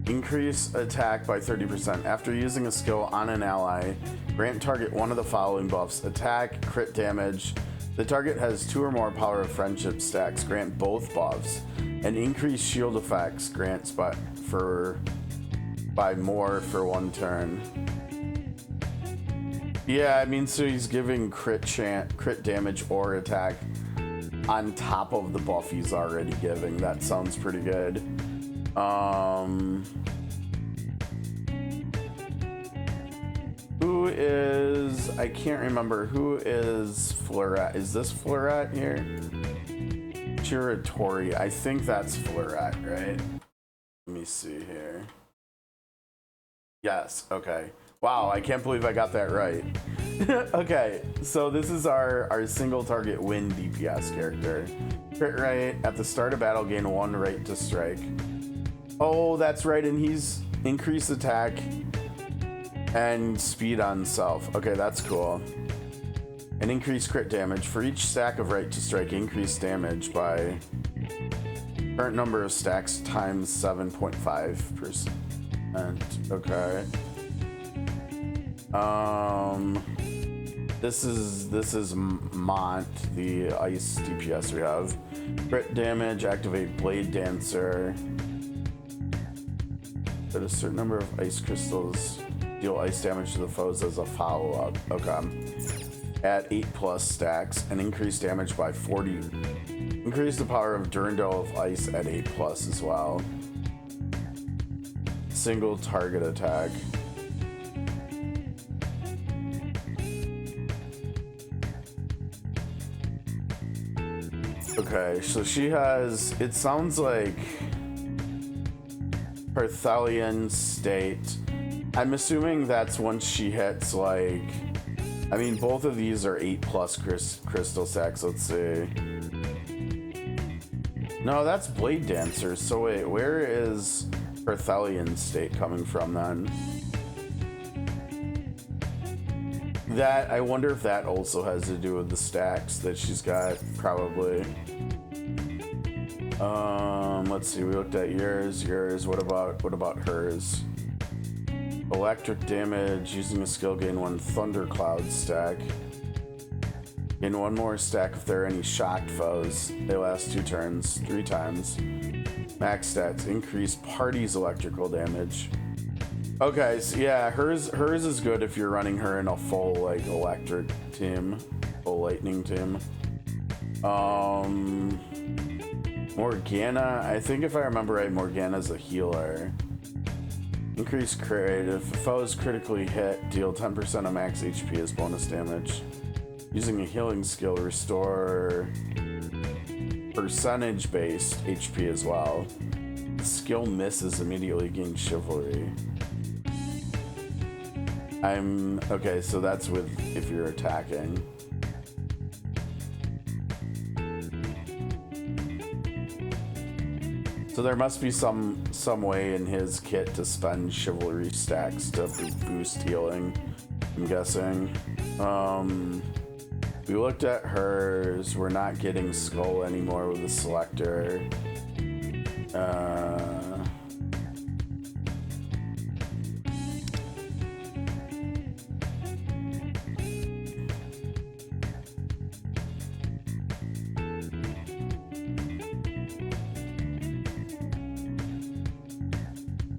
Increase attack by 30%. After using a skill on an ally, grant target one of the following buffs: attack, crit damage. The target has 2 or more power of friendship stacks, grant both buffs. And increase shield effects, grants by more for 1 turn. Yeah, I mean, so he's giving crit damage or attack on top of the buff he's already giving. That sounds pretty good. Who is, I can't remember, who is Fleuret? Is this Fleuret here? Jrpgs, I think that's Fleuret, right? Let me see here. Yes, okay. Wow, I can't believe I got that right. Okay, so this is our single target win DPS character. Crit rate, at the start of battle, gain 1 right to strike. Oh, that's right, and he's increased attack and speed on self. Okay, that's cool. And increased crit damage. For each stack of right to strike, increase damage by current number of stacks times 7.5%. Okay. This is Mont, the ice DPS we have. Crit damage, activate Blade Dancer. At a certain number of ice crystals, deal ice damage to the foes as a follow-up. Okay. At 8+ stacks and increase damage by 40. Increase the power of Durandal of Ice at 8+ as well. Single target attack. Okay, so she has, it sounds like Parthelian State. I'm assuming that's once she hits, like, I mean, both of these are 8+ crystal stacks. Let's see. No, that's Blade Dancer. So wait, where is Parthelian State coming from then? That, I wonder if that also has to do with the stacks that she's got, probably. Let's see. We looked at yours. What about hers? Electric damage using a skill, gain 1 thundercloud stack. Gain 1 more stack if there are any shocked foes. They last 2 turns, 3 times. Max stats, increase party's electrical damage. Okay, so yeah, hers is good if you're running her in a full like electric team, full lightning team. Morgana, I think if I remember right, Morgana's a healer. Increase crit. If a foe is critically hit, deal 10% of max HP as bonus damage. Using a healing skill, restore percentage-based HP as well. Skill misses, immediately gain chivalry. Okay, so that's with if you're attacking. So there must be some way in his kit to spend chivalry stacks to boost healing, I'm guessing. We looked at hers. We're not getting skull anymore with the selector.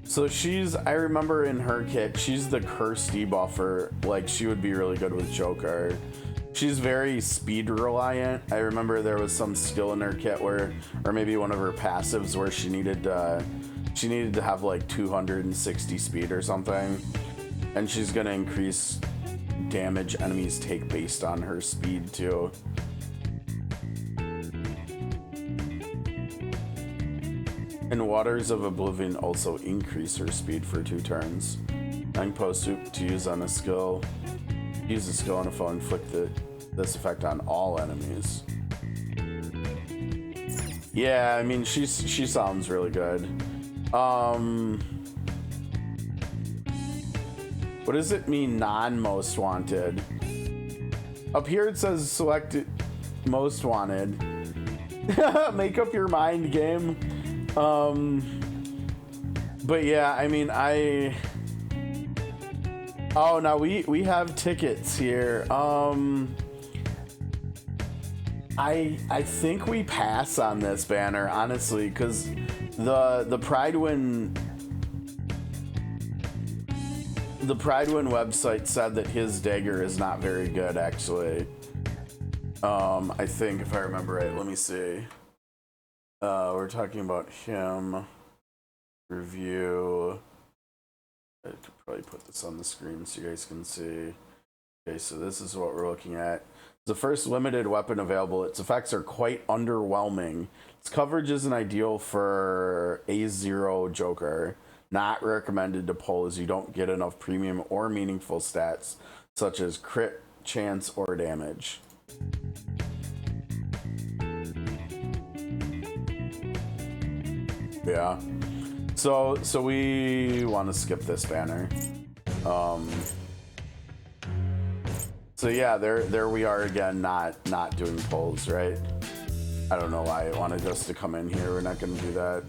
So I remember in her kit, she's the curse debuffer. Like, she would be really good with Joker. She's very speed reliant. I remember there was some skill in her kit where, or maybe one of her passives where she needed to have like 260 speed or something. And she's gonna increase damage enemies take based on her speed too. And Waters of Oblivion also increase her speed for 2 turns. I'm supposed to use on a skill. Use a skill on a foe, inflict this effect on all enemies. Yeah, I mean she sounds really good. What does it mean non-most wanted? Up here it says select most wanted. Make up your mind, game. But yeah, I mean, oh, now we have tickets here. I think we pass on this banner, honestly, because the Pridewin website said that his dagger is not very good, actually. I think, if I remember right, let me see. We're talking about him. Review. I could probably put this on the screen so you guys can see. Okay, so this is what we're looking at. The first limited weapon available. Its effects are quite underwhelming. Its coverage isn't ideal for A0 Joker. Not recommended to pull as you don't get enough premium or meaningful stats, such as crit, chance, or damage. Yeah. So we want to skip this banner. So yeah, there we are again, not doing polls, right? I don't know why it wanted us to come in here. We're not going to do that.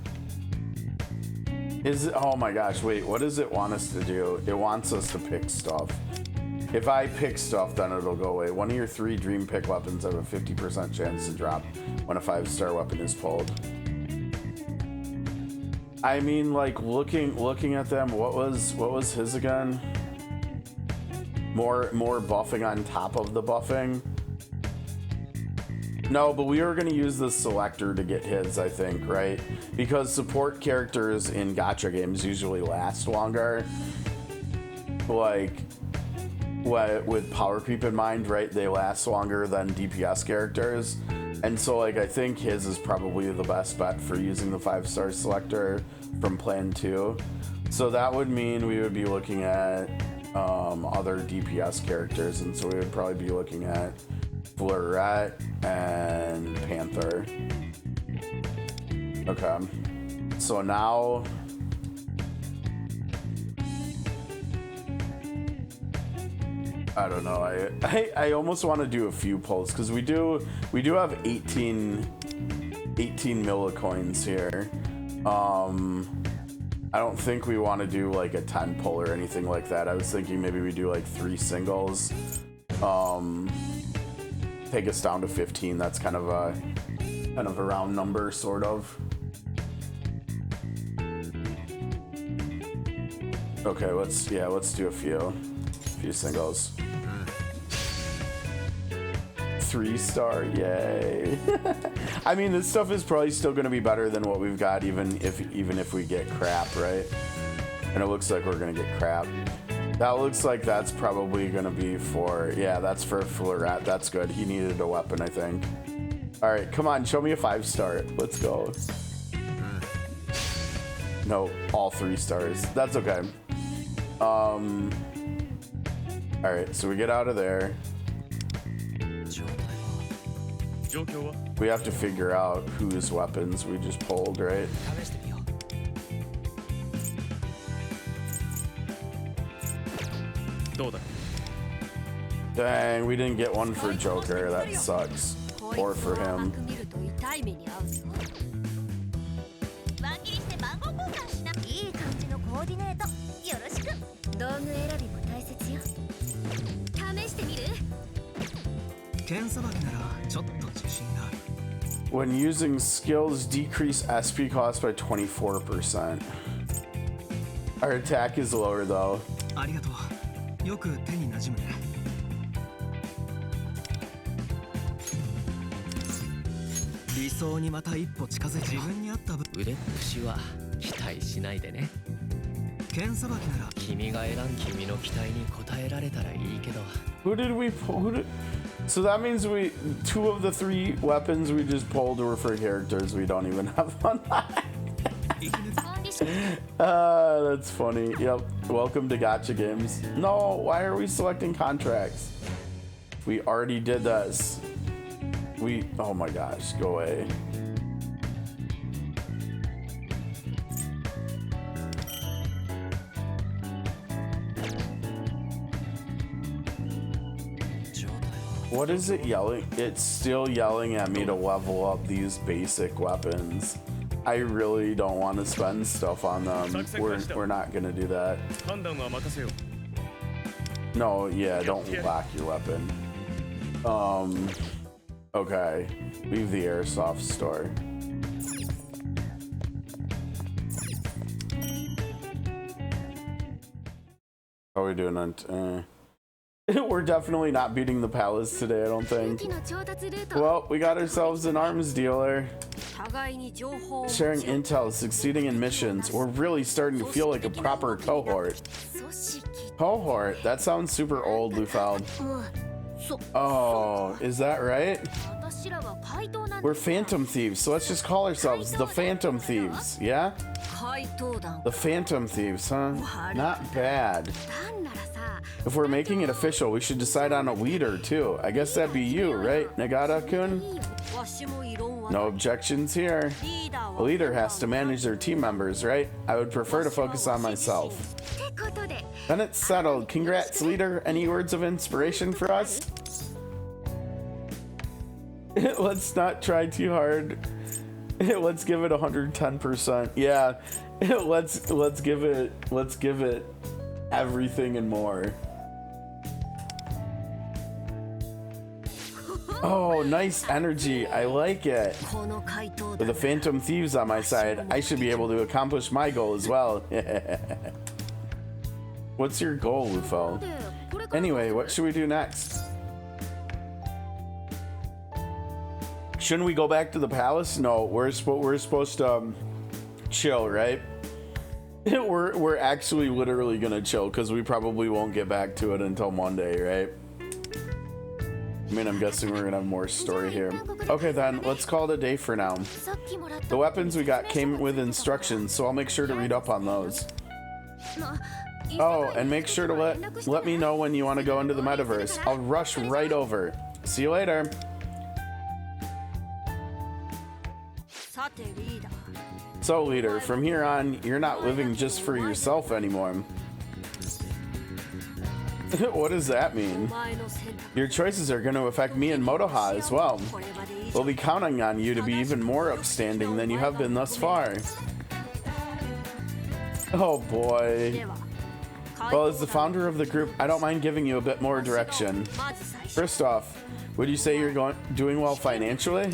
Oh my gosh, wait, what does it want us to do? It wants us to pick stuff. If I pick stuff, then it'll go away. One of your 3 dream pick weapons have a 50% chance to drop when a 5-star weapon is pulled. I mean, like, looking at them, what was his again? More buffing on top of the buffing. No, but we were gonna use the selector to get his, I think, right? Because support characters in gacha games usually last longer. Like, with power creep in mind, right? They last longer than DPS characters. And so, like, I think his is probably the best bet for using the 5-star selector from Plan 2. So that would mean we would be looking at other DPS characters, and so we would probably be looking at Fleurette and Panther. Okay. So now... I don't know. I almost want to do a few polls because we do have 18 18 millicoins here. I don't think we want to do like a 10 pull or anything like that. I was thinking maybe we do like 3 singles. Take us down to 15. That's kind of a round number, sort of. Okay, let's do a few singles. 3-star, yay. I mean, this stuff is probably still going to be better than what we've got, even if we get crap, right? And it looks like we're going to get crap. That looks like that's probably going to be for, yeah, that's for Florat. That's good. He needed a weapon, I think. All right, come on, show me a 5-star. Let's go. No, all 3 stars. That's okay. All right, so we get out of there. We have to figure out whose weapons we just pulled, right? Dang, we didn't get one for Joker. That sucks. Or for him. When using skills, decrease SP cost by 24%. Our attack is lower though. Who did we pull? So that means 2 of the 3 weapons we just pulled were for characters we don't even have on. That's funny. Yep. Welcome to Gacha Games. No, why are we selecting contracts? We already did this. Oh my gosh, go away. What is it yelling? It's still yelling at me to level up these basic weapons. I really don't want to spend stuff on them. We're not gonna do that. No, yeah, don't lock your weapon. Okay. Leave the airsoft store. How are we doing on we're definitely not beating the palace today, I don't think. Well, we got ourselves an arms dealer. Sharing intel, succeeding in missions. We're really starting to feel like a proper cohort. Cohort? That sounds super old, Lufel. Oh, is that right? We're Phantom Thieves, so let's just call ourselves the Phantom Thieves, yeah? The Phantom Thieves, huh? Not bad. If we're making it official, we should decide on a leader, too. I guess that'd be you, right, Nagata-kun? No objections here. A leader has to manage their team members, right? I would prefer to focus on myself. Then it's settled. Congrats, leader. Any words of inspiration for us? Let's not try too hard. Let's give it 110%. Yeah. Let's give it everything and more. Oh, nice energy. I like it. With the Phantom Thieves on my side, I should be able to accomplish my goal as well. What's your goal, Lufel? Anyway, what should we do next? Shouldn't we go back to the palace? No, we're supposed to chill, right? We're actually literally gonna chill because we probably won't get back to it until Monday, right? I mean, I'm guessing we're gonna have more story here. Okay then, let's call it a day for now. The weapons we got came with instructions, so I'll make sure to read up on those. Oh, and make sure to let me know when you want to go into the metaverse. I'll rush right over. See you later. So, leader, from here on, you're not living just for yourself anymore. What does that mean? Your choices are going to affect me and Motoha as well. We'll be counting on you to be even more upstanding than you have been thus far. Oh boy. Well, as the founder of the group, I don't mind giving you a bit more direction. First off, would you say you're doing well financially?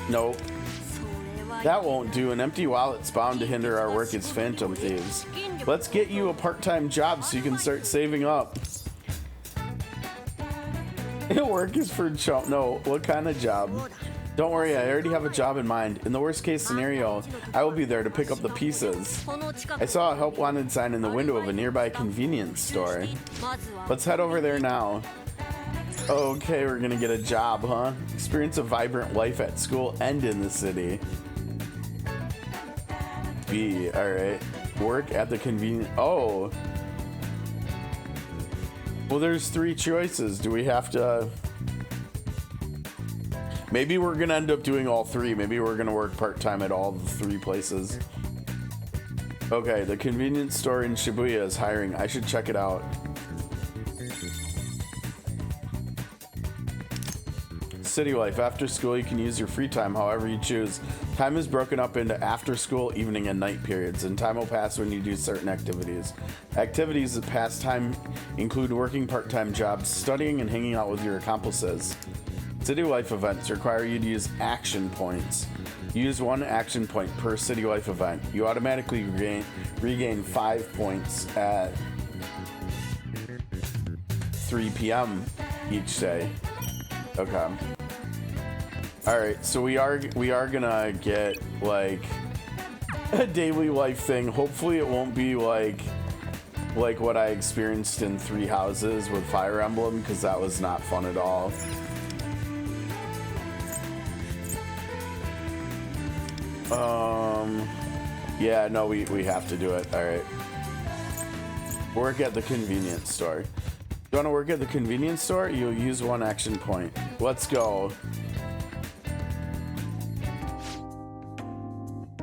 Nope. That won't do. An empty wallet's bound to hinder our work as phantom thieves. Let's get you a part-time job so you can start saving up. Work is for chump. No, what kind of job? Don't worry, I already have a job in mind. In the worst case scenario, I will be there to pick up the pieces. I saw a help wanted sign in the window of a nearby convenience store. Let's head over there now. Okay, we're gonna get a job, huh? Experience a vibrant life at school and in the city. B, alright. Work at the convenience. Oh. Well, there's 3 choices. Do we have to... Maybe we're gonna end up doing all 3. Maybe we're gonna work part-time at all the 3 places. Okay, the convenience store in Shibuya is hiring. I should check it out. City life. After school, you can use your free time however you choose. Time is broken up into after school, evening, and night periods, and time will pass when you do certain activities. Activities that pass time include working part-time jobs, studying, and hanging out with your accomplices. City life events require you to use action points. Use 1 action point per city life event. You automatically regain 5 points at 3 p.m. each day. Okay. All right, so we are gonna get like a daily life thing. Hopefully, it won't be like what I experienced in 3 Houses with Fire Emblem, because that was not fun at all. Yeah, no, we have to do it. All right. Work at the convenience store. You want to work at the convenience store? You'll use 1 action point. Let's go.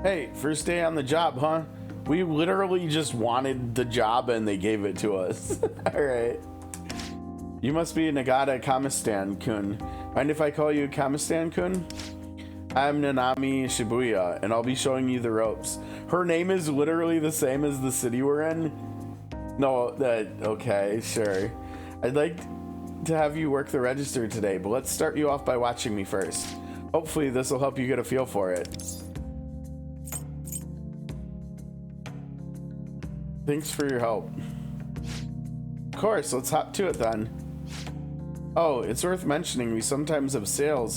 Hey, first day on the job, huh? We literally just wanted the job and they gave it to us. All right. You must be Nagata Kamistan-kun. Mind if I call you Kamistan-kun? I'm Nanami Shibuya, and I'll be showing you the ropes. Her name is literally the same as the city we're in. No, okay, sure. I'd like to have you work the register today, but let's start you off by watching me first. Hopefully this will help you get a feel for it. Thanks for your help. Of course, let's hop to it then. Oh, it's worth mentioning we sometimes have sale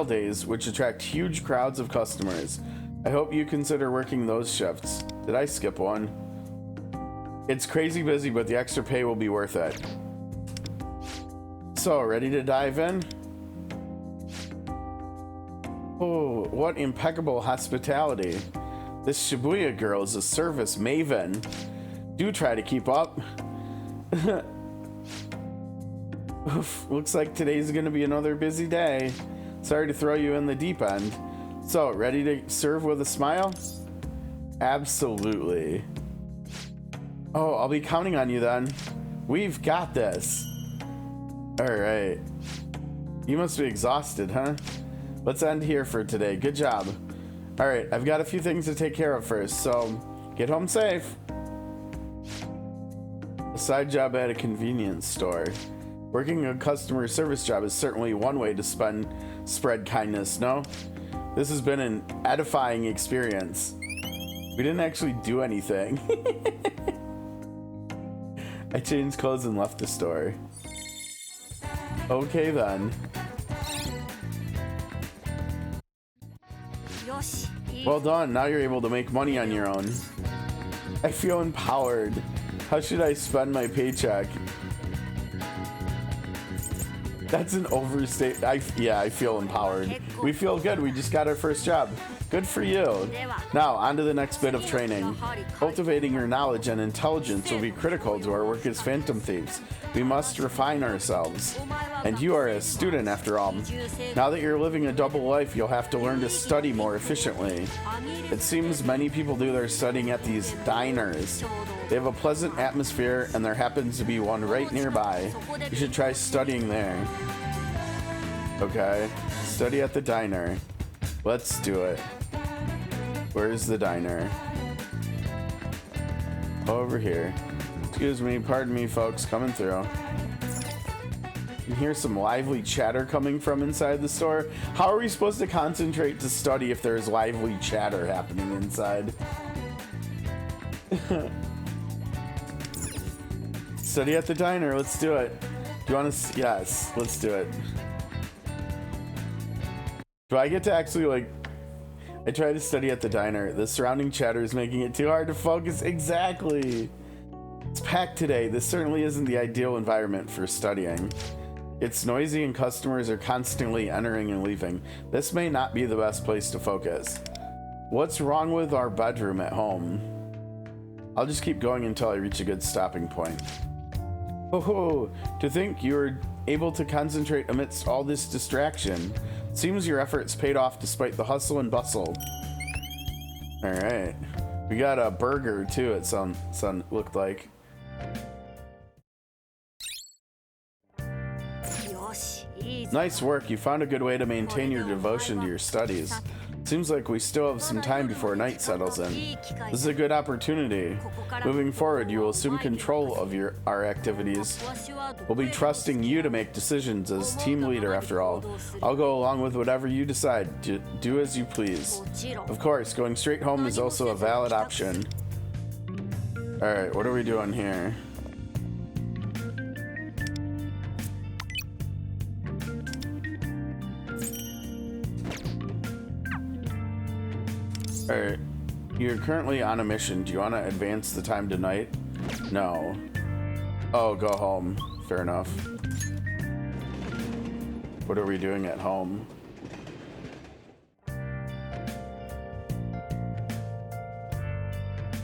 days, which attract huge crowds of customers. I hope you consider working those shifts. Did I skip one? It's crazy busy, but the extra pay will be worth it. So, ready to dive in? Oh, what impeccable hospitality. This Shibuya girl is a service maven. Do try to keep up. Oof, looks like today's gonna be another busy day. Sorry to throw you in the deep end. So, ready to serve with a smile? Absolutely. Oh, I'll be counting on you then. We've got this. Alright. You must be exhausted, huh? Let's end here for today. Good job. Alright, I've got a few things to take care of first, so get home safe. A side job at a convenience store. Working a customer service job is certainly one way to spread kindness, no? This has been an edifying experience. We didn't actually do anything. I changed clothes and left the store. Okay then. Well done, now you're able to make money on your own. I feel empowered. How should I spend my paycheck? That's an overstate. Yeah, I feel empowered. We feel good. We just got our first job. Good for you. Now, on to the next bit of training. Cultivating your knowledge and intelligence will be critical to our work as Phantom Thieves. We must refine ourselves. And you are a student, after all. Now that you're living a double life, you'll have to learn to study more efficiently. It seems many people do their studying at these diners. They have a pleasant atmosphere, and there happens to be one right nearby. You should try studying there. Okay, study at the diner. Let's do it. Where's the diner? Over here. Excuse me, pardon me, folks, coming through. You can hear some lively chatter coming from inside the store. How are we supposed to concentrate to study if there's lively chatter happening inside? Study at the diner, let's do it. Do you want to? Yes, let's do it. Do I get to actually, like, I try to study at the diner. The surrounding chatter is making it too hard to focus. Exactly. It's packed today. This certainly isn't the ideal environment for studying. It's noisy and customers are constantly entering and leaving. This may not be the best place to focus. What's wrong with our bedroom at home? I'll just keep going until I reach a good stopping point. Oh, to think you were able to concentrate amidst all this distraction. Seems your efforts paid off despite the hustle and bustle. All right, we got a burger too. It looked like. Nice work. You found a good way to maintain your devotion to your studies. Seems like we still have some time before night settles in. This is a good opportunity. Moving forward, you will assume control of our activities. We'll be trusting you to make decisions as team leader, after all. I'll go along with whatever you decide. Do as you please. Of course, going straight home is also a valid option. Alright, what are we doing here? Alright, you're currently on a mission. Do you want to advance the time to night? No. Oh, go home. Fair enough. What are we doing at home?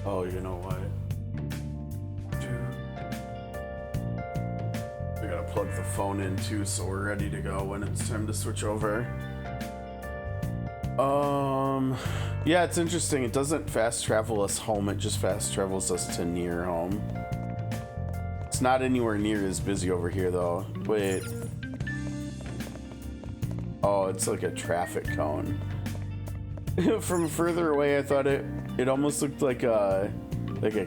Oh, you know what? We gotta plug the phone in too, so we're ready to go when it's time to switch over. Yeah, it's interesting. It doesn't fast travel us home, it just fast travels us to near home. It's not anywhere near as busy over here though. Wait. Oh, it's like a traffic cone. From further away, I thought it almost looked like a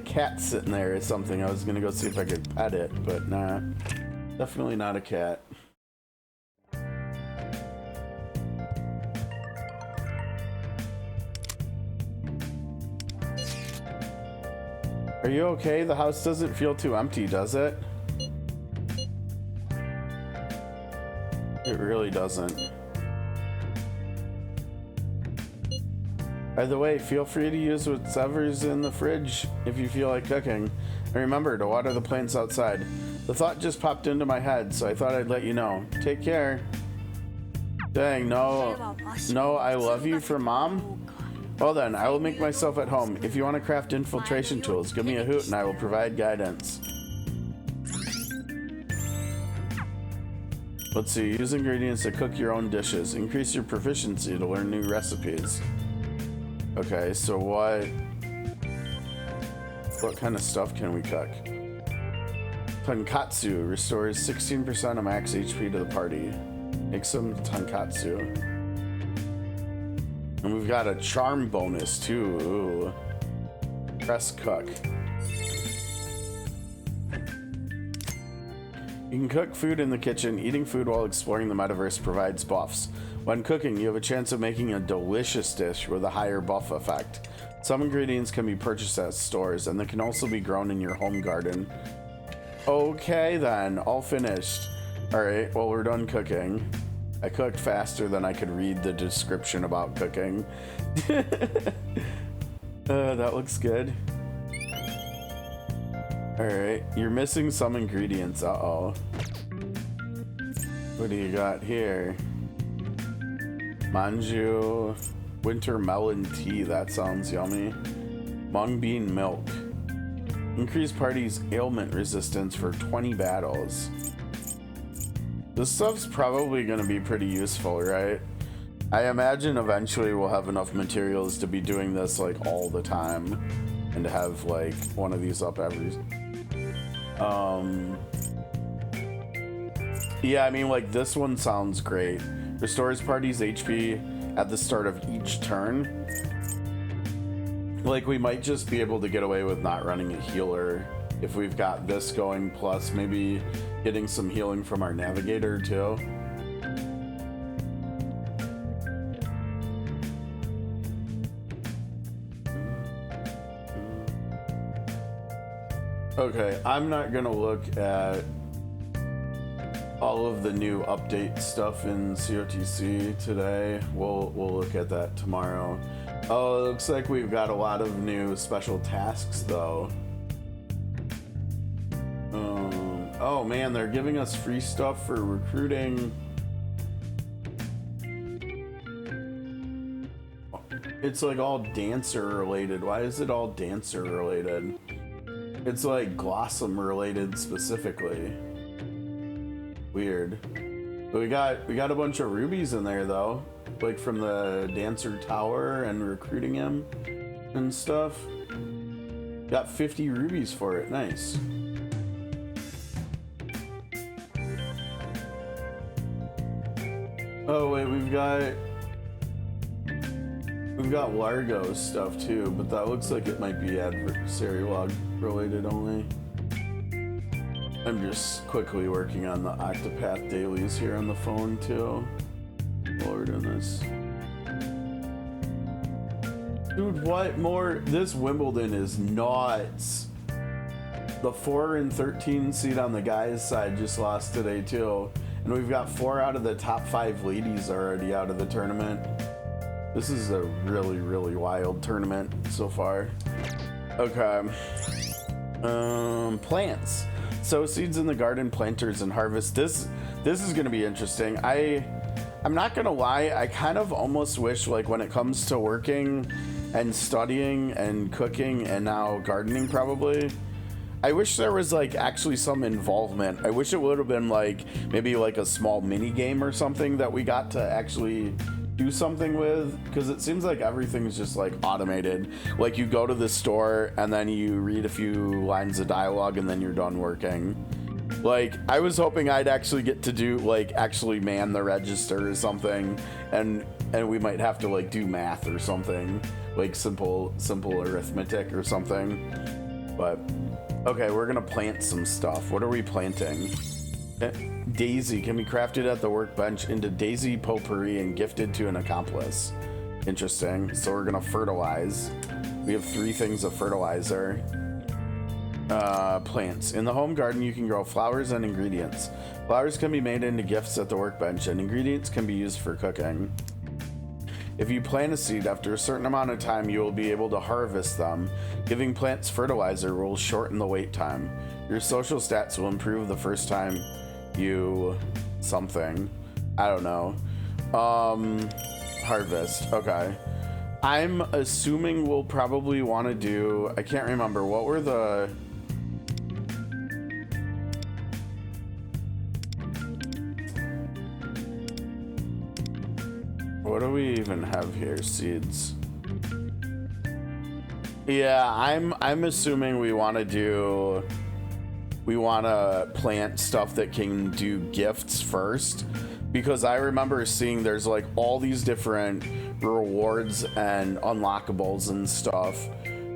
cat sitting there or something. I was gonna go see if I could pet it, but nah. Definitely not a cat. Are you okay? The house doesn't feel too empty, does it? It really doesn't. By the way, feel free to use whatever's in the fridge if you feel like cooking. And remember to water the plants outside. The thought just popped into my head, so I thought I'd let you know. Take care. Dang, no, I love you from Mom? Well then, I will make myself at home. If you want to craft infiltration tools, give me a hoot and I will provide guidance. Let's see, use ingredients to cook your own dishes. Increase your proficiency to learn new recipes. Okay, so what kind of stuff can we cook? Tonkatsu restores 16% of max HP to the party. Make some tonkatsu. And we've got a charm bonus too. Ooh. Press cook. You can cook food in the kitchen. Eating food while exploring the metaverse provides buffs. When cooking, you have a chance of making a delicious dish with a higher buff effect. Some ingredients can be purchased at stores, and they can also be grown in your home garden. Okay then, all finished. Alright, well we're done cooking. I cooked faster than I could read the description about cooking. That looks good. Alright, you're missing some ingredients. Uh-oh. What do you got here? Manju. Winter melon tea, that sounds yummy. Mung bean milk. Increase party's ailment resistance for 20 battles. This stuff's probably going to be pretty useful, right? I imagine eventually we'll have enough materials to be doing this like all the time and to have like one of these up every yeah, I mean, like this one sounds great. Restores party's HP at the start of each turn. Like we might just be able to get away with not running a healer if we've got this going, plus maybe getting some healing from our navigator too. Okay, I'm not gonna look at all of the new update stuff in COTC today. We'll look at that tomorrow. Oh, it looks like we've got a lot of new special tasks though. Oh man, they're giving us free stuff for recruiting. It's like all dancer related. Why is it all dancer related? It's like Glossom related specifically. Weird. But we got a bunch of rubies in there though, like from the dancer tower and recruiting him and stuff. Got 50 rubies for it. Nice. Oh wait, we've got Largo stuff too, but that looks like it might be adversary log related only. I'm just quickly working on the Octopath dailies here on the phone too while we're doing this. Dude, what more? This Wimbledon is nuts. The 4 and 13 seed on the guys' side just lost today too. And we've got 4 out of the top 5 ladies already out of the tournament. This is a really, really wild tournament so far. Okay. Plants. Sow seeds in the garden, planters, and harvest. This is gonna be interesting. I'm not gonna lie, I kind of almost wish, like, when it comes to working and studying and cooking and now gardening probably, I wish there was like actually some involvement. I wish it would have been like maybe like a small mini game or something that we got to actually do something with, because it seems like everything's just like automated. Like you go to the store and then you read a few lines of dialogue and then you're done working. Like I was hoping I'd actually get to do like actually man the register or something, and we might have to like do math or something, like simple arithmetic or something. But okay, we're gonna plant some stuff. What are we planting? Daisy can be crafted at the workbench into daisy potpourri and gifted to an accomplice. Interesting. So we're gonna fertilize. We have 3 things of fertilizer. Plants. In the home garden, you can grow flowers and ingredients. Flowers can be made into gifts at the workbench, and ingredients can be used for cooking. If you plant a seed, after a certain amount of time, you will be able to harvest them. Giving plants fertilizer will shorten the wait time. Your social stats will improve the first time you something. I don't know. Harvest. Okay. I'm assuming we'll probably want to do, I can't remember, what were the... What do we even have here? Seeds. Yeah, I'm assuming we want to plant stuff that can do gifts first, because I remember seeing there's like all these different rewards and unlockables and stuff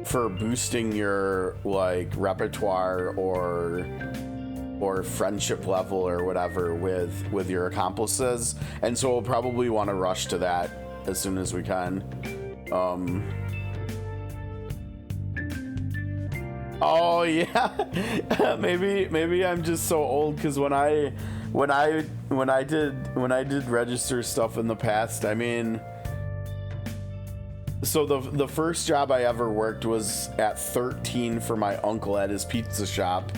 for boosting your like repertoire or friendship level or whatever with your accomplices, and so we'll probably want to rush to that as soon as we can. Oh yeah. maybe I'm just so old, because when I did register stuff in the past, I mean, so the first job I ever worked was at 13 for my uncle at his pizza shop.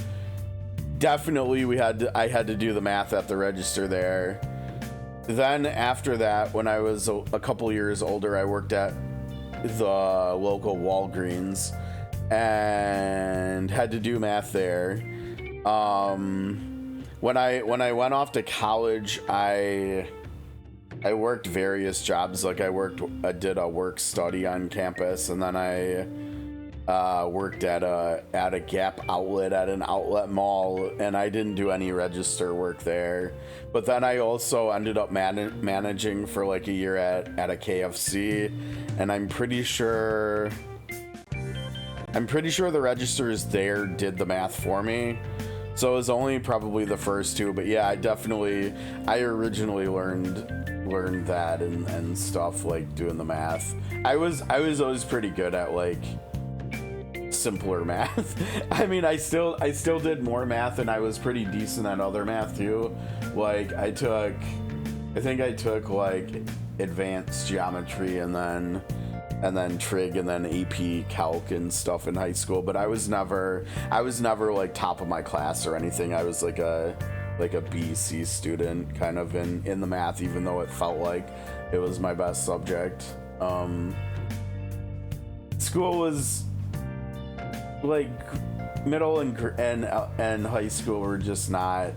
Definitely I had to do the math at the register there. then after that, when I was a couple years older, I worked at the local Walgreens and had to do math there. When I went off to college, I worked various jobs. Like I did a work study on campus, and then I worked at a Gap outlet at an outlet mall, and I didn't do any register work there. But then I also ended up managing for like a year at a KFC, and I'm pretty sure the registers there did the math for me. So it was only probably the first two, but yeah, I originally learned that and stuff, like doing the math. I was always pretty good at like simpler math. I mean, I still did more math, and I was pretty decent at other math too. Like I think I took like advanced geometry and then trig and then AP calc and stuff in high school, but I was never like top of my class or anything. I was like a B/C student kind of in the math, even though it felt like it was my best subject. School was like middle and high school were just not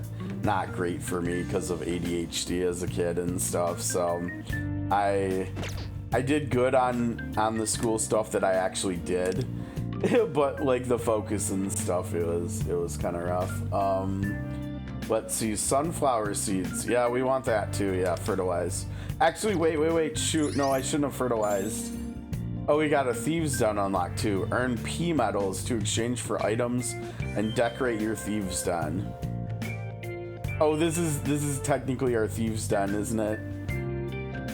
great for me because of ADHD as a kid and stuff. So I did good on the school stuff that I actually did, but like the focus and stuff, it was kind of rough. Let's see, sunflower seeds. Yeah, we want that too. Yeah, fertilize. Actually, wait. Shoot, no, I shouldn't have fertilized. Oh, we got a Thieves' Den unlocked too. Earn P medals to exchange for items and decorate your Thieves' Den. Oh, this is technically our Thieves' Den, isn't it?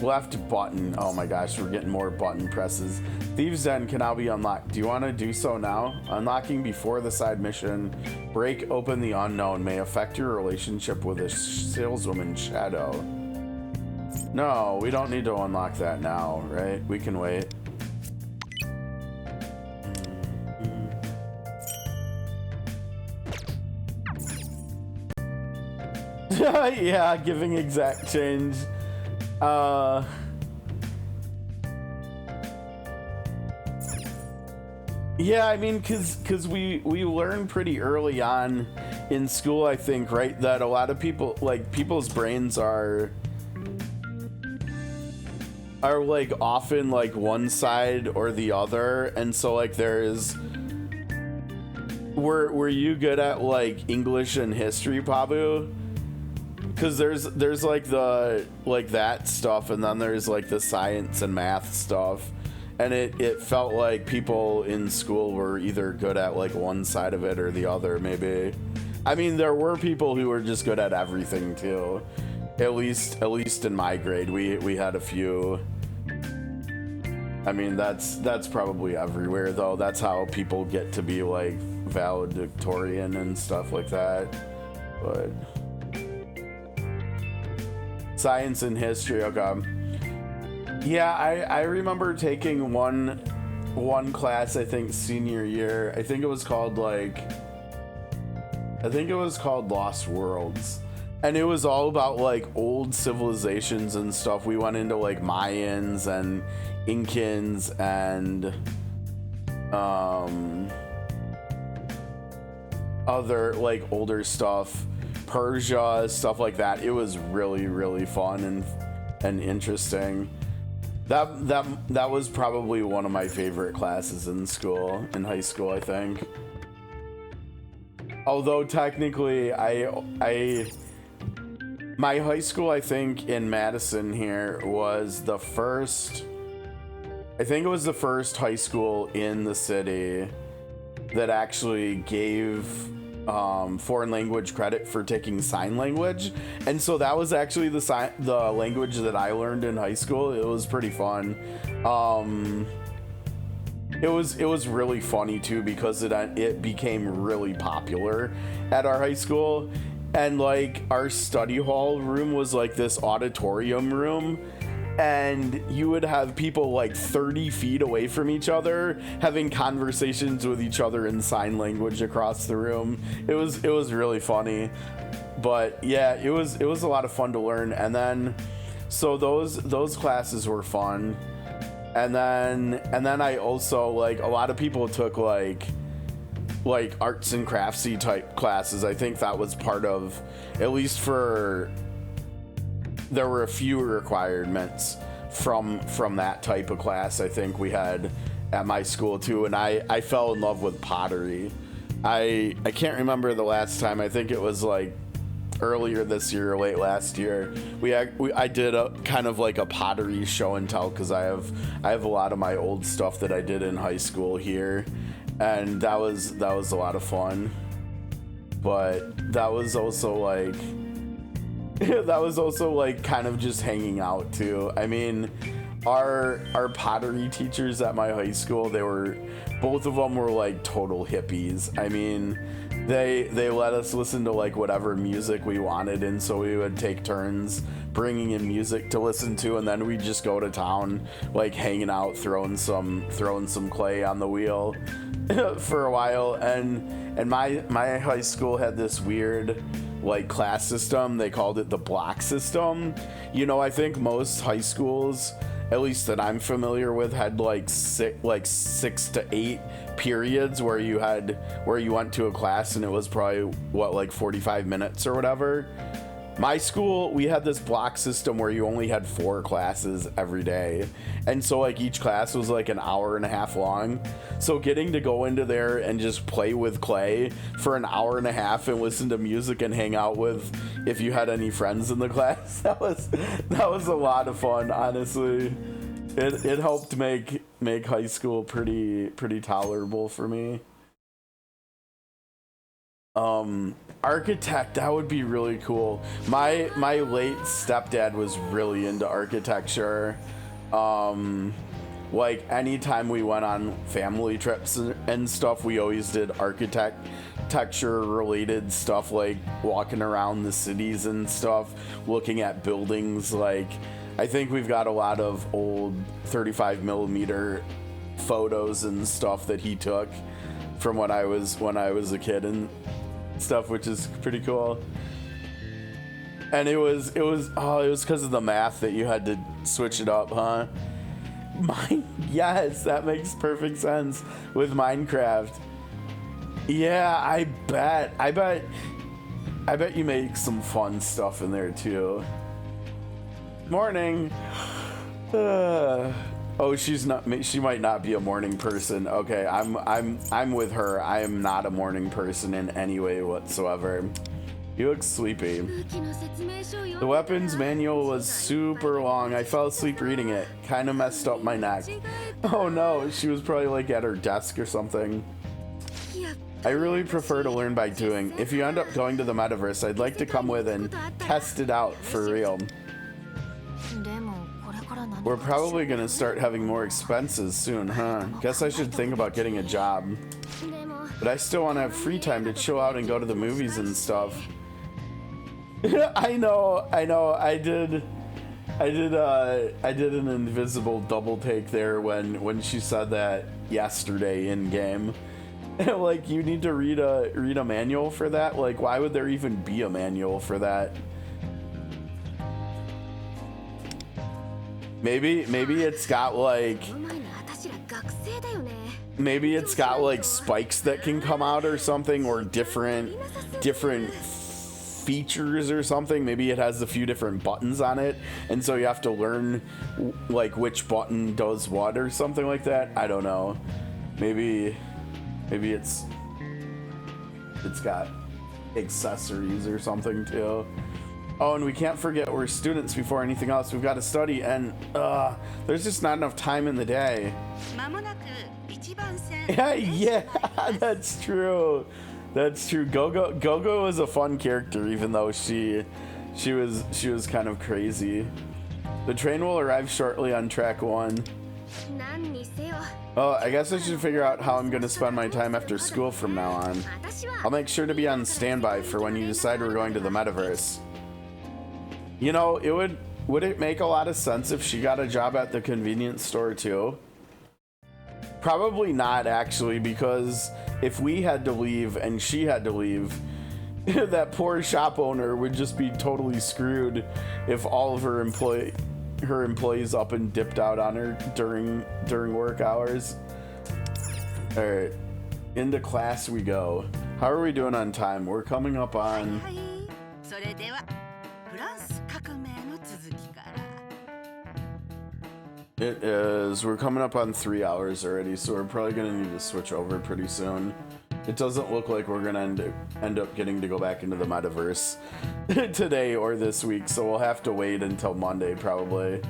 Left button. Oh my gosh, we're getting more button presses. Thieves' Den can now be unlocked. Do you want to do so now? Unlocking before the side mission. Break open the unknown may affect your relationship with a saleswoman Shadow. No, we don't need to unlock that now, right? We can wait. Yeah, giving exact change. Yeah, I mean, cause we learn pretty early on in school, I think, right, that a lot of people, like, people's brains are like often like one side or the other, and so like were you good at like English and history, Pabu? Because there's like that stuff, and then there's like the science and math stuff, and it felt like people in school were either good at like one side of it or the other, maybe. I mean, there were people who were just good at everything too. At least in my grade, we had a few. I mean, that's probably everywhere though. That's how people get to be like valedictorian and stuff like that. But science and history, okay. Yeah, I remember taking one class, I think senior year. I think it was called Lost Worlds. And it was all about like old civilizations and stuff. We went into like Mayans and Incans and other like older stuff, Persia, stuff like that. It was really, really fun and interesting. That was probably one of my favorite classes in high school, I think. Although technically my high school, I think, in Madison here was the first, I think it was the first high school in the city that actually gave foreign language credit for taking sign language. And so that was actually the language that I learned in high school. It was pretty fun. It was really funny too, because it became really popular at our high school. And like our study hall room was like this auditorium room, and you would have people like 30 feet away from each other having conversations with each other in sign language across the room. It was really funny. But yeah, it was a lot of fun to learn. And then So those classes were fun. And then I also, like, a lot of people took like arts and craftsy type classes. I think that was part of, at least for, there were a few requirements from that type of class I think we had at my school too. And I fell in love with pottery. I can't remember the last time. I think it was like earlier this year or late last year. I did a kind of like a pottery show and tell, because I have a lot of my old stuff that I did in high school here, and that was a lot of fun. But that was also like kind of just hanging out too. I mean, our pottery teachers at my high school, both of them were like total hippies. I mean, they let us listen to like whatever music we wanted, and so we would take turns bringing in music to listen to, and then we'd just go to town, like hanging out, throwing some clay on the wheel for a while. And my high school had this weird like class system. They called it the block system. You know, I think most high schools, at least that I'm familiar with, had like 6 to 8 periods where you went to a class, and it was probably like 45 minutes or whatever. My school, we had this block system where you only had 4 classes every day, and so like each class was like an hour and a half long. So getting to go into there and just play with clay for an hour and a half and listen to music and hang out with, if you had any friends in the class, that was a lot of fun, honestly. It helped make high school pretty tolerable for me. Architect, that would be really cool. My late stepdad was really into architecture. Like anytime we went on family trips and stuff, we always did architecture related stuff, like walking around the cities and stuff, looking at buildings. Like, I think we've got a lot of old 35 millimeter photos and stuff that he took from when I was a kid and stuff, which is pretty cool. And it was because of the math that you had to switch it up, huh? Yes, that makes perfect sense with Minecraft. Yeah, I bet you make some fun stuff in there too. Morning. Oh, she might not be a morning person. Okay, I'm with her. I am not a morning person in any way whatsoever. You look sleepy. The weapons manual was super long. I fell asleep reading it. Kind of messed up my neck. Oh no, she was probably like at her desk or something. I really prefer to learn by doing. If you end up going to the metaverse, I'd like to come with and test it out for real. We're probably gonna start having more expenses soon, huh? Guess I should think about getting a job. But I still want to have free time to chill out and go to the movies and stuff. I know. I did an invisible double take there when she said that yesterday in game. Like, you need to read a manual for that? Like, why would there even be a manual for that? Maybe it's got like spikes that can come out or something, or different features or something. Maybe it has a few different buttons on it, and so you have to learn like which button does what or something like that. I don't know. Maybe it's got accessories or something too. Oh, and we can't forget we're students before anything else. We've got to study, and there's just not enough time in the day. Yeah, that's true. That's true. Gogo was a fun character, even though she was kind of crazy. The train will arrive shortly on track 1. Oh, I guess I should figure out how I'm going to spend my time after school from now on. I'll make sure to be on standby for when you decide we're going to the metaverse. You know, would it make a lot of sense if she got a job at the convenience store too? Probably not, actually, because if we had to leave and she had to leave, that poor shop owner would just be totally screwed if all of her employees up and dipped out on her during work hours. All right, into class we go. How are we doing on time? We're coming up on. We're coming up on 3 hours already, so we're probably gonna need to switch over pretty soon. It doesn't look like we're gonna end up getting to go back into the metaverse today or this week, so we'll have to wait until Monday probably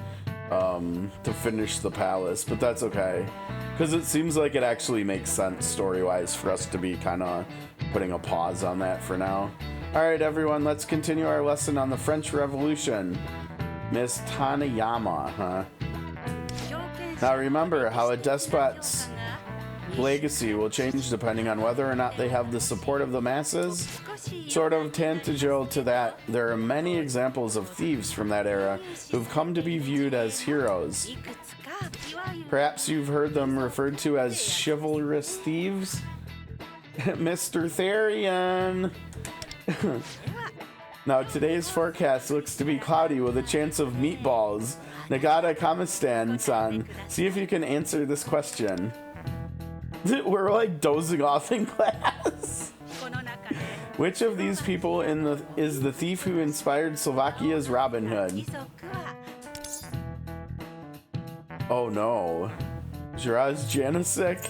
to finish the palace, but that's okay. Because it seems like it actually makes sense story-wise for us to be kind of putting a pause on that for now. Alright everyone, let's continue our lesson on the French Revolution. Miss Tanayama, huh? Now remember how a despot's legacy will change depending on whether or not they have the support of the masses. Sort of tangential to that, there are many examples of thieves from that era who've come to be viewed as heroes. Perhaps you've heard them referred to as chivalrous thieves? Mr. Therian! Now today's forecast looks to be cloudy with a chance of meatballs. Nagata Kamistan-san, see if you can answer this question. We're like dozing off in class. Which of these people is the thief who inspired Slovakia's Robin Hood? Oh no. Jrpgs Janicek?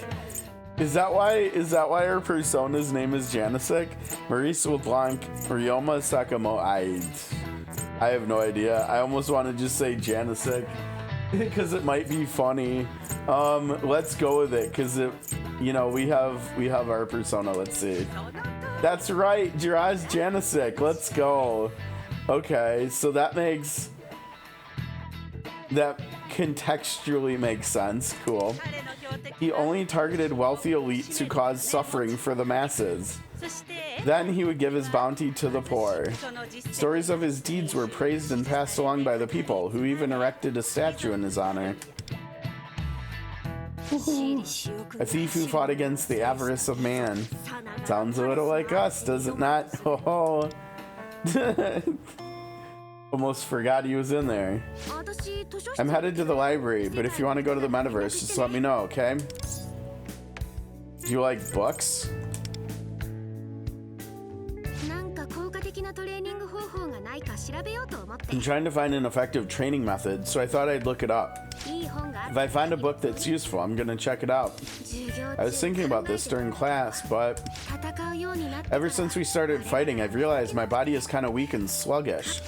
Is that why her persona's name is Janicek? Maurice LeBlanc, Ryoma Sakamoto. I have no idea. I almost want to just say Janicek because it might be funny. Let's go with it because we have our persona. Let's see. That's right, Jrpgs Janicek. Let's go. Okay, so that contextually makes sense. Cool. He only targeted wealthy elites who caused suffering for the masses. Then he would give his bounty to the poor. Stories of his deeds were praised and passed along by the people, who even erected a statue in his honor. A thief who fought against the avarice of man. Sounds a little like us, does it not? Oh. Almost forgot he was in there. I'm headed to the library, but if you want to go to the metaverse, just let me know, okay? Do you like books? I'm trying to find an effective training method, so I thought I'd look it up. If I find a book that's useful, I'm gonna check it out. I was thinking about this during class, but ever since we started fighting, I've realized my body is kind of weak and sluggish.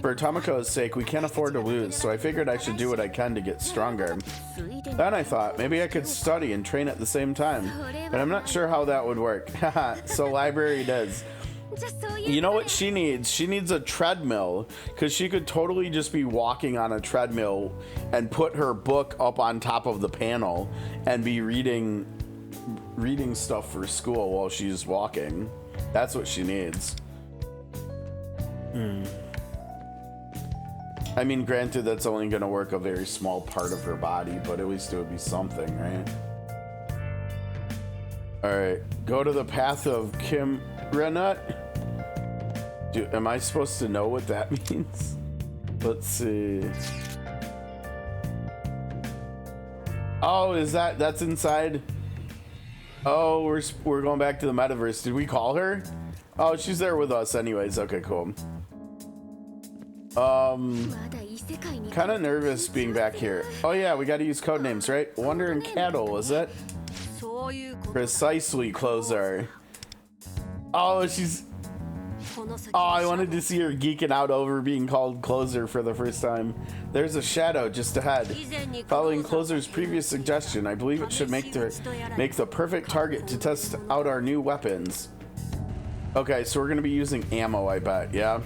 For Tomoko's sake, we can't afford to lose, so I figured I should do what I can to get stronger. Then I thought, maybe I could study and train at the same time, but I'm not sure how that would work. Haha, so library it is. You know what she needs? She needs a treadmill, because she could totally just be walking on a treadmill and put her book up on top of the panel and be reading stuff for school while she's walking. That's what she needs. I mean, granted, that's only going to work a very small part of her body, but at least it would be something, right? Alright, go to the path of Kim Renut. Am I supposed to know what that means? Let's see. Oh, that's inside? Oh, we're going back to the metaverse. Did we call her? Oh, she's there with us anyways. Okay, cool. Kind of nervous being back here. Oh yeah, we got to use code names, right? Wonder and Cattle, is it? Precisely, Closer. Oh, she's... Oh, I wanted to see her geeking out over being called Closer for the first time. There's a shadow just ahead. Following Closer's previous suggestion, I believe it should make the perfect target to test out our new weapons. Okay, so we're going to be using ammo, I bet, yeah?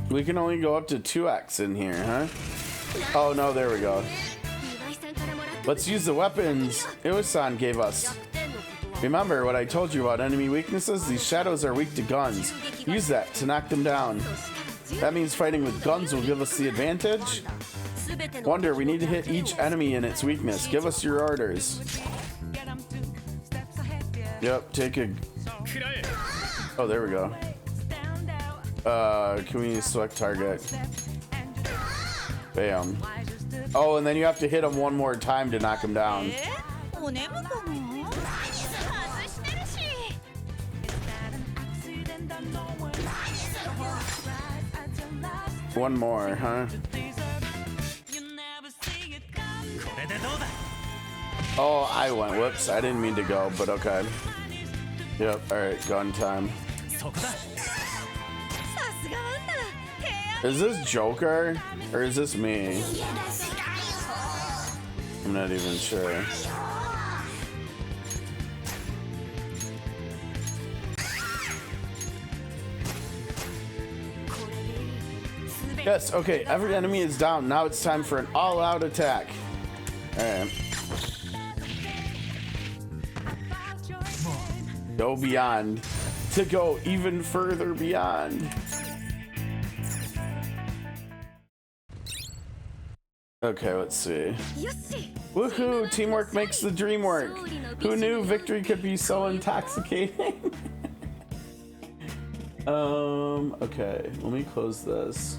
We can only go up to 2x in here, huh? Oh, no, there we go. Let's use the weapons Iwa-san gave us. Remember what I told you about enemy weaknesses? These shadows are weak to guns. Use that to knock them down. That means fighting with guns will give us the advantage? Wonder, we need to hit each enemy in its weakness. Give us your orders. Yep, take a... Oh, there we go. Can we select target? Bam. Oh, and then you have to hit him one more time to knock him down. One more, huh? Oh, I went. Whoops, I didn't mean to go, but okay. Yep, alright, gun time. Is this Joker? Or is this me? I'm not even sure. Yes, okay, every enemy is down. Now it's time for an all-out attack. Alright. Go beyond. To go even further beyond. Okay, let's see. Woohoo! Teamwork makes the dream work. Who knew victory could be so intoxicating? Okay, let me close this.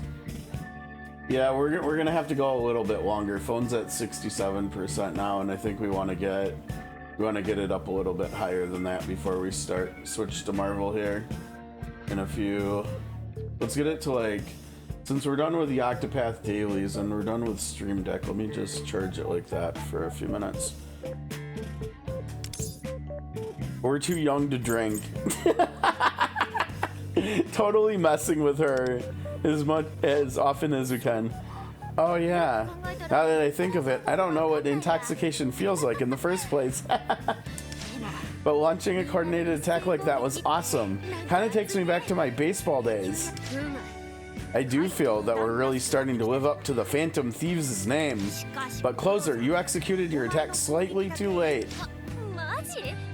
Yeah, we're gonna have to go a little bit longer. Phone's at 67% now, and I think we want to get it up a little bit higher than that before we switch to Marvel here. In a few, let's get it to like, since we're done with the Octopath dailies and we're done with Stream Deck, let me just charge it like that for a few minutes. We're too young to drink. Totally messing with her as often as we can. Oh yeah, now that I think of it, I don't know what intoxication feels like in the first place. But launching a coordinated attack like that was awesome. Kind of takes me back to my baseball days. I do feel that we're really starting to live up to the Phantom Thieves' name. But Closer, you executed your attack slightly too late.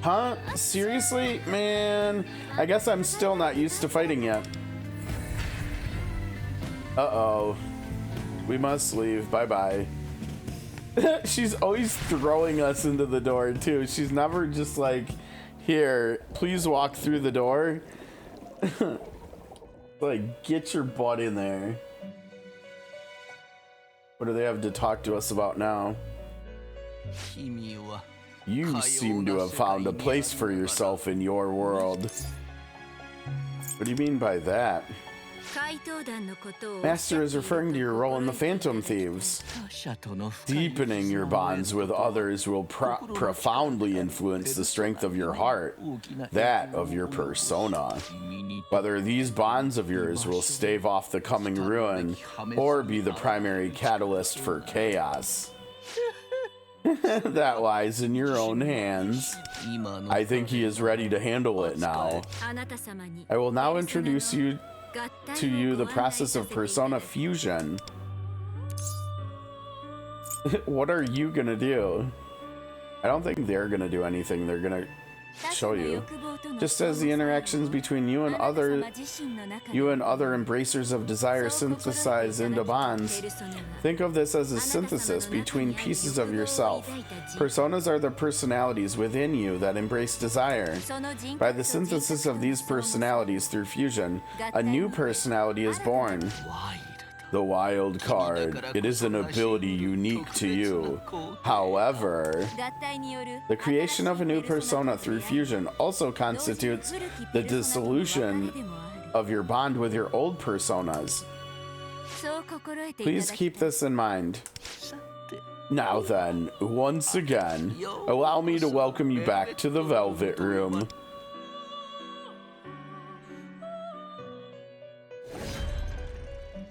Huh? Seriously? Man, I guess I'm still not used to fighting yet. Uh-oh. We must leave. Bye-bye. She's always throwing us into the door, too. She's never just like, here, please walk through the door. Like, get your butt in there. What do they have to talk to us about now? You seem to have found a place for yourself in your world. What do you mean by that? Master is referring to your role in the Phantom Thieves. Deepening your bonds with others will profoundly influence the strength of your heart, that of your persona. Whether these bonds of yours will stave off the coming ruin or be the primary catalyst for chaos. That lies in your own hands. I think he is ready to handle it now. I will now introduce you to the process of persona fusion. What are you gonna do? I don't think they're gonna do anything. They're gonna show you. Just as the interactions between you and other embracers of desire synthesize into bonds, think of this as a synthesis between pieces of yourself. Personas are the personalities within you that embrace desire. By the synthesis of these personalities through fusion, a new personality is born. The wild card. It is an ability unique to you. However, the creation of a new persona through fusion also constitutes the dissolution of your bond with your old personas. Please keep this in mind. Now then, once again, allow me to welcome you back to the Velvet Room.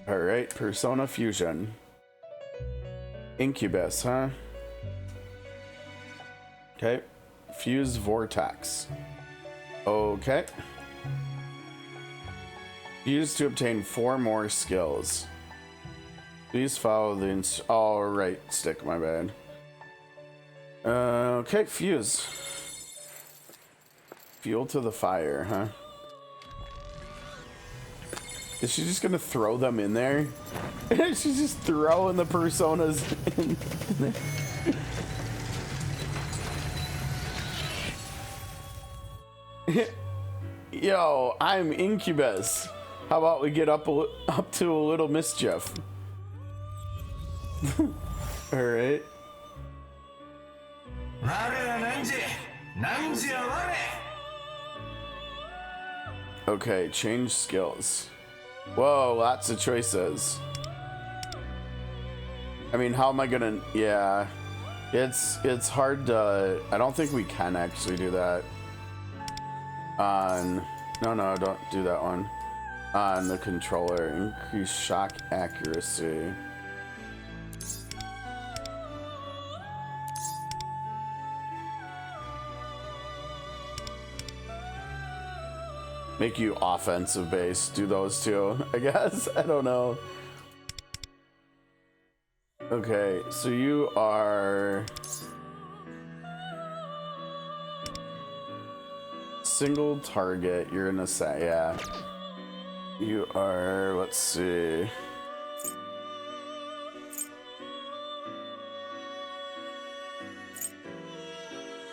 Alright, Persona Fusion. Incubus, huh? Okay. Fuse Vortex. Okay. Use to obtain 4 more skills. Please follow the right stick, my bad. Okay, Fuse. Fuel to the fire, huh? Is she just gonna throw them in there? She's just throwing the personas in there. Yo, I'm Incubus. How about we get up to a little mischief? All right. Okay, change skills. Whoa, lots of choices. I mean, how am I gonna? Yeah, it's hard to. I don't think we can actually do that. On no, don't do that one. On the controller, increase shock accuracy. Make you offensive base. Do those two, I guess. I don't know. Okay, so you are single target. You're in a set, yeah. You are, let's see.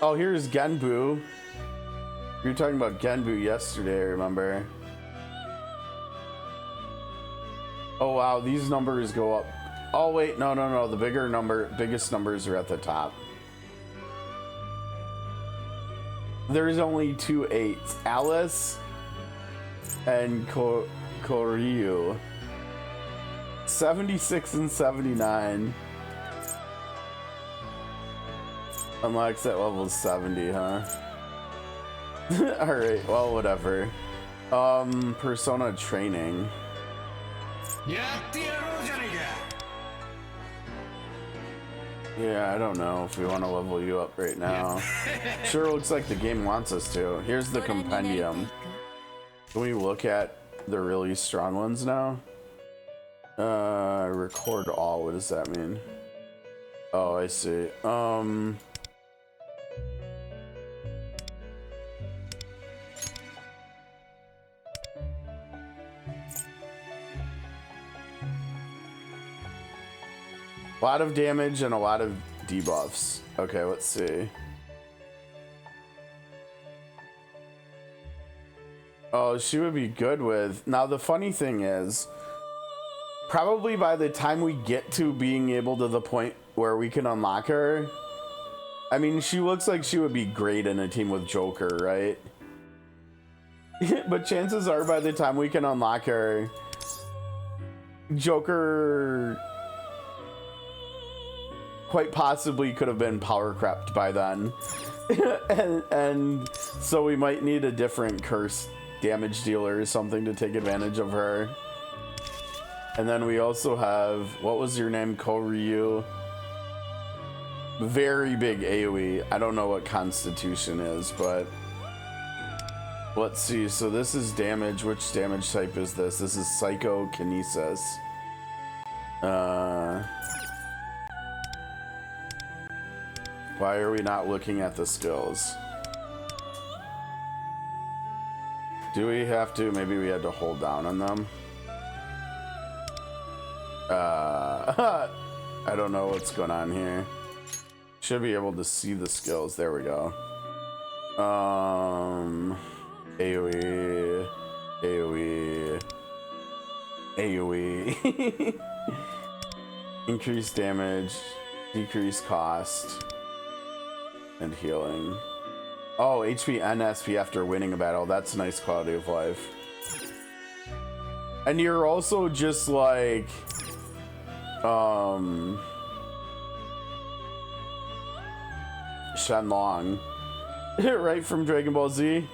Oh, here's Genbu. You were talking about Genbu yesterday, I remember. Oh wow, these numbers go up. Oh wait, no. The biggest numbers are at the top. There's only 2 8s. Alice and Koryu. 76 and 79. Unlocks at level 70, huh? Alright, well, whatever. Persona training. Yeah, I don't know if we want to level you up right now. Sure looks like the game wants us to. Here's the compendium. Can we look at the really strong ones now? Record all, what does that mean? Oh, I see. A lot of damage and a lot of debuffs. Okay, let's see. Oh, she would be good with. Now, the funny thing is, probably by the time we get to being able to the point where we can unlock her, I mean, she looks like she would be great in a team with Joker, right? But chances are by the time we can unlock her, Joker quite possibly could have been power crept by then. and so we might need a different curse damage dealer or something to take advantage of her. And then we also have, what was your name? Koryu. Very big AoE. I don't know what Constitution is, but let's see. So this is damage. Which damage type is this? This is Psychokinesis. Why are we not looking at the skills? Do we have to? Maybe we had to hold down on them. I don't know what's going on here. Should be able to see the skills. There we go. AoE. Increased damage, decreased cost, and healing. Oh, HP and SP after winning a battle. That's a nice quality of life. And you're also just like, Shenlong, right from Dragon Ball Z.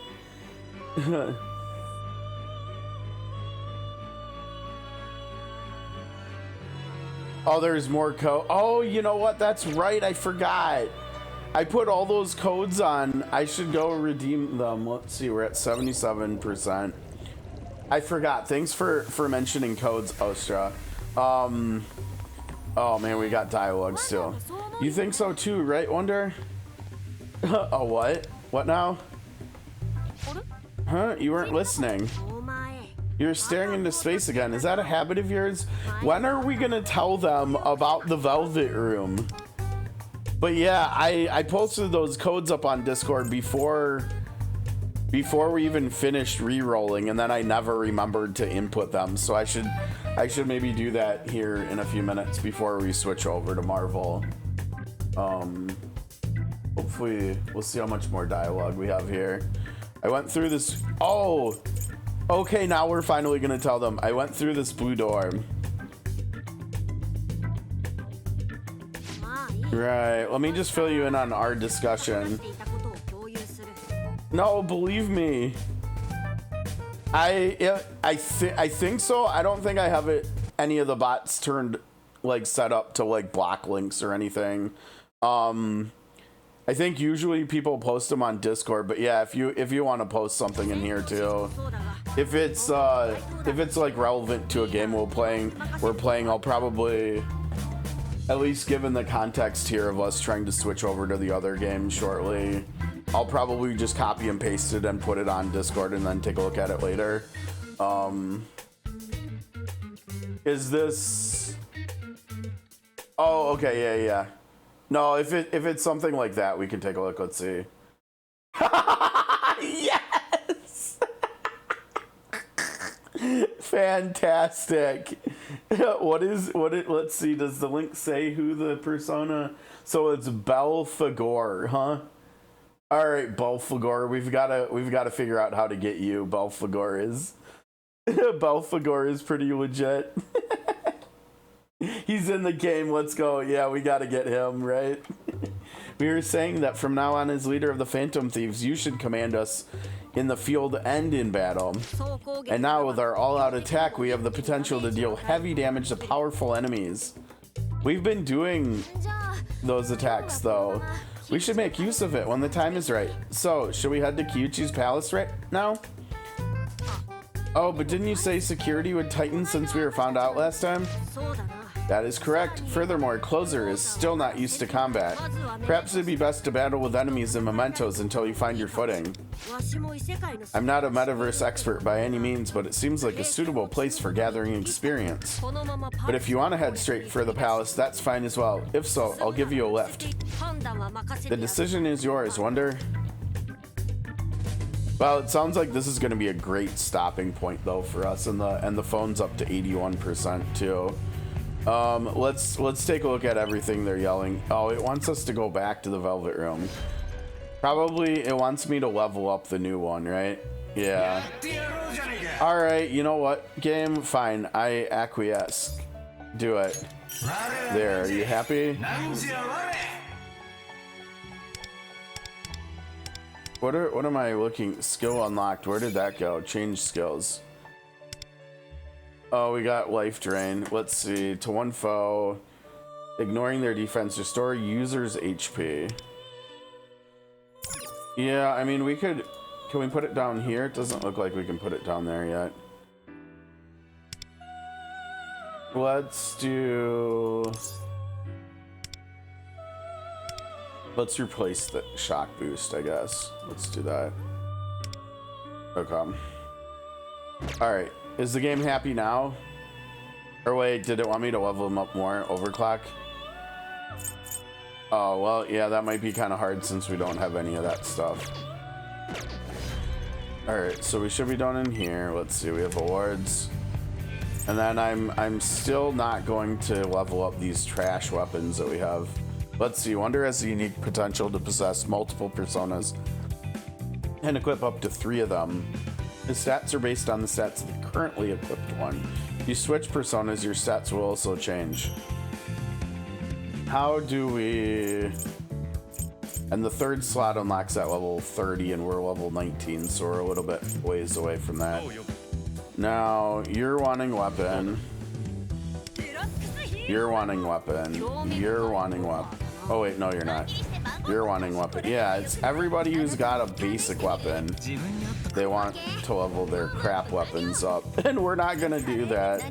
Oh, there's more code. Oh, you know what? That's right. I forgot. I put all those codes on. I should go redeem them. Let's see. We're at 77%. I forgot. Thanks for mentioning codes, Ostra. Oh man, we got dialogue still. You think so too, right, Wonder? Oh, what? What now? Huh? You weren't listening. You're staring into space again. Is that a habit of yours? When are we gonna tell them about the Velvet Room? But yeah, I posted those codes up on Discord before we even finished re-rolling, and then I never remembered to input them. So I should maybe do that here in a few minutes before we switch over to Marvel. Hopefully we'll see how much more dialogue we have here. I went through this. Oh, okay, now we're finally gonna tell them. I went through this blue door. Right, let me just fill you in on our discussion. No, believe me. I think so. I don't think I have any of the bots turned, like, set up to, like, block links or anything. I think usually people post them on Discord, but yeah, if you want to post something in here too, if it's like relevant to a game we're playing, I'll probably, at least given the context here of us trying to switch over to the other game shortly, I'll probably just copy and paste it and put it on Discord and then take a look at it later. Is this? Oh, okay, yeah. No, if it's something like that, we can take a look. Let's see. Yes! Fantastic. Let's see, does the link say who the persona? So it's Belphegor, huh? All right, Belphegor, we've got to figure out how to get you. Belphegor is pretty legit. He's in the game. Let's go. Yeah, we got to get him, right? We were saying that from now on, as leader of the Phantom Thieves, you should command us in the field and in battle. And now with our all-out attack, we have the potential to deal heavy damage to powerful enemies. We've been doing those attacks, though. We should make use of it when the time is right. So, should we head to Kiuchi's palace right now? Oh, but didn't you say security would tighten since we were found out last time? That is correct. Furthermore, Closer is still not used to combat. Perhaps it'd be best to battle with enemies and mementos until you find your footing. I'm not a metaverse expert by any means, but it seems like a suitable place for gathering experience. But if you want to head straight for the palace, that's fine as well. If so, I'll give you a lift. The decision is yours, Wonder. Well, it sounds like this is going to be a great stopping point, though, for us, and the phone's up to 81% too. Let's take a look at everything they're yelling. Oh, it wants us to go back to the Velvet Room. Probably it wants me to level up the new one, right? Yeah. All right, you know what, game? Fine, I acquiesce. Do it. There, are you happy? What am I looking? Skill unlocked. Where did that go? Change skills. Oh, we got life drain. Let's see. To one foe, ignoring their defense, restore user's HP. Yeah, I mean, we could. Can we put it down here? It doesn't look like we can put it down there yet. Let's do. Let's replace the shock boost, I guess. Let's do that. Okay. Alright. Is the game happy now? Or wait, did it want me to level them up more? Overclock? Oh, well, yeah, that might be kind of hard since we don't have any of that stuff. Alright, so we should be done in here. Let's see, we have awards. And then I'm still not going to level up these trash weapons that we have. Let's see, Wonder has the unique potential to possess multiple personas and equip up to 3 of them. The stats are based on the stats of the currently equipped one. If you switch personas, your stats will also change. How do we... And the 3rd slot unlocks at level 30 and we're level 19, so we're a little bit ways away from that. Now, you're wanting weapon. You're wanting weapon. You're wanting weapon. Oh wait, no, you're not. You're wanting weapon. Yeah, it's everybody who's got a basic weapon. They want to level their crap weapons up, and we're not gonna do that.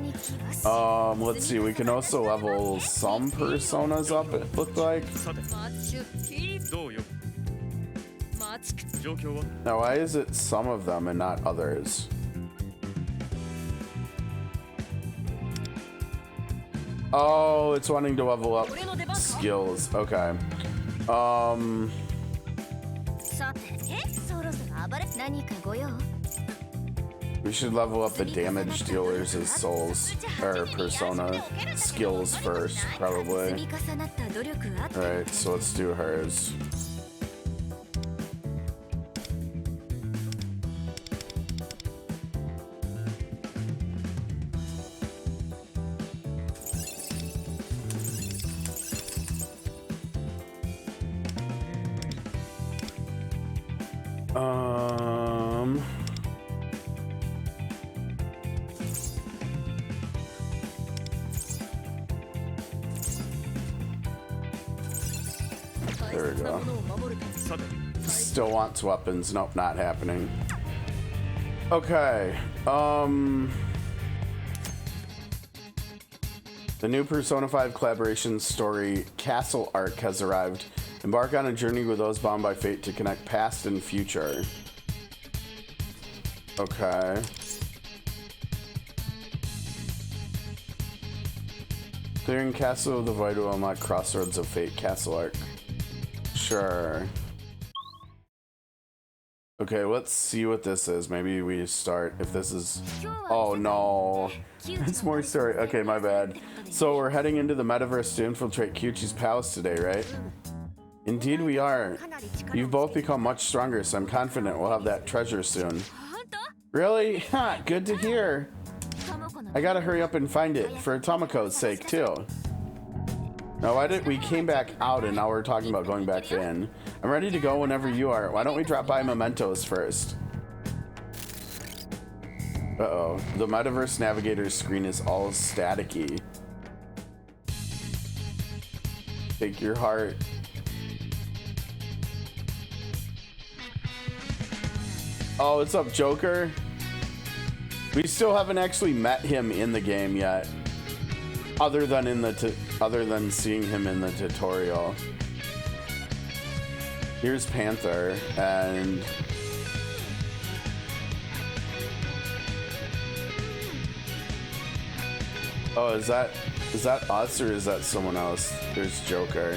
Let's see. We can also level some personas up. It looked like. Now, why is it some of them and not others? Oh, it's wanting to level up skills. Okay. We should level up the damage dealers as souls or persona skills first, probably. Alright, so let's do hers. There we go. Still wants weapons. Nope, not happening. Okay. The new Persona 5 collaboration story, Castle Arc, has arrived. Embark on a journey with those bound by fate to connect past and future. Okay. Clearing Castle of the Void will unlock Crossroads of Fate, Castle Arc. Sure. Okay, let's see what this is. Maybe we start if this is... Oh no. It's more story. Okay, my bad. So we're heading into the metaverse to infiltrate Kiuchi's palace today, right? Indeed we are. You've both become much stronger, so I'm confident we'll have that treasure soon. Really? Ha, good to hear. I gotta hurry up and find it, for Tomoko's sake, too. Now, why did we came back out and now we're talking about going back in? I'm ready to go whenever you are. Why don't we drop by Mementos first? Uh-oh. The Metaverse Navigator's screen is all staticky. Take your heart. Oh, what's up, Joker? We still haven't actually met him in the game yet, other than seeing him in the tutorial. Here's Panther, and oh, is that us or is that someone else? There's Joker.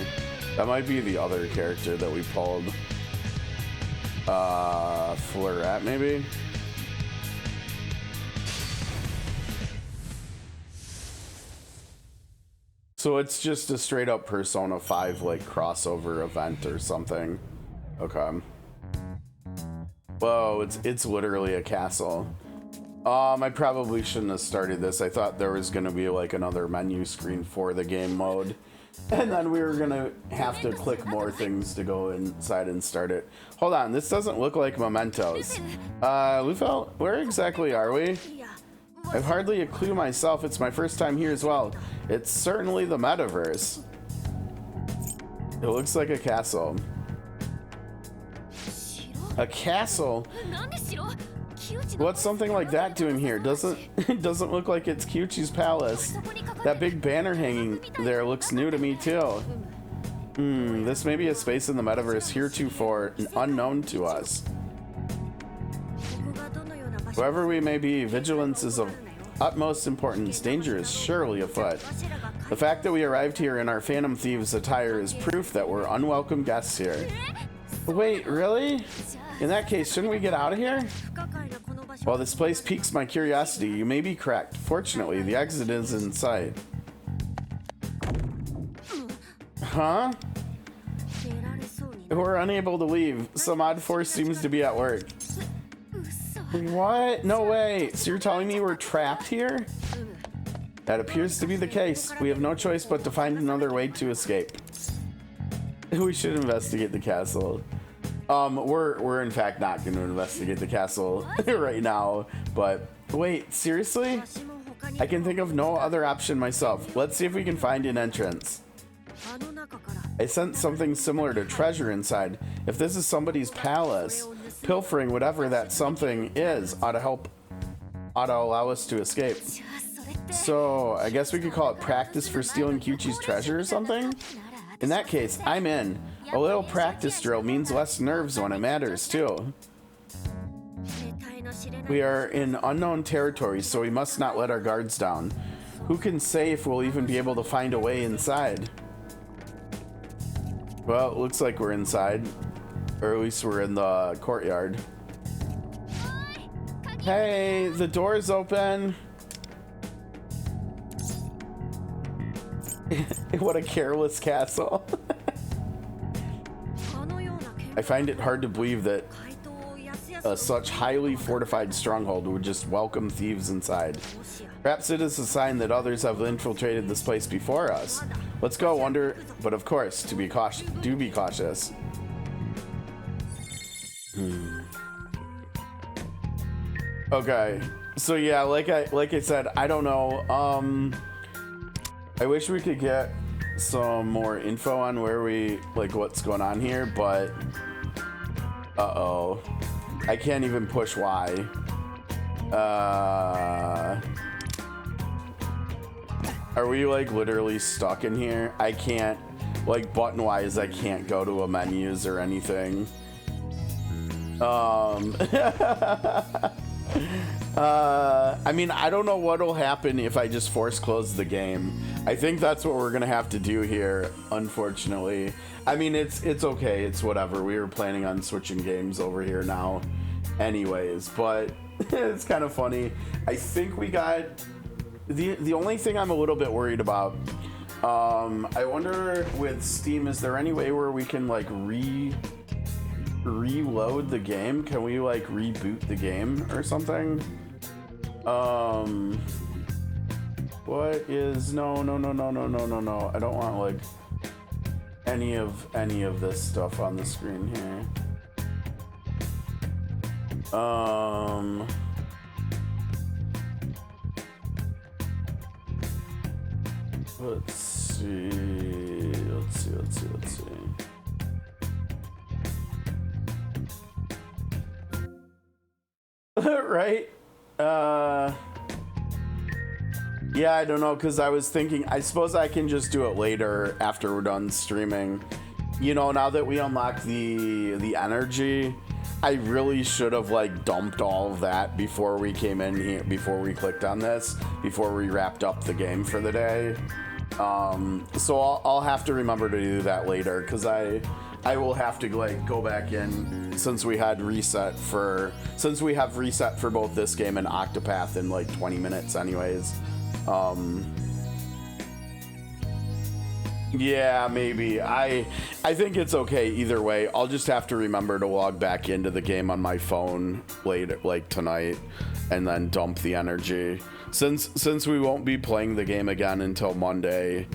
That might be the other character that we pulled. Floret, maybe? So it's just a straight up Persona 5 like crossover event or something. Okay. Whoa, it's literally a castle. I probably shouldn't have started this. I thought there was gonna be like another menu screen for the game mode. And then we were gonna have to click more things to go inside and start it. Hold on, this doesn't look like Mementos. Lufel, where exactly are we? I've hardly a clue myself. It's my first time here as well. It's certainly the metaverse. It looks like a castle. A castle? What's something like that doing here? It doesn't look like it's Kiuchi's palace. That big banner hanging there looks new to me too. This may be a space in the metaverse heretofore unknown to us. Whoever we may be, vigilance is of utmost importance. Danger is surely afoot. The fact that we arrived here in our Phantom Thieves attire is proof that we're unwelcome guests here. Wait, really? In that case, shouldn't we get out of here? While this place piques my curiosity, you may be correct. Fortunately, the exit is in sight. Huh? We're unable to leave. Some odd force seems to be at work. What? No way. So you're telling me we're trapped here? That appears to be the case. We have no choice but to find another way to escape. We should investigate the castle. We're in fact not going to investigate the castle right now, but wait, seriously? I can think of no other option myself. Let's see if we can find an entrance. I sensed something similar to treasure inside. If this is somebody's palace, pilfering whatever that something is ought to allow us to escape. So I guess we could call it practice for stealing Kiuchi's treasure or something? In that case, I'm in. A little practice drill means less nerves when it matters too. We are in unknown territory, so we must not let our guards down. Who can say if we'll even be able to find a way inside? Well, it looks like we're inside. Or at least we're in the courtyard. Hey, the door's open. What a careless castle. I find it hard to believe that such highly fortified stronghold would just welcome thieves inside. Perhaps it is a sign that others have infiltrated this place before us. Let's go wonder, but of course, do be cautious. Okay, so yeah, like I said, I don't know. I wish we could get some more info on where what's going on here, but uh-oh, I can't even push Y. Are we like literally stuck in here? I can't, like, button wise, I can't go to a menus or anything. I mean, I don't know what'll happen if I just force close the game. I think that's what we're gonna have to do here, unfortunately. I mean, it's okay, it's whatever. We were planning on switching games over here now anyways, but it's kind of funny. I think we got the only thing I'm a little bit worried about, I wonder with Steam, is there any way where we can like reload the game? Can we like reboot the game or something? What is no, I don't want like any of this stuff on the screen here. Let's see. Right? Yeah, I don't know, because I was thinking, I suppose I can just do it later after we're done streaming. You know, now that we unlocked the energy, I really should have like dumped all of that before we came in here, before we clicked on this, before we wrapped up the game for the day. So I'll have to remember to do that later, because I will have to like go back in, since we have reset for both this game and Octopath in like 20 minutes anyways. Yeah, maybe. I think it's okay either way. I'll just have to remember to log back into the game on my phone later, like tonight, and then dump the energy. Since we won't be playing the game again until Monday,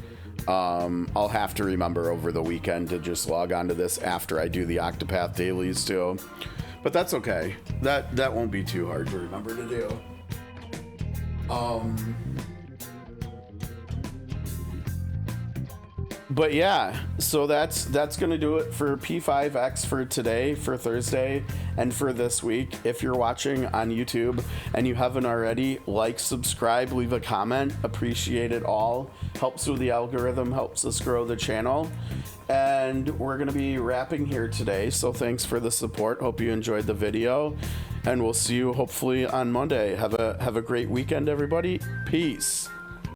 I'll have to remember over the weekend to just log onto this after I do the Octopath dailies too. But that's okay. That won't be too hard to remember to do. But yeah, so that's gonna do it for P5X for today, for Thursday, and for this week. If you're watching on YouTube and you haven't already, like, subscribe, leave a comment, appreciate it all. Helps with the algorithm, helps us grow the channel. And we're gonna be wrapping here today, so thanks for the support. Hope you enjoyed the video, and we'll see you hopefully on Monday. Have a great weekend, everybody. Peace.